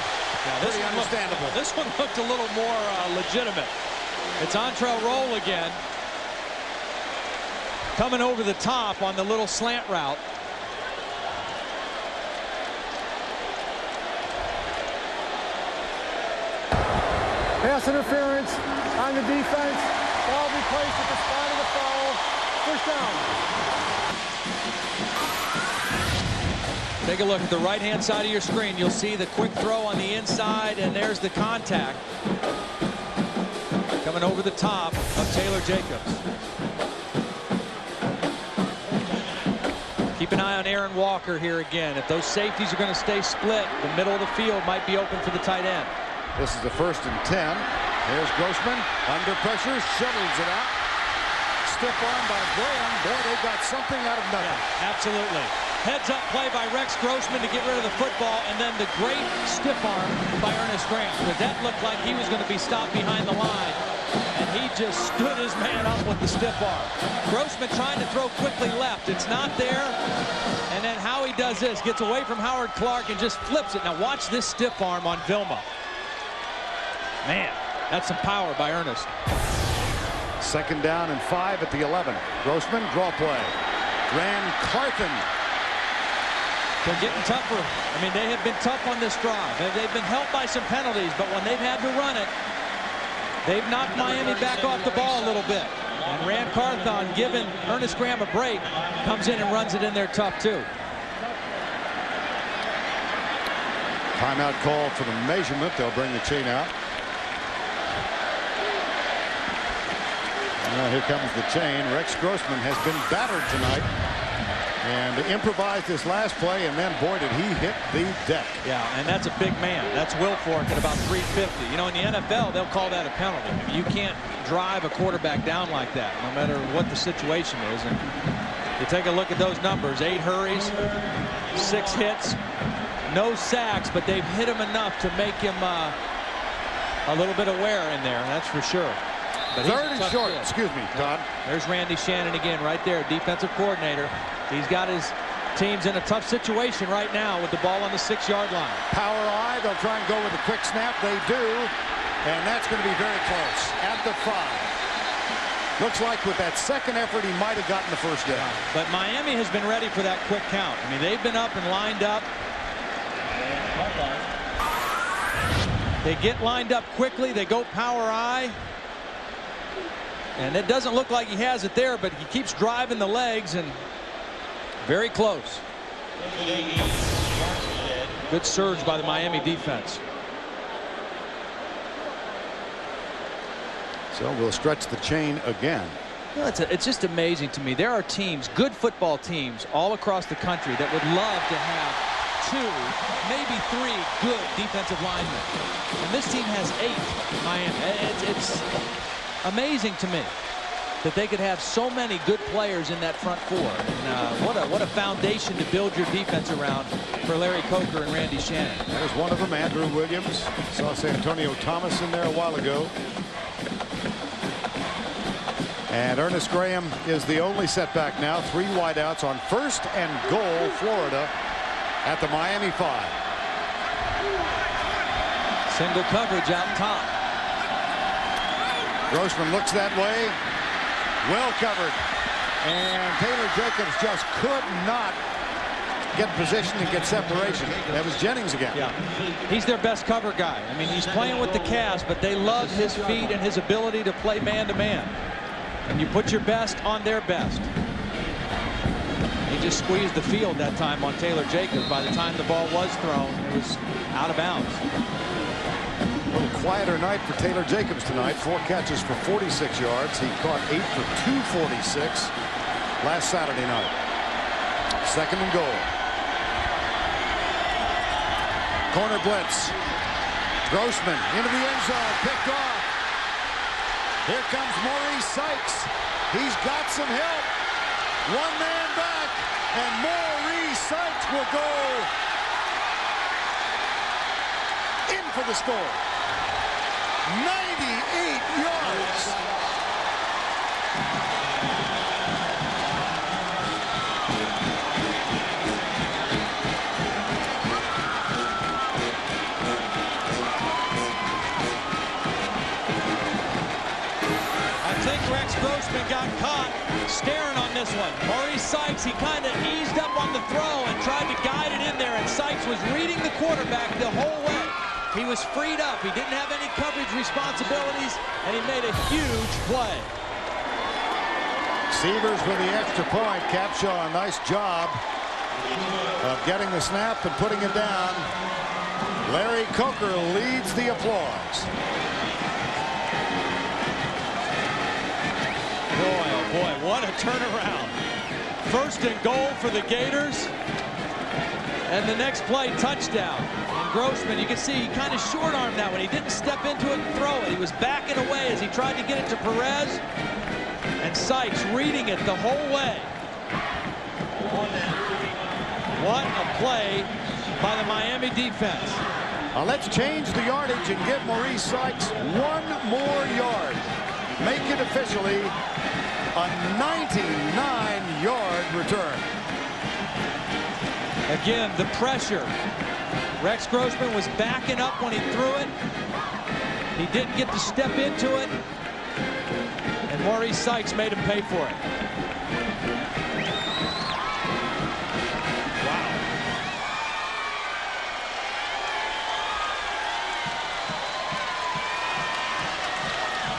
pretty understandable. This one looked a little more legitimate. It's Antrell Roll again. Coming over the top on the little slant route. Pass interference on the defense. Ball be placed at the spot of the foul. First down. Take a look at the right-hand side of your screen. You'll see the quick throw on the inside, and there's the contact. Coming over the top of Taylor Jacobs. Keep an eye on Aaron Walker here again. If those safeties are going to stay split, the middle of the field might be open for the tight end. This is the first and 10. Here's Grossman under pressure, shuttles it out. Stiff arm by Graham. Boy, they got something out of nothing. Yeah, absolutely. Heads up play by Rex Grossman to get rid of the football, and then the great stiff arm by Ernest Graham, because that looked like he was going to be stopped behind the line, and he just stood his man up with the stiff arm. Grossman trying to throw quickly left. It's not there. And then Howie does this, gets away from Howard Clark and just flips it. Now watch this stiff arm on Vilma. Man, that's some power by Ernest. 2nd down and 5 at the 11. Grossman, draw play. Ran Carthen. They're getting tougher. I mean, they have been tough on this drive. They've been helped by some penalties, but when they've had to run it, they've knocked Miami back off the ball a little bit. And Rand Carthon, giving Ernest Graham a break, comes in and runs it in there tough, too. Timeout call for the measurement. They'll bring the chain out. Here comes the chain. Rex Grossman has been battered tonight. And improvised this last play, and then, boy, did he hit the deck. Yeah, and that's a big man. That's Wilfork at about 350. You know, in the NFL, they'll call that a penalty. I mean, you can't drive a quarterback down like that, no matter what the situation is. And you take a look at those numbers, 8 hurries, 6 hits, no sacks, but they've hit him enough to make him a little bit of wear in there, that's for sure. But 3rd and short. Excuse me, Todd. There's Randy Shannon again right there, defensive coordinator. He's got his teams in a tough situation right now with the ball on the 6-yard line. Power eye. They'll try and go with a quick snap. They do. And that's going to be very close at the 5. Looks like with that second effort, he might have gotten the first down. But Miami has been ready for that quick count. I mean, they've been up and lined up. They get lined up quickly. They go power eye. And it doesn't look like he has it there, but he keeps driving the legs and very close. Good surge by the Miami defense. So we'll stretch the chain again. You know, it's just amazing to me. There are teams, good football teams all across the country that would love to have 2, maybe 3 good defensive linemen. And this team has 8, Miami. It's amazing to me that they could have so many good players in that front 4. And what a foundation to build your defense around for Larry Coker and Randy Shannon. There's one of them, Andrew Williams. Saw Santonio Thomas in there a while ago. And Ernest Graham is the only setback now. 3 wideouts on 1st and goal, Florida at the Miami 5. Single coverage out top. Grossman looks that way. Well covered. And Taylor Jacobs just could not get position and get separation. That was Jennings again. Yeah, he's their best cover guy. I mean, he's playing with the cast, but they love his feet and his ability to play man-to-man. And you put your best on their best. He just squeezed the field that time on Taylor Jacobs. By the time the ball was thrown, it was out of bounds. A little quieter night for Taylor Jacobs tonight. 4 catches for 46 yards. He caught 8 for 246 last Saturday night. 2nd and goal. Corner blitz. Grossman into the end zone. Picked off. Here comes Maurice Sykes. He's got some help. 1 man back. And Maurice Sykes will go in for the score. 98 yards. I think Rex Grossman got caught staring on this one. Maurice Sykes, he kind of eased up on the throw and tried to guide it in there, and Sykes was reading the quarterback the whole way. He was freed up. He didn't have any coverage responsibilities, and he made a huge play. Severs with the extra point. Capshaw, a nice job of getting the snap and putting it down. Larry Coker leads the applause. Boy, oh boy, what a turnaround. 1st and goal for the Gators. And the next play, touchdown. And Grossman, you can see he kind of short-armed that one. He didn't step into it and throw it. He was backing away as he tried to get it to Perez. And Sykes reading it the whole way. What a play by the Miami defense. Let's change the yardage and give Maurice Sykes 1 more yard. make it officially a 99-yard return. Again, the pressure. Rex Grossman was backing up when he threw it. He didn't get to step into it. And Maurice Sykes made him pay for it.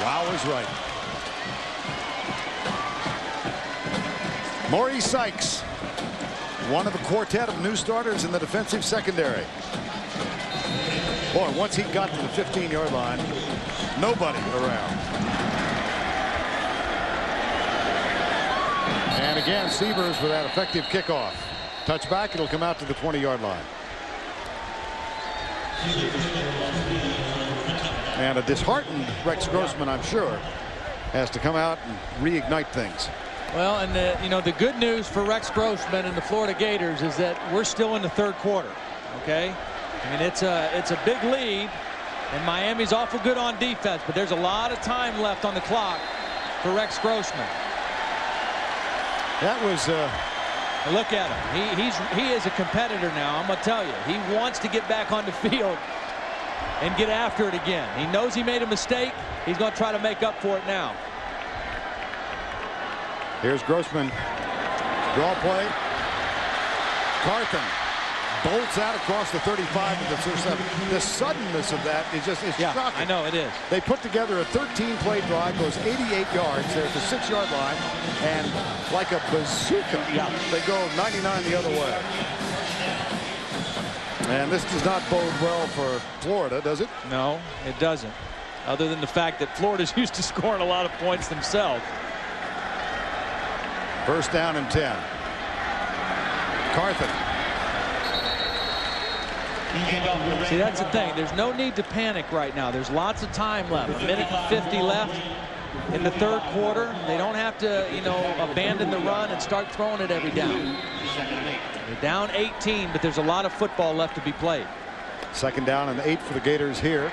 Wow is right. Maurice Sykes, one of a quartet of new starters in the defensive secondary. Boy, once he got to the 15-yard line, nobody around. And again, Severs with that effective kickoff. Touchback, it'll come out to the 20-yard line. And a disheartened Rex Grossman, I'm sure, has to come out and reignite things. Well, and the good news for Rex Grossman and the Florida Gators is that we're still in the third quarter. Okay, I mean it's a big lead, and Miami's awful good on defense, but there's a lot of time left on the clock for Rex Grossman. That was. Look at him. He is a competitor now. I'm gonna tell you, he wants to get back on the field and get after it again. He knows he made a mistake. He's going to try to make up for it now. Here's Grossman. Draw play. Carthen bolts out across the 35 of the 37. The suddenness of that is just shocking. I know it is. They put together a 13-play drive, goes 88 yards. They're at the 6-yard line, and like a bazooka, they go 99 the other way. And this does not bode well for Florida, does it? No, it doesn't. Other than the fact that Florida's used to scoring a lot of points themselves. First down and 10. Carthen. See, that's the thing. There's no need to panic right now. There's lots of time left. 1:50 left in the third quarter. They don't have to, abandon the run and start throwing it every down. They're down 18, but there's a lot of football left to be played. Second down and 8 for the Gators here.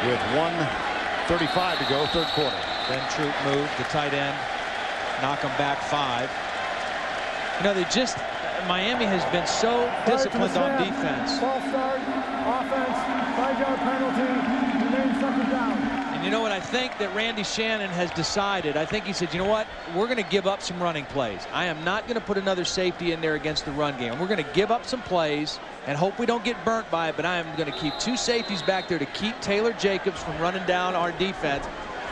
With 1:35 to go, third quarter. Ben Troop moved, the tight end, knock them back 5. Miami has been so disciplined on defense. False start, offense, 5-yard penalty, remain second down. And you know what I think that Randy Shannon has decided? I think he said, you know what? We're going to give up some running plays. I am not going to put another safety in there against the run game. We're going to give up some plays and hope we don't get burnt by it, but I am going to keep 2 safeties back there to keep Taylor Jacobs from running down our defense.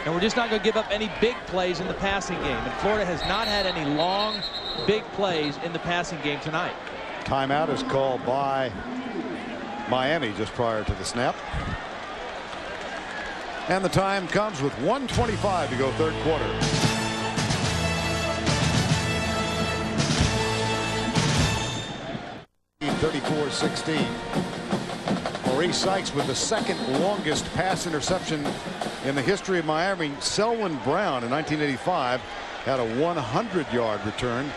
And we're just not going to give up any big plays in the passing game. And Florida has not had any long, big plays in the passing game tonight. Timeout is called by Miami just prior to the snap. And the time comes with 1:25 to go, third quarter. (34-16). Maurice Sykes with the second longest pass interception in the history of Miami. Selwyn Brown in 1985 had a 100-yard return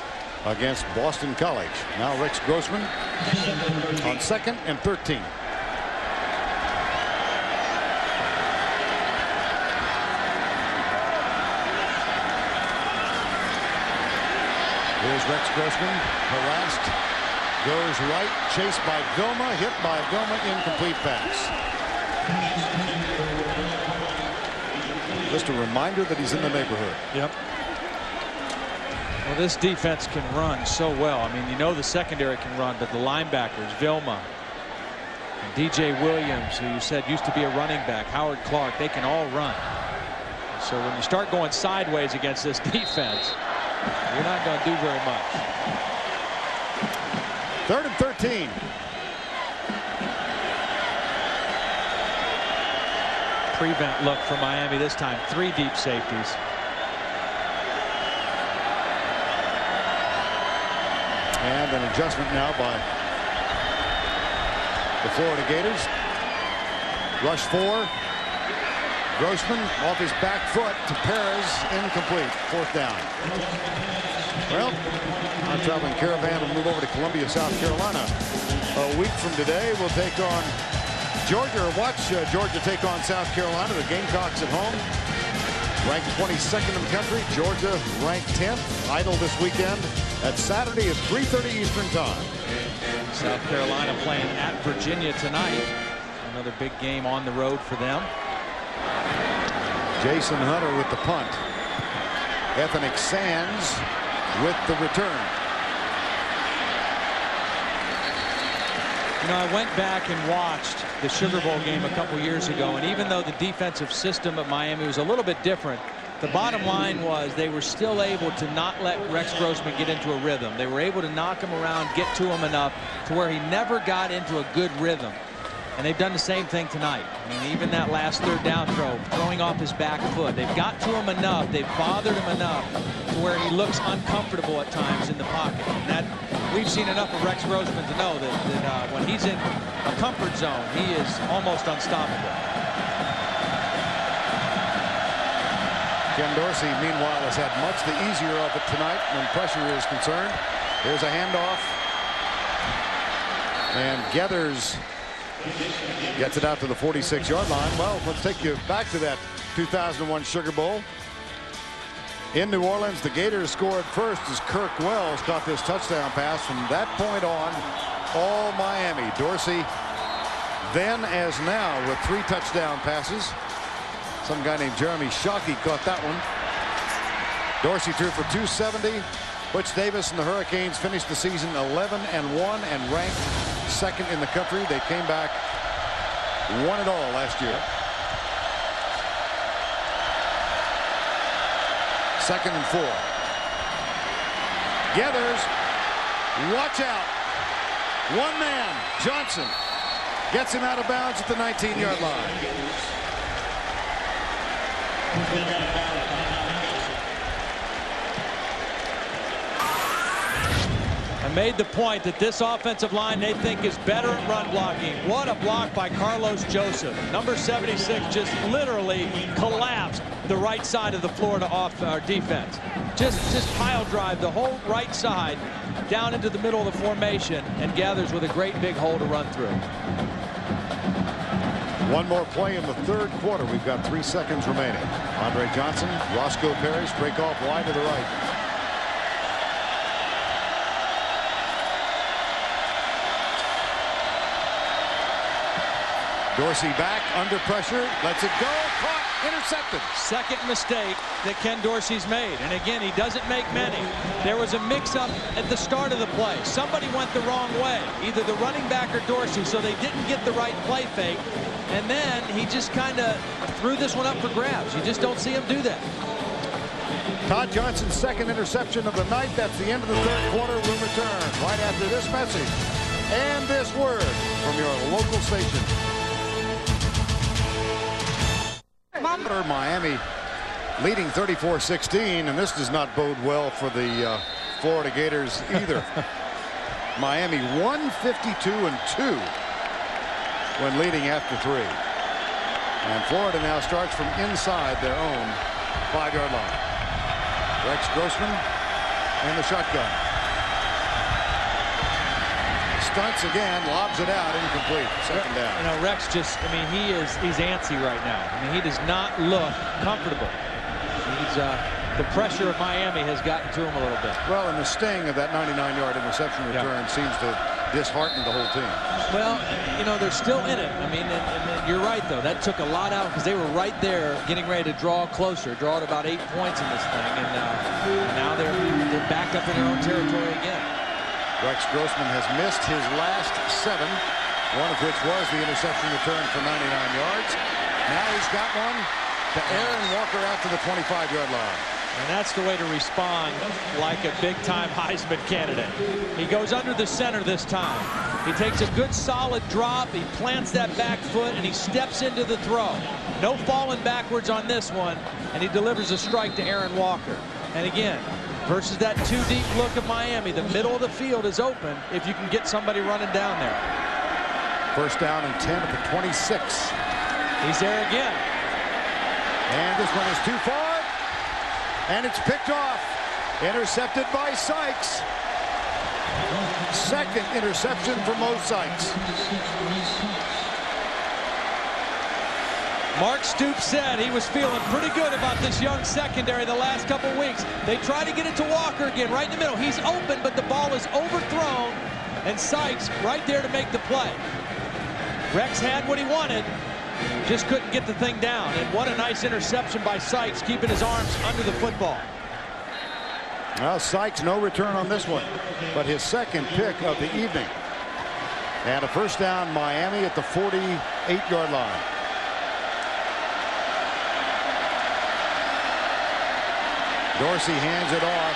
against Boston College. Now Rex Grossman on 2nd and 13. Here's Rex Grossman, harassed, goes right, chased by Vilma, hit by Vilma, incomplete pass. Just a reminder that he's in the neighborhood. Yep. Well, this defense can run so well. I mean, the secondary can run, but the linebackers, Vilma, and DJ Williams, who you said used to be a running back, Howard Clark, they can all run. So when you start going sideways against this defense, you're not going to do very much. 3rd and 13. Prevent look for Miami this time. 3 deep safeties. And an adjustment now by the Florida Gators. Rush 4. Grossman off his back foot to Perez, incomplete. 4th down. Well, our traveling caravan will move over to Columbia, South Carolina. A week from today, we'll take on Georgia, watch Georgia take on South Carolina. The Gamecocks at home. Ranked 22nd in the country. Georgia ranked 10th. Idle this weekend at Saturday at 3:30 Eastern Time. South Carolina playing at Virginia tonight. Another big game on the road for them. Jason Hunter with the punt. Ethnic Sands with the return. You know, I went back and watched the Sugar Bowl game a couple years ago, and even though the defensive system at Miami was a little bit different, the bottom line was they were still able to not let Rex Grossman get into a rhythm. They were able to knock him around, get to him enough to where he never got into a good rhythm. And they've done the same thing tonight. I mean, even that last third down throw, throwing off his back foot. They've got to him enough. They've bothered him enough to where he looks uncomfortable at times in the pocket. And that, we've seen enough of Rex Grossman to know that when he's in a comfort zone, he is almost unstoppable. Ken Dorsey, meanwhile, has had much the easier of it tonight when pressure is concerned. Here's a handoff. And Geathers gets it out to the 46-yard line. Well, let's take you back to that 2001 Sugar Bowl. In New Orleans, the Gators scored first as Kirk Wells caught this touchdown pass. From that point on, all Miami. Dorsey, then as now, with 3 touchdown passes. Some guy named Jeremy Shockey caught that one. Dorsey threw for 270. Butch Davis and the Hurricanes finished the season 11-1 and ranked second in the country. They came back, won it all last year. 2nd and 4. Geathers, watch out. One man, Johnson, gets him out of bounds at the 19-yard line. I made the point that this offensive line they think is better at run blocking. What a block by Carlos Joseph. Number 76 just literally collapsed the right side of the Florida defense. Just pile drive the whole right side down into the middle of the formation and Gathers with a great big hole to run through. One more play in the third quarter. We've got 3 seconds remaining. Andre Johnson, Roscoe Parrish, break off wide to the right. Dorsey back under pressure, lets it go, caught, intercepted. Second mistake that Ken Dorsey's made, and again he doesn't make many. There was a mix-up at the start of the play. Somebody went the wrong way, either the running back or Dorsey, so they didn't get the right play fake, and then he just kind of threw this one up for grabs. You just don't see him do that. Todd Johnson's second interception of the night. That's the end of the third quarter. We'll return right after this message and this word from your local station. Miami leading 34-16, and this does not bode well for the Florida Gators either. Miami 152-2 when leading after 3. And Florida now starts from inside their own 5-yard line. Rex Grossman in the shotgun. Stunts again, lobs it out, incomplete. Second down. You know, Rex just, I mean, he's antsy right now. I mean, he does not look comfortable. He's the pressure of Miami has gotten to him a little bit. Well, and the sting of that 99-yard interception return seems to dishearten the whole team. Well, you know, they're still in it. I mean, and you're right, though. That took a lot out because they were right there getting ready to draw closer, draw at about 8 points in this thing. And now they're back up in their own territory again. Rex Grossman has missed his last 7, one of which was the interception return for 99 yards. Now he's got one to Aaron Walker out to the 25-yard line. And that's the way to respond like a big-time Heisman candidate. He goes under the center this time. He takes a good solid drop. He plants that back foot, and he steps into the throw. No falling backwards on this one, and he delivers a strike to Aaron Walker. And again, versus that 2-deep look of Miami, the middle of the field is open if you can get somebody running down there. First down and 10 at the 26. He's there again. And this one is too far. And it's picked off. Intercepted by Sykes. Second interception for Mo Sykes. Mark Stoops said he was feeling pretty good about this young secondary the last couple weeks. They try to get it to Walker again, right in the middle. He's open, but the ball is overthrown, and Sykes right there to make the play. Rex had what he wanted, just couldn't get the thing down. And what a nice interception by Sykes, keeping his arms under the football. Well, Sykes, no return on this one, but his second pick of the evening. And a first down, Miami at the 48-yard line. Dorsey hands it off.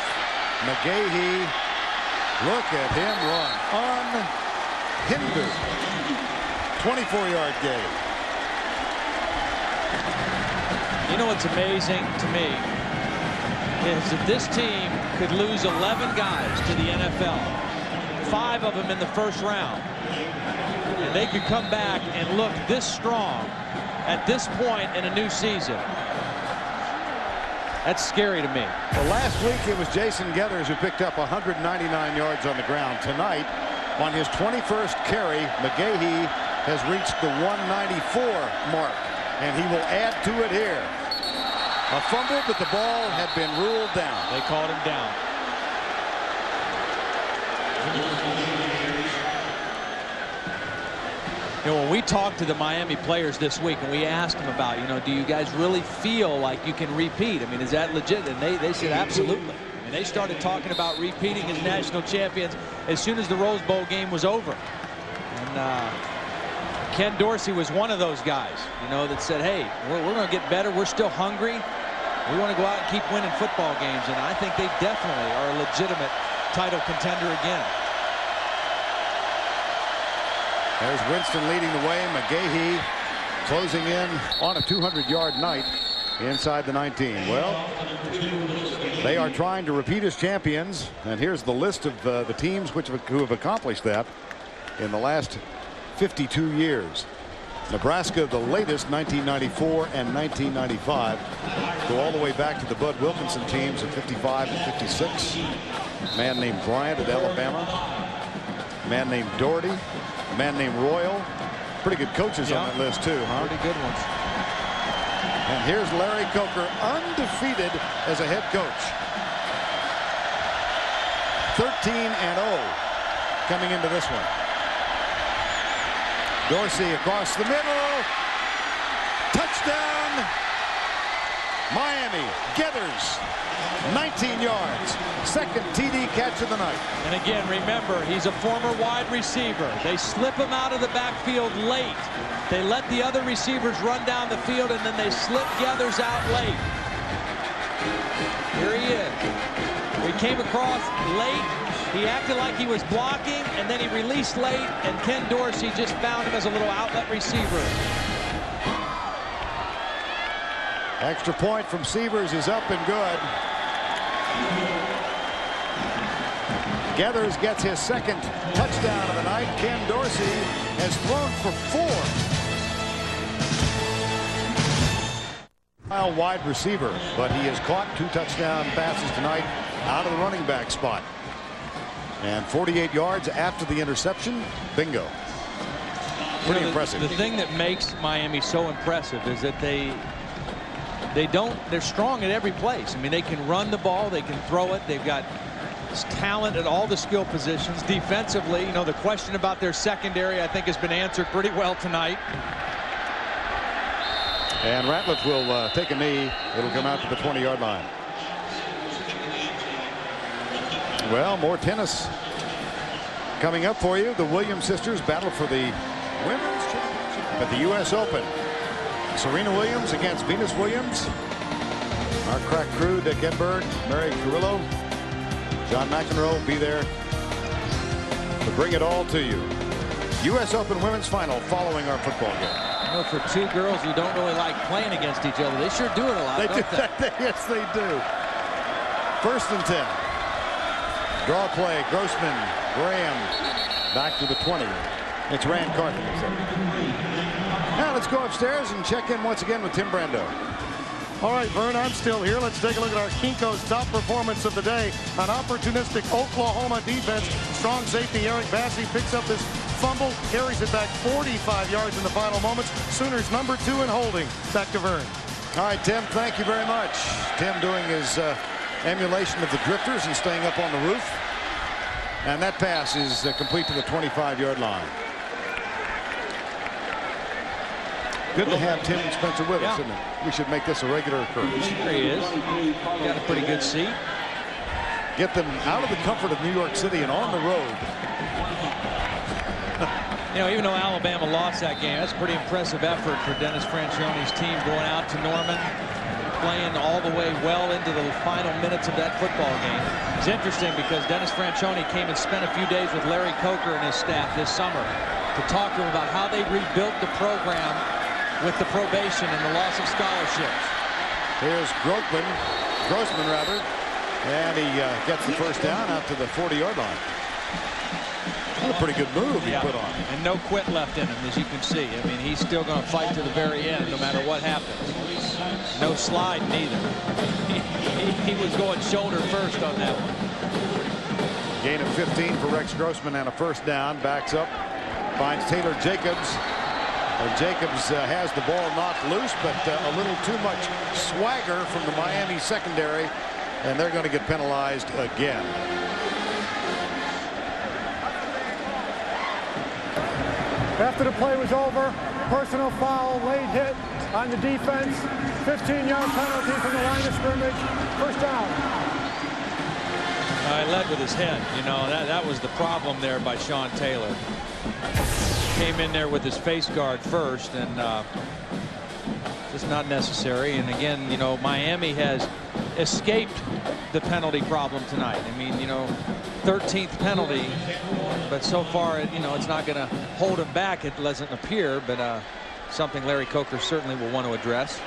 McGahee, look at him run. Unhindered. 24-yard gain. You know what's amazing to me is that this team could lose 11 guys to the NFL. 5 of them in the first round. And they could come back and look this strong at this point in a new season. That's scary to me. Well, last week it was Jason Geathers who picked up 199 yards on the ground. Tonight, on his 21st carry, McGahee has reached the 194 mark, and he will add to it here. A fumble, but the ball had been ruled down. They called him down. You know, when we talked to the Miami players this week and we asked them about, you know, do you guys really feel like you can repeat? I mean, is that legit? And they said absolutely. And they started talking about repeating as national champions as soon as the Rose Bowl game was over. And Ken Dorsey was one of those guys, you know, that said, hey, we're going to get better. We're still hungry. We want to go out and keep winning football games. And I think they definitely are a legitimate title contender again. There's Winston leading the way. McGahee closing in on a 200-yard night inside the 19. Well, they are trying to repeat as champions, and here's the list of the teams who have accomplished that in the last 52 years. Nebraska, the latest, 1994 and 1995. Go all the way back to the Bud Wilkinson teams of 55 and 56. A man named Bryant at Alabama. A man named Doherty. A man named Royal. Pretty good coaches on that list too, huh? Pretty good ones. And here's Larry Coker, undefeated as a head coach. 13-0 coming into this one. Dorsey across the middle. Touchdown, Miami. Geathers, 19 yards. Second TD catch of the night. And again, remember, he's a former wide receiver. They slip him out of the backfield late. They let the other receivers run down the field, and then they slip Geathers out late. Here he is. He came across late. He acted like he was blocking, and then he released late, and Ken Dorsey just found him as a little outlet receiver. Extra point from Severs is up and good. Geathers gets his second touchdown of the night. Ken Dorsey has thrown for 4. Wide receiver, but he has caught 2 touchdown passes tonight out of the running back spot. And 48 yards after the interception. Bingo. Pretty impressive. The thing that makes Miami so impressive is that they're strong at every place. I mean, they can run the ball, they can throw it, they've got talent at all the skill positions. Defensively, you know, the question about their secondary I think has been answered pretty well tonight. And Ratliff will take a knee. It'll come out to the 20-yard line. Well, more tennis coming up for you. The Williams sisters battle for the women's championship at the U.S. Open. Serena Williams against Venus Williams. Our crack crew, Dick Enberg, Mary Carrillo, John McEnroe will be there to bring it all to you. U.S. Open women's final following our football game. You know, for 2 girls who don't really like playing against each other, they sure do it a lot, don't they? Yes, they do. 1st and 10. Draw play, Grossman, Graham, back to the 20. It's Rand Carthon. Now let's go upstairs and check in once again with Tim Brando. All right, Vern, I'm still here. Let's take a look at our Kinko's top performance of the day. An opportunistic Oklahoma defense. Strong safety Eric Bassey picks up his fumble, carries it back 45 yards in the final moments. Sooners number 2 in holding. Back to Vern. All right, Tim, thank you very much. Tim doing his emulation of the drifters and staying up on the roof. And that pass is complete to the 25-yard line. Good to have Tim and Spencer with us, isn't it? We should make this a regular occurrence. Sure he is. Got a pretty good seat. Get them out of the comfort of New York City and on the road. You know, even though Alabama lost that game, that's a pretty impressive effort for Dennis Franchione's team going out to Norman, playing all the way well into the final minutes of that football game. It's interesting because Dennis Franchione came and spent a few days with Larry Coker and his staff this summer to talk to him about how they rebuilt the program with the probation and the loss of scholarships. Here's Grossman, and he gets the first down out to the 40-yard line. What a pretty good move he put on. And no quit left in him, as you can see. I mean, he's still going to fight to the very end, no matter what happens. No slide, neither. He was going shoulder first on that one. Gain of 15 for Rex Grossman and a first down. Backs up, finds Taylor Jacobs. And Jacobs has the ball knocked loose, but a little too much swagger from the Miami secondary, and they're going to get penalized again. After the play was over, personal foul, late hit on the defense, 15-yard penalty from the line of scrimmage, first down. He led with his head. You know, that was the problem there by Sean Taylor. Came in there with his face guard first, and just not necessary. And again, you know, Miami has escaped the penalty problem tonight. I mean, you know, 13th penalty, but so far, you know, it's not going to hold him back. It doesn't appear, but something Larry Coker certainly will want to address.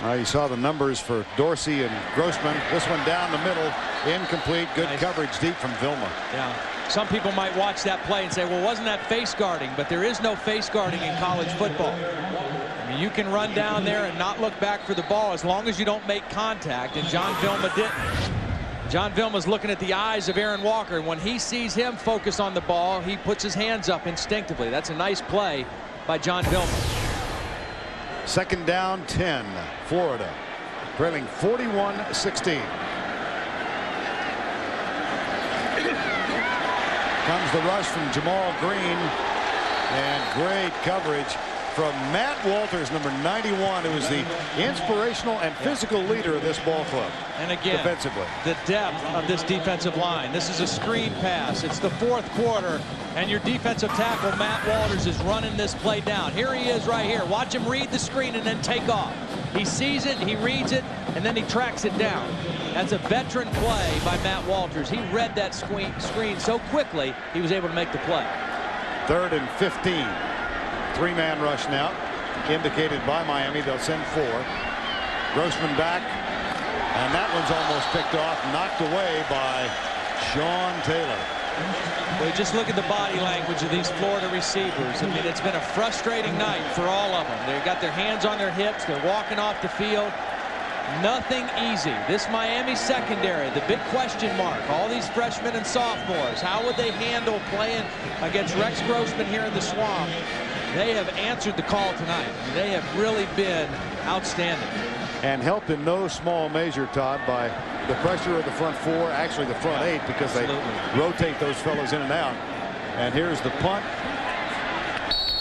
You saw the numbers for Dorsey and Grossman. This one down the middle, incomplete. Good coverage deep from Vilma. Yeah. Some people might watch that play and say, well, wasn't that face guarding? But there is no face guarding in college football. I mean, you can run down there and not look back for the ball as long as you don't make contact, and John Vilma didn't. John Vilma's looking at the eyes of Aaron Walker, and when he sees him focus on the ball, he puts his hands up instinctively. That's a nice play by John Vilma. Second down, 10, Florida, trailing 41-16. Comes the rush from Jamal Green, and great coverage from Matt Walters, number 91, who is the inspirational and physical leader of this ball club. And again, defensively, the depth of this defensive line. This is a screen pass. It's the fourth quarter, and your defensive tackle, Matt Walters, is running this play down. Here he is right here. Watch him read the screen and then take off. He sees it, he reads it, and then he tracks it down. That's a veteran play by Matt Walters. He read that screen so quickly, he was able to make the play. 3rd and 15. Three-man rush now, indicated by Miami. They'll send 4. Grossman back, and that one's almost picked off, knocked away by Sean Taylor. Well, just look at the body language of these Florida receivers. I mean, it's been a frustrating night for all of them. They've got their hands on their hips. They're walking off the field. Nothing easy. This Miami secondary, the big question mark. All these freshmen and sophomores, how would they handle playing against Rex Grossman here in the Swamp? They have answered the call tonight. They have really been outstanding. And helped in no small measure, Todd, by the pressure of the front 4, actually the front 8, because they rotate those fellows in and out. And here's the punt.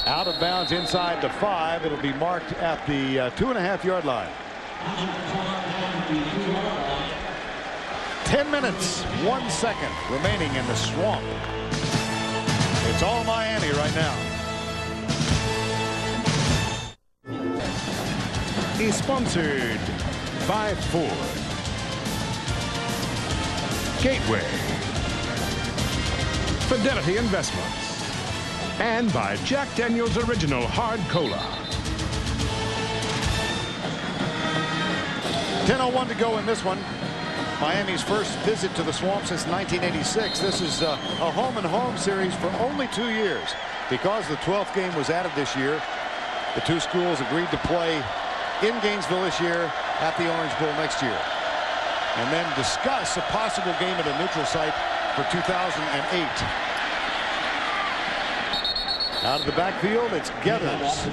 Out of bounds inside the 5. It'll be marked at the 2.5-yard line. 10 minutes, 1 second remaining in the Swamp. It's all Miami right now. Is sponsored by Ford, Gateway, Fidelity Investments, and by Jack Daniel's Original Hard Cola. 10:01 to go in this one. Miami's first visit to the Swamp since 1986. This is a home-and-home series for only 2 years. Because the 12th game was added this year, the two schools agreed to play in Gainesville this year, at the Orange Bowl next year, and then discuss a possible game at a neutral site for 2008. Out of the backfield, it's Geathers.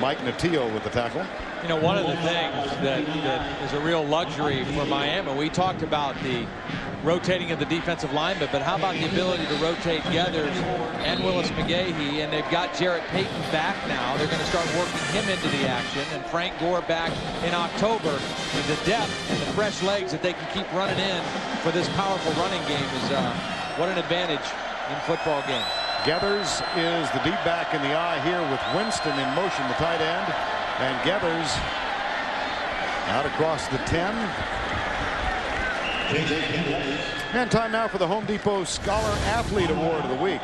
Mike Natillo with the tackle. You know, one of the things that is a real luxury for Miami, we talked about the rotating of the defensive linemen, but how about the ability to rotate Geathers and Willis McGahee? And they've got Jarrett Payton back now. They're going to start working him into the action, and Frank Gore back in October. And the depth and the fresh legs that they can keep running in for this powerful running game is what an advantage in football games. Geathers is the deep back in the eye here with Winston in motion, the tight end. And Geathers out across the 10. And time now for the Home Depot Scholar Athlete Award of the week.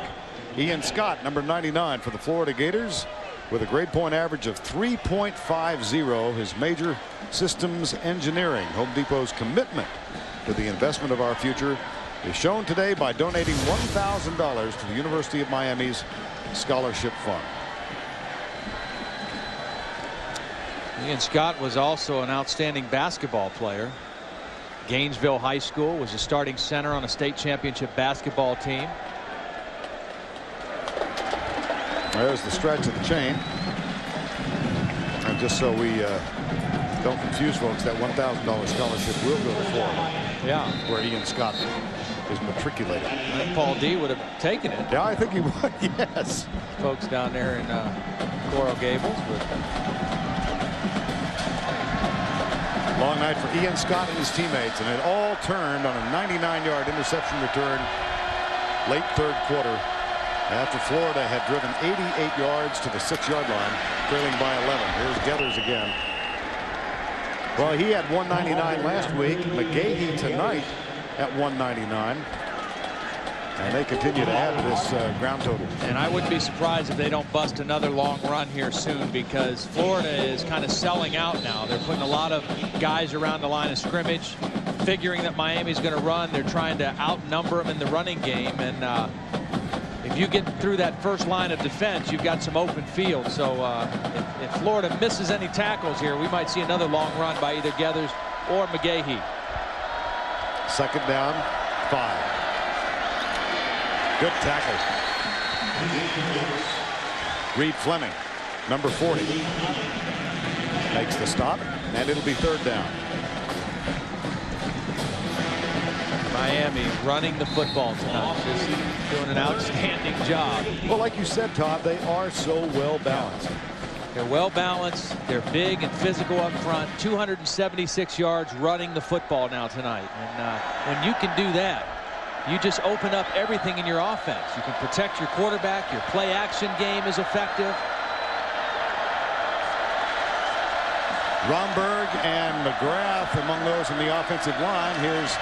Ian Scott, number 99 for the Florida Gators, with a grade point average of 3.50. His major, systems engineering. Home Depot's commitment to the investment of our future is shown today by donating $1,000 to the University of Miami's scholarship fund. Ian Scott was also an outstanding basketball player. Gainesville High School, was a starting center on a state championship basketball team. There's the stretch of the chain. And just so we don't confuse folks, that $1,000 scholarship will go to Florida. Yeah. Where Ian Scott is matriculated. Paul D would have taken it. Yeah, I think he would, yes. Folks down there in Coral Gables. Long night for Ian Scott and his teammates, and it all turned on a 99-yard interception return late third quarter after Florida had driven 88 yards to the 6-yard line, trailing by 11. Here's Geathers again. Well, he had 199 last week. McGahee tonight at 199. And they continue to add to this ground total. And I wouldn't be surprised if they don't bust another long run here soon, because Florida is kind of selling out now. They're putting a lot of guys around the line of scrimmage, figuring that Miami's going to run. They're trying to outnumber them in the running game. And if you get through that first line of defense, you've got some open field. So if Florida misses any tackles here, we might see another long run by either Geathers or McGahee. Second down, 5. Good tackle. Reed Fleming, number 40, makes the stop, and it'll be third down. Miami running the football tonight, just doing an outstanding job. Well, like you said, Todd, they are so well balanced. They're well balanced. They're big and physical up front. 276 yards running the football now tonight. And when you can do that, you just open up everything in your offense. You can protect your quarterback. Your play action game is effective. Romberg and McGrath among those in the offensive line. Here's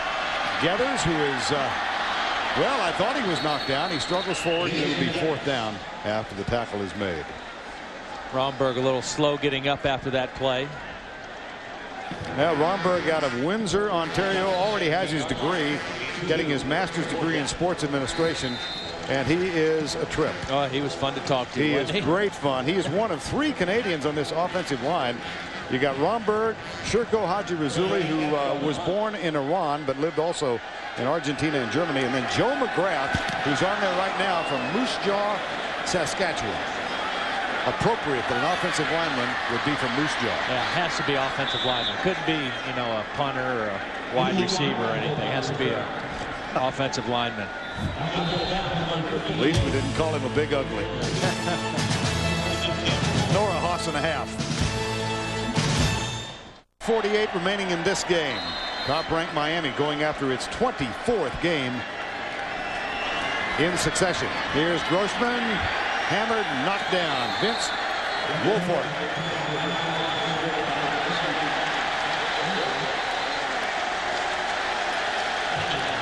Geathers, who is, well, I thought he was knocked down. He struggles forward, and it'll be fourth down after the tackle is made. Romberg a little slow getting up after that play. Now Romberg out of Windsor, Ontario, already has his degree, getting his master's degree in sports administration, and he is a trip. Oh, he was fun to talk to. He is great fun. He is one of 3 Canadians on this offensive line. You got Romberg, Sherko Haji Razuli, who was born in Iran but lived also in Argentina and Germany, and then Joe McGrath, who's on there right now from Moose Jaw, Saskatchewan. Appropriate that an offensive lineman would be from Moose Jaw. Yeah, it has to be offensive lineman. Couldn't be, you know, a punter or a wide receiver or anything. It has to be an offensive lineman. At least we didn't call him a big ugly. Nor a hoss and a half. 48 remaining in this game. Top-ranked Miami going after its 24th game in succession. Here's Grossman. Hammered, knocked down. Vince Wilfork.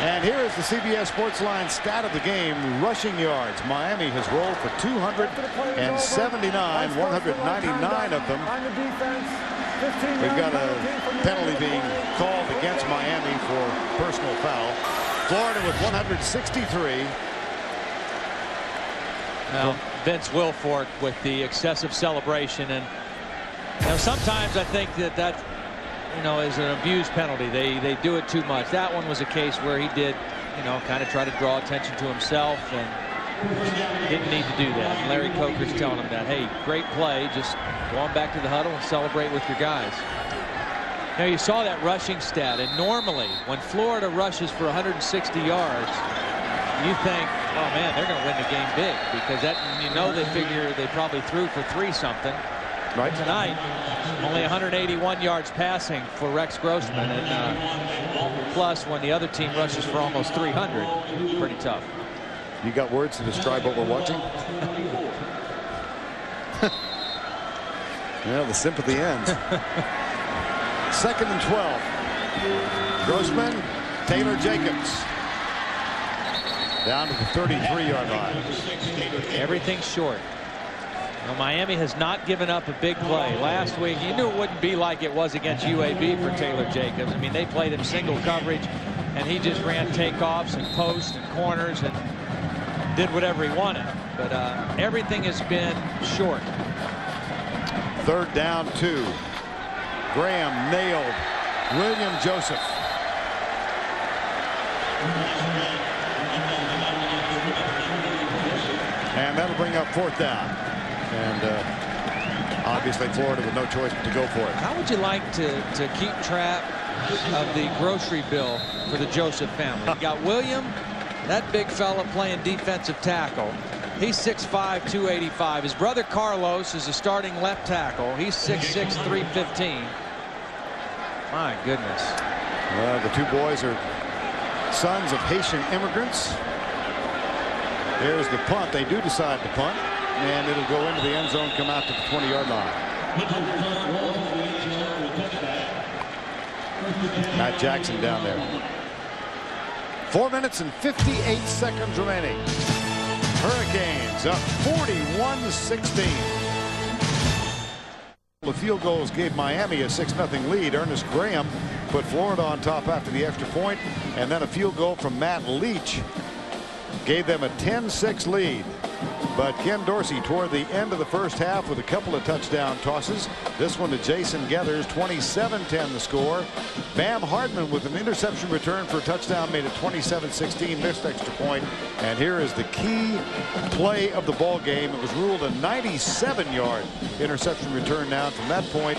And here is the CBS Sportsline stat of the game. Rushing yards. Miami has rolled for 279, 199 of them. We've got a penalty being called against Miami for personal foul. Florida with 163. Now, Vince Wilfork with the excessive celebration, and you know, sometimes I think that you know, is an abuse penalty. They do it too much. That one was a case where he did, you know, kind of try to draw attention to himself, and Didn't need to do that. Larry Coker's telling him that, hey, great play, just go on back to the huddle and celebrate with your guys. Now you saw that rushing stat, and normally when Florida rushes for 160 yards, you think, oh man, they're going to win the game big, because that, you know, they figure they probably threw for 3-something. Right. Tonight, only 181 yards passing for Rex Grossman, and plus when the other team rushes for almost 300, pretty tough. You got words to describe what we're watching? Yeah, the sympathy ends. 2nd and 12. Grossman, Taylor Jacobs. Down to the 33-yard line. Everything's short. Well, Miami has not given up a big play. Last week, you knew it wouldn't be like it was against UAB for Taylor Jacobs. I mean, they played him single coverage, and he just ran takeoffs and posts and corners and did whatever he wanted. But everything has been short. 3rd down 2. Graham nailed William Joseph. And that'll bring up 4th down. And obviously Florida with no choice but to go for it. How would you like to keep track of the grocery bill for the Joseph family? You got William, that big fella, playing defensive tackle. He's 6'5", 285. His brother Carlos is a starting left tackle. He's 6'6", 315. My goodness. Well, the 2 boys are sons of Haitian immigrants. There's the punt. They do decide to punt, and it'll go into the end zone, come out to the 20-yard line. Matt Jackson down there. 4 minutes and 58 seconds remaining. Hurricanes up 41-16. The field goals gave Miami a 6-0 lead. Ernest Graham put Florida on top after the extra point, and then a field goal from Matt Leach gave them a 10-6 lead. But Ken Dorsey toward the end of the first half with a couple of touchdown tosses. This one to Jason Geathers, 27-10 the score. Bam Hardman with an interception return for a touchdown made it 27-16, missed extra point. And here is the key play of the ball game. It was ruled a 97-yard interception return now. From that point,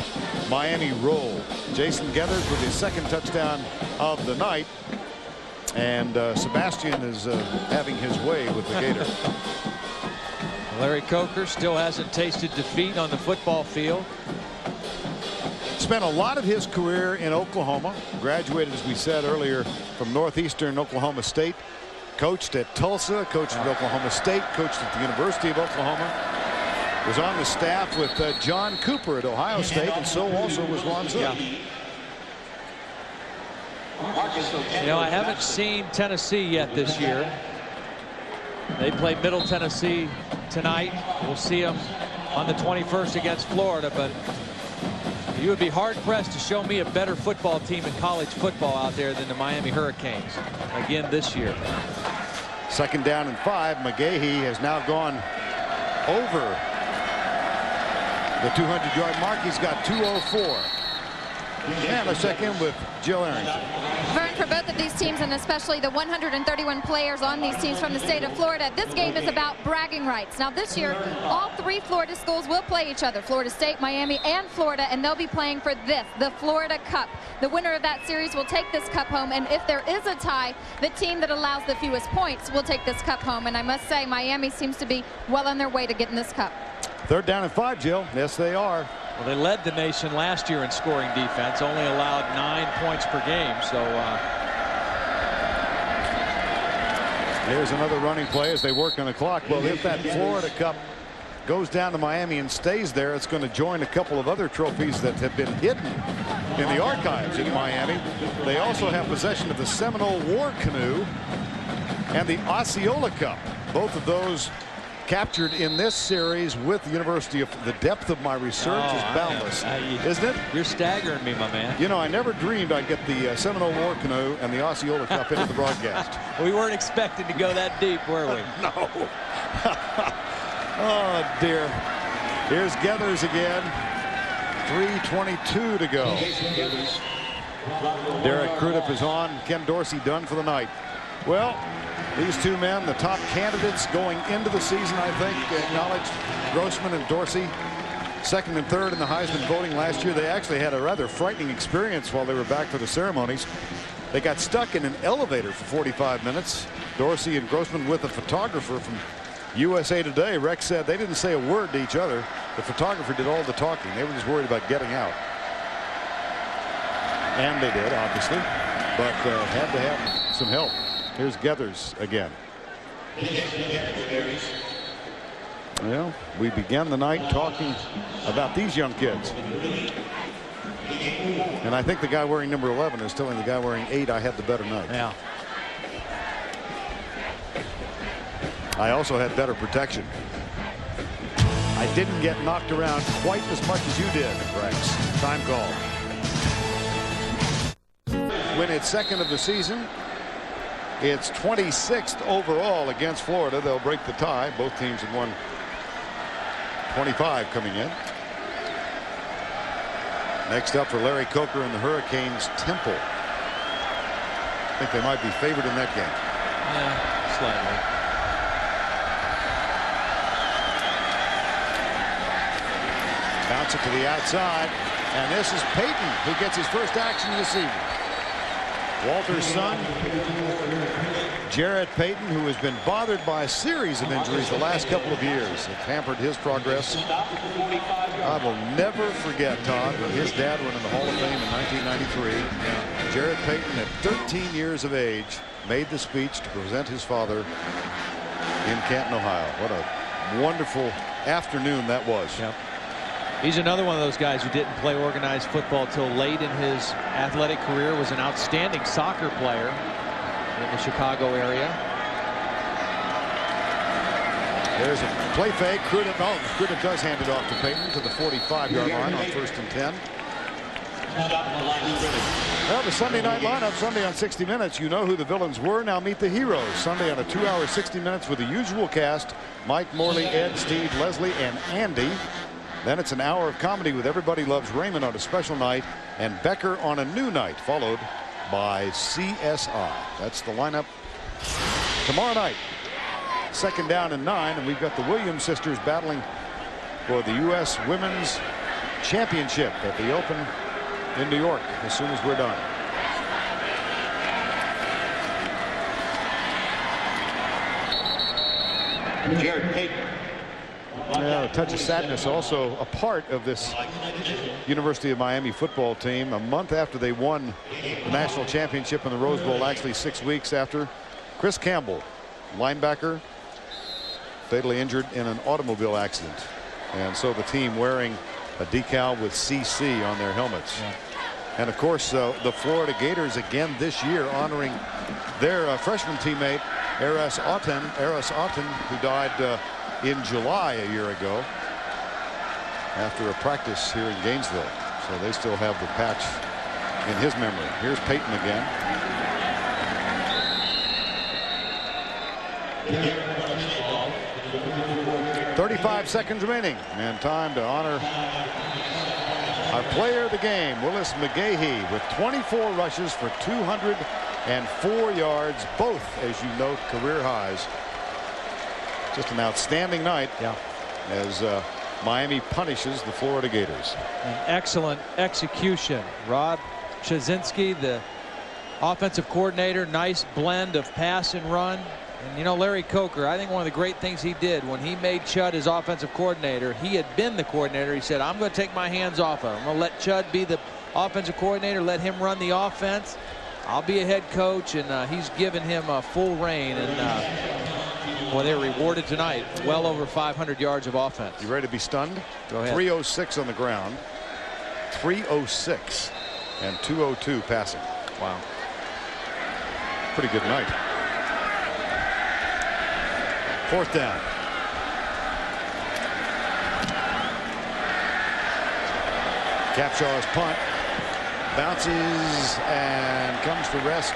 Miami rolled. Jason Geathers with his 2nd touchdown of the night. And Sebastian is having his way with the Gator. Larry Coker still hasn't tasted defeat on the football field. Spent a lot of his career in Oklahoma. Graduated, as we said earlier, from Northeastern Oklahoma State. Coached at Tulsa, coached at Oklahoma State, coached at the University of Oklahoma. Was on the staff with John Cooper at Ohio State, and so also was Ron Zook. You know, I haven't seen Tennessee yet this year. They play Middle Tennessee tonight. We'll see them on the 21st against Florida, but you would be hard-pressed to show me a better football team in college football out there than the Miami Hurricanes again this year. 2nd down and 5. McGahee has now gone over the 200-yard mark. He's got 2:04. And let's check in with Jill Arrington. Vern, for both of these teams, and especially the 131 players on these teams from the state of Florida, this game is about bragging rights. Now this year, all 3 Florida schools will play each other, Florida State, Miami, and Florida, and they'll be playing for this, the Florida Cup. The winner of that series will take this cup home, and if there is a tie, the team that allows the fewest points will take this cup home. And I must say, Miami seems to be well on their way to getting this cup. 3rd down and 5, Jill. Yes, they are. Well, they led the nation last year in scoring defense, only allowed 9 points per game. So here's another running play as they work on the clock. Well, if that Florida Cup goes down to Miami and stays there, it's going to join a couple of other trophies that have been hidden in the archives in Miami. They also have possession of the Seminole War Canoe and the Osceola Cup. Both of those captured in this series with the University of. The depth of my research is boundless, isn't it? You're staggering me, my man. You know, I never dreamed I'd get the Seminole War Canoe and the Osceola Cup into the broadcast. We weren't expecting to go that deep, were we? No. Oh, dear. Here's Geathers again. 3:22 to go. Derek Crudup is on. Ken Dorsey done for the night. Well, These two men, the top candidates going into the season, I think, acknowledged Grossman and Dorsey. Second and third in the Heisman voting last year. They actually had a rather frightening experience while they were back for the ceremonies. They got stuck in an elevator for 45 minutes. Dorsey and Grossman with a photographer from USA Today. Rex said they didn't say a word to each other. The photographer did all the talking. They were just worried about getting out. And they did, obviously, but had to have some help. Here's Geathers again. Well, we began the night talking about these young kids. And I think the guy wearing number 11 is telling the guy wearing 8 I had the better night. Yeah. I also had better protection. I didn't get knocked around quite as much as you did, Rex. Time call. Win its second of the season. It's 26th overall against Florida. They'll break the tie. Both teams have won 25 coming in. Next up for Larry Coker and the Hurricanes, Temple. I think they might be favored in that game. Yeah, slightly. Bounce it to the outside, and this is Payton who gets his first action of the season. Walter's son, Jarrett Payton, who has been bothered by a series of injuries the last couple of years. It's hampered his progress. I will never forget, Todd, when his dad went in the Hall of Fame in 1993. Jarrett Payton, at 13 years of age, made the speech to present his father in Canton, Ohio. What a wonderful afternoon that was. Yep. He's another one of those guys who didn't play organized football till late in his athletic career. Was an outstanding soccer player in the Chicago area. There's a play fake. Cruden does hand it off to Payton to the 45-yard line on 1st and 10. Well, the Sunday night lineup, Sunday on 60 Minutes. You know who the villains were. Now meet the heroes. Sunday on a 2-hour 60 Minutes with the usual cast: Mike, Morley, Ed, Steve, Leslie, and Andy. Then it's an hour of comedy with Everybody Loves Raymond on a special night, and Becker on a new night, followed by CSI. That's the lineup tomorrow night. 2nd down and 9, and we've got the Williams sisters battling for the U.S. Women's Championship at the Open in New York as soon as we're done. Jarrett Payton. Yeah, a touch of sadness also a part of this University of Miami football team. A month after they won the national championship in the Rose Bowl, actually 6 weeks after, Chris Campbell, linebacker, fatally injured in an automobile accident. And so the team wearing a decal with CC on their helmets. Yeah. And of course the Florida Gators again this year honoring their freshman teammate Eras Auten, who died in July a year ago after a practice here in Gainesville. So they still have the patch in his memory. Here's Payton again. .35 seconds remaining, and time to honor our player of the game, Willis McGahee, with 24 rushes for 204 yards, both, as you note, career highs. Just an outstanding night, yeah, as Miami punishes the Florida Gators. An excellent execution. Rob Chazinski, the offensive coordinator, nice blend of pass and run. And you know, Larry Coker, I think one of the great things he did when he made Chud his offensive coordinator, he had been the coordinator. He said, I'm going to take my hands off of him. I'm going to let Chud be the offensive coordinator, let him run the offense. I'll be a head coach, and he's given him a full reign. And well, they were rewarded tonight. Well over 500 yards of offense. You ready to be stunned? Go ahead. 306 on the ground, 306, and 202 passing. Wow. Pretty good night. 4th down. Capshaw's punt bounces and comes to rest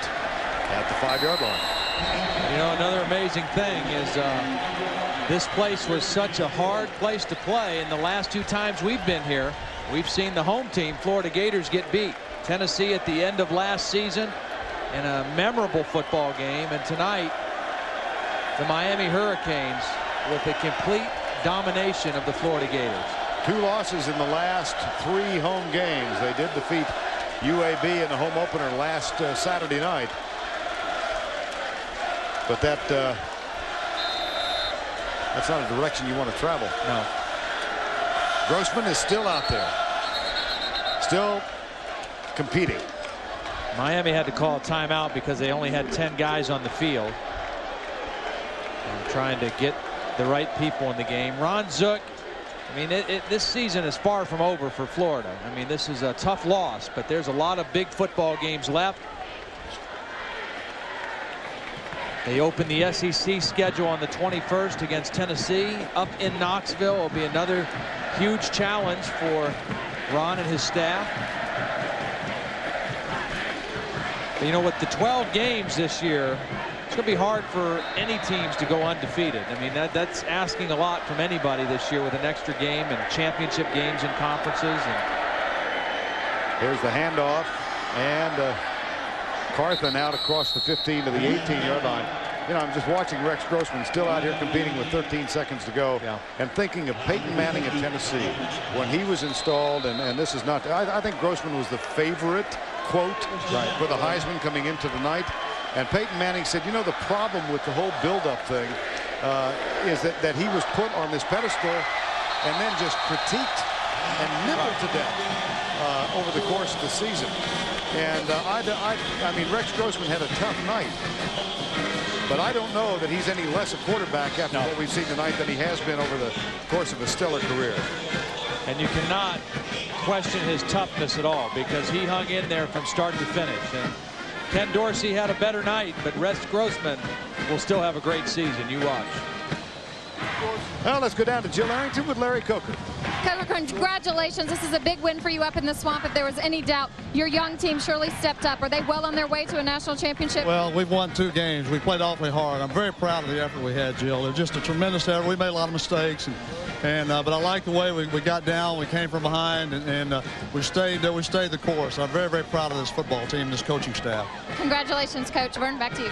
at the 5-yard line. You know, another amazing thing is this place was such a hard place to play, and the last 2 times we've been here, we've seen the home team, Florida Gators, get beat. Tennessee at the end of last season in a memorable football game, and tonight the Miami Hurricanes with a complete domination of the Florida Gators. 2 losses in the last 3 home games. They did defeat UAB in the home opener last Saturday night. But that's not a direction you want to travel. No. Grossman is still out there. Still competing. Miami had to call a timeout because they only had 10 guys on the field. And trying to get the right people in the game. Ron Zook, I mean, this season is far from over for Florida. I mean, this is a tough loss, but there's a lot of big football games left. They open the SEC schedule on the 21st against Tennessee up in Knoxville. Will be another huge challenge for Ron and his staff. But, you know, with the 12 games this year, it's going to be hard for any teams to go undefeated. I mean, that's asking a lot from anybody this year with an extra game and championship games and conferences. And here's the handoff, and Carthen out across the 15 to the 18-yard line. You know, I'm just watching Rex Grossman still out here competing with 13 seconds to go, and thinking of Peyton Manning at Tennessee when he was installed. And this is not, I think Grossman was the favorite, quote, for the Heisman coming into the night. And Peyton Manning said, you know, the problem with the whole build-up thing is that he was put on this pedestal and then just critiqued and nibbled to death over the course of the season. And I mean, Rex Grossman had a tough night, but I don't know that he's any less a quarterback after what we've seen tonight than he has been over the course of a stellar career. And you cannot question his toughness at all, because he hung in there from start to finish. And Ken Dorsey had a better night, but Rex Grossman will still have a great season. You watch. Well, let's go down to Jill Arrington with Larry Coker. Coker, congratulations. This is a big win for you up in the swamp. If there was any doubt, your young team surely stepped up. Are they well on their way to a national championship? Well, we've won 2 games. We played awfully hard. I'm very proud of the effort we had, Jill. It was just a tremendous effort. We made a lot of mistakes, but I like the way we got down. We came from behind, and we stayed the course. I'm very, very proud of this football team, this coaching staff. Congratulations, Coach. Vern, back to you.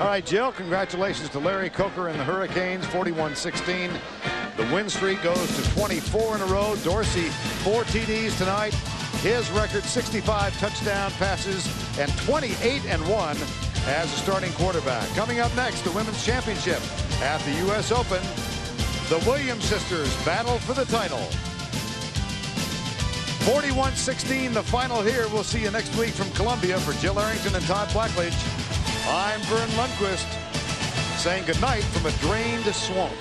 All right, Jill, congratulations to Larry Coker and the Hurricanes, 41-16. The win streak goes to 24 in a row. Dorsey, 4 TDs tonight. His record, 65 touchdown passes and 28-1 as a starting quarterback. Coming up next, the Women's Championship at the U.S. Open. The Williams sisters battle for the title. 41-16, the final here. We'll see you next week from Columbia. For Jill Arrington and Todd Blackledge, I'm Vern Lundquist saying goodnight from a drained swamp.